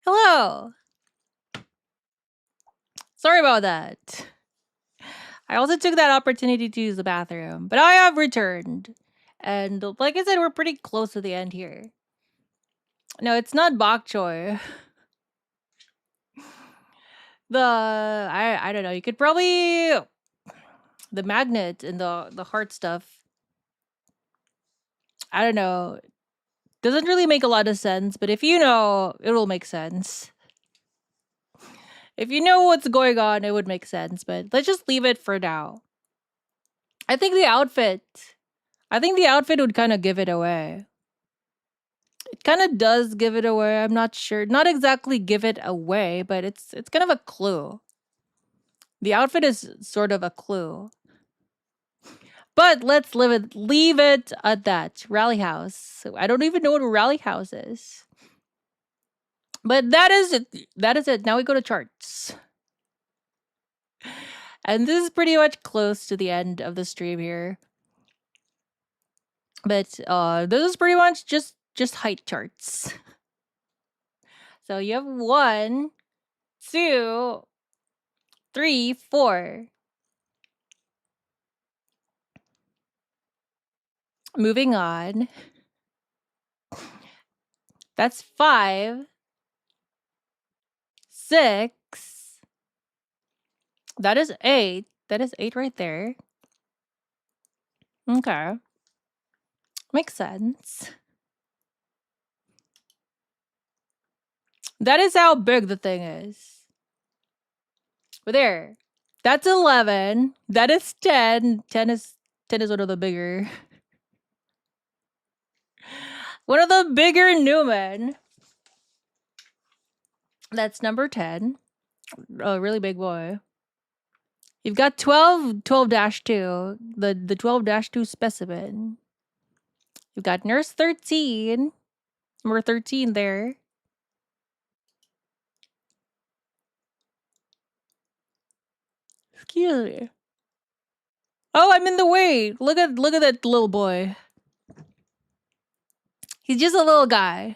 Hello. Sorry about that. I also took that opportunity to use the bathroom, but I have returned. And like I said, we're pretty close to the end here. No, it's not bok choy. I don't know. You could probably the magnet and the heart stuff. I don't know. Doesn't really make a lot of sense, but if you know, it will make sense. If you know what's going on, it would make sense, but let's just leave it for now. I think the outfit would kind of give it away. It kind of does give it away. I'm not sure. Not exactly give it away, but it's kind of a clue. The outfit is sort of a clue. But let's leave it at that. Rally house. I don't even know what a rally house is. But that is it. That is it. Now we go to charts. And this is pretty much close to the end of the stream here. But this is pretty much just height charts. So you have 1, 2, 3, 4. Moving on. That's 5, 6. That is 8. That is 8 right there. Okay. Makes sense. That is how big the thing is. But there. That's 11. That is 10. 10 is one of the bigger. One of the bigger Newman. That's number 10. A really big boy. You've got 12-2, the 12-2 specimen. You've got nurse 13, number 13 there. Excuse me. Oh, I'm in the way. Look at that little boy. He's just a little guy.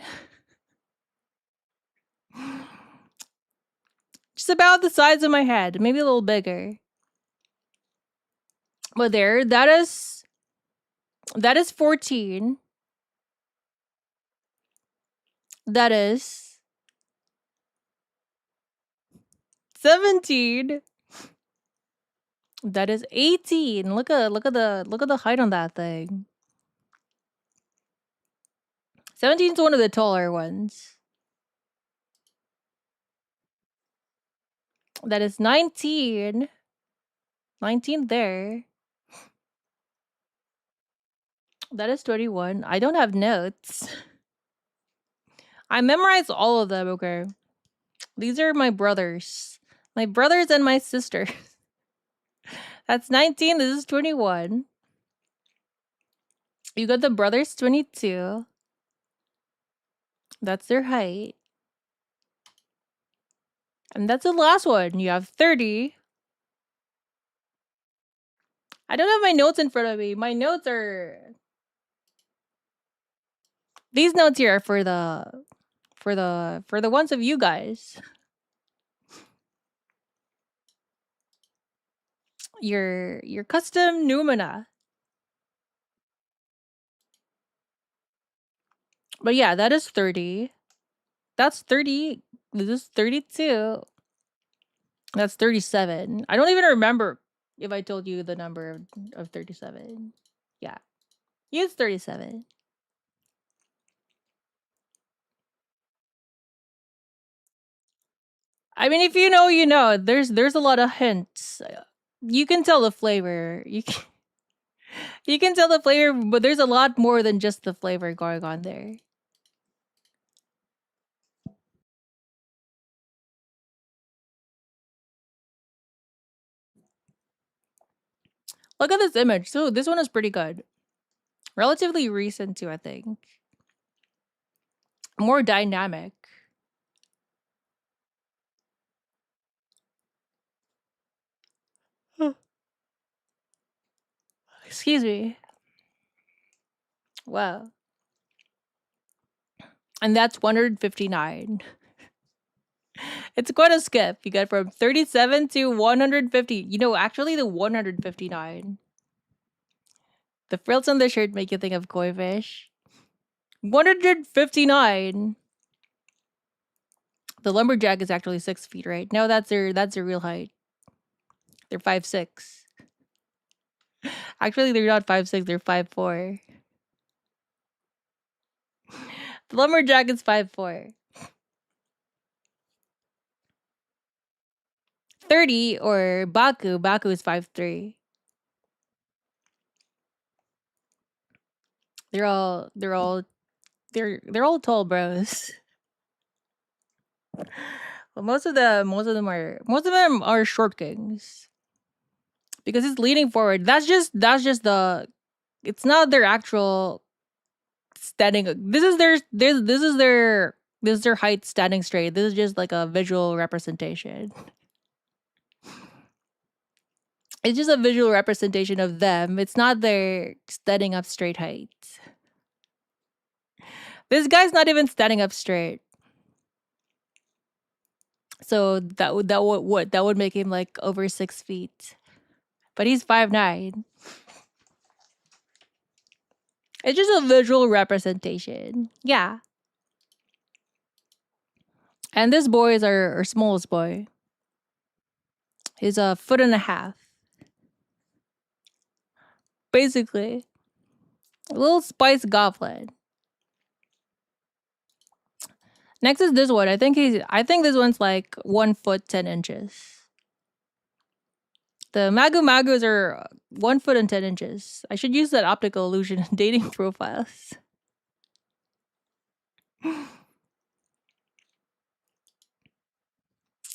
Just about the size of my head, maybe a little bigger. But there, that is 14. That is 17. That is 18. Look at the height on that thing. 17 is one of the taller ones. That is 19. 19 there. That is 21. I don't have notes. I memorized all of them, okay? These are my brothers. My brothers and my sisters. That's 19. This is 21. You got the brothers 22. That's their height. And that's the last one. You have 30. I don't have my notes in front of me. My notes are... These notes here are for the ones of you guys. Your custom Numina. But yeah, that is 30. That's 30. This is 32. That's 37. I don't even remember if I told you the number of 37. Yeah. Use 37. I mean, if you know, you know. There's a lot of hints. You can tell the flavor. You can tell the flavor, but there's a lot more than just the flavor going on there. Look at this image. So this one is pretty good. Relatively recent too, I think. More dynamic. Excuse me. Wow. And that's 159. It's quite a skip. You got from 37 to 150. You know, actually the 159. The frills on the shirt make you think of koi fish. 159. The lumberjack is actually 6 feet, right? No, that's their real height. They're 5'6". Actually, they're not 5'6", they're 5'4". The lumberjack is 5'4". 30 or Baku. Baku is 5'3". They're all tall bros. But most of them are short kings. Because he's leaning forward. That's just the it's not their actual standing. This is their height standing straight. This is just like a visual representation. It's just a visual representation of them. It's not their standing up straight height. This guy's not even standing up straight. So that would make him like over 6 feet. But he's 5'9". It's just a visual representation. Yeah. And this boy is our smallest boy. He's 1.5 feet. Basically. A little spice goblin. Next is this one. I think this one's like 1 foot 10 inches. The ℙ𝕒𝕙𝕒𝕟𝕼s are 1 foot and 10 inches. I should use that optical illusion in dating profiles.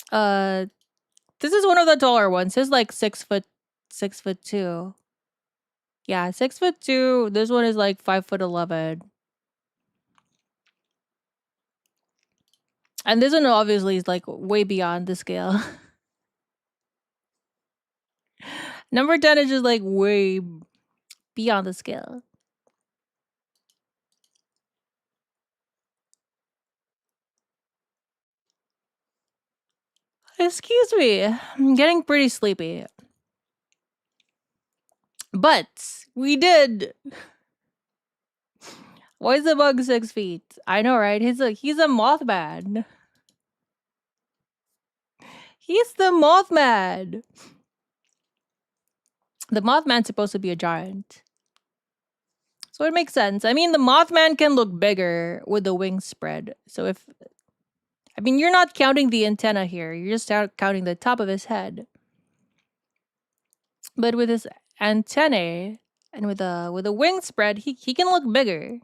This is one of the taller ones. This is like 6'2". Yeah, 6'2". This one is like 5'11". And this one obviously is like way beyond the scale. Number 10 is just like way beyond the scale. Excuse me, I'm getting pretty sleepy. But we did. Why is the bug 6 feet? I know, right? He's a Mothman. He's the Mothman. The Mothman's supposed to be a giant. So it makes sense. I mean, the Mothman can look bigger with the wings spread. So you're not counting the antenna here. You're just counting the top of his head. But with his antennae and with a wing spread, he can look bigger.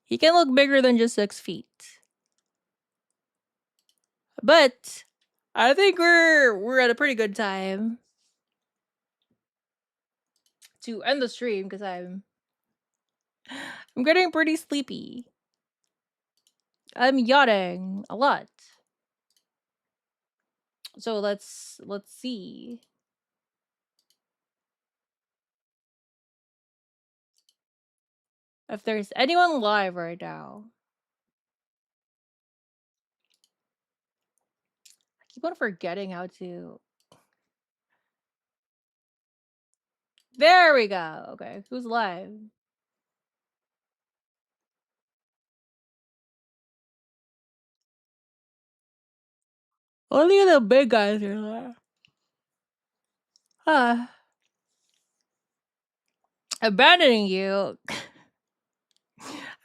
He can look bigger than just 6 feet. But I think we're at a pretty good time to end the stream because I'm getting pretty sleepy. I'm yawning a lot. So let's see. If there's anyone live right now. I keep on forgetting how to. There we go. Okay, who's live? Only the big guys are live. Abandoning you.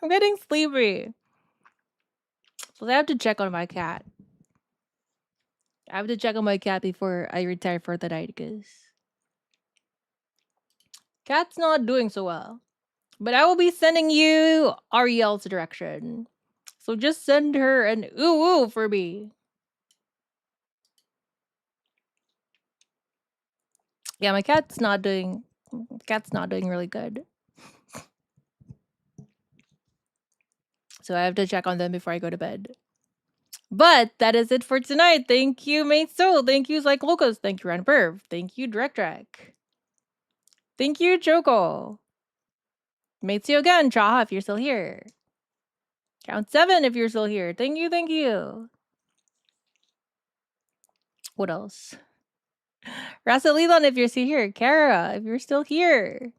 I'm getting sleepy. So I have to check on my cat. I have to check on my cat before I retire for the night because cat's not doing so well. But I will be sending you Ariel's direction. So just send her an ooh for me. Yeah, my cat's not doing really good. So I have to check on them before I go to bed. But that is it for tonight. Thank you, Mate Soul. Thank you, Like Locos. Thank you, Ranperv. Thank you, Direct Track. Thank you, Choco. Mate you again, Chaha, if you're still here. Count 7 if you're still here. Thank you, thank you. What else? Rasalilon, if you're still here. Kara, if you're still here.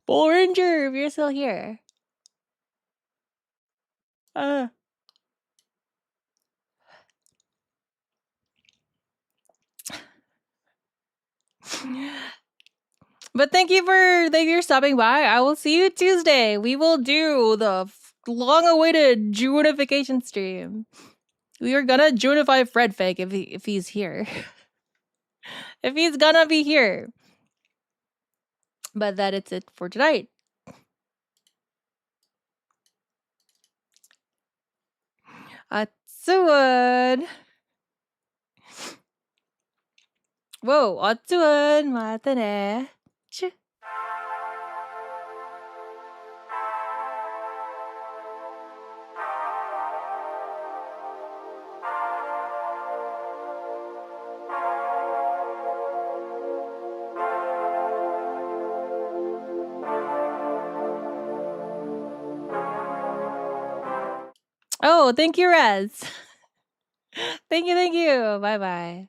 Bull Ranger, if you're still here. Uh. But thank you for stopping by. I will see you Tuesday. We will do the long-awaited Juwunification stream. We are gonna Juwunify Fredfake if he's here. If he's gonna be here. But that is it for tonight. Juwun. Whoa, Juwun, matane. Oh, thank you, Rez. Thank you. Bye-bye.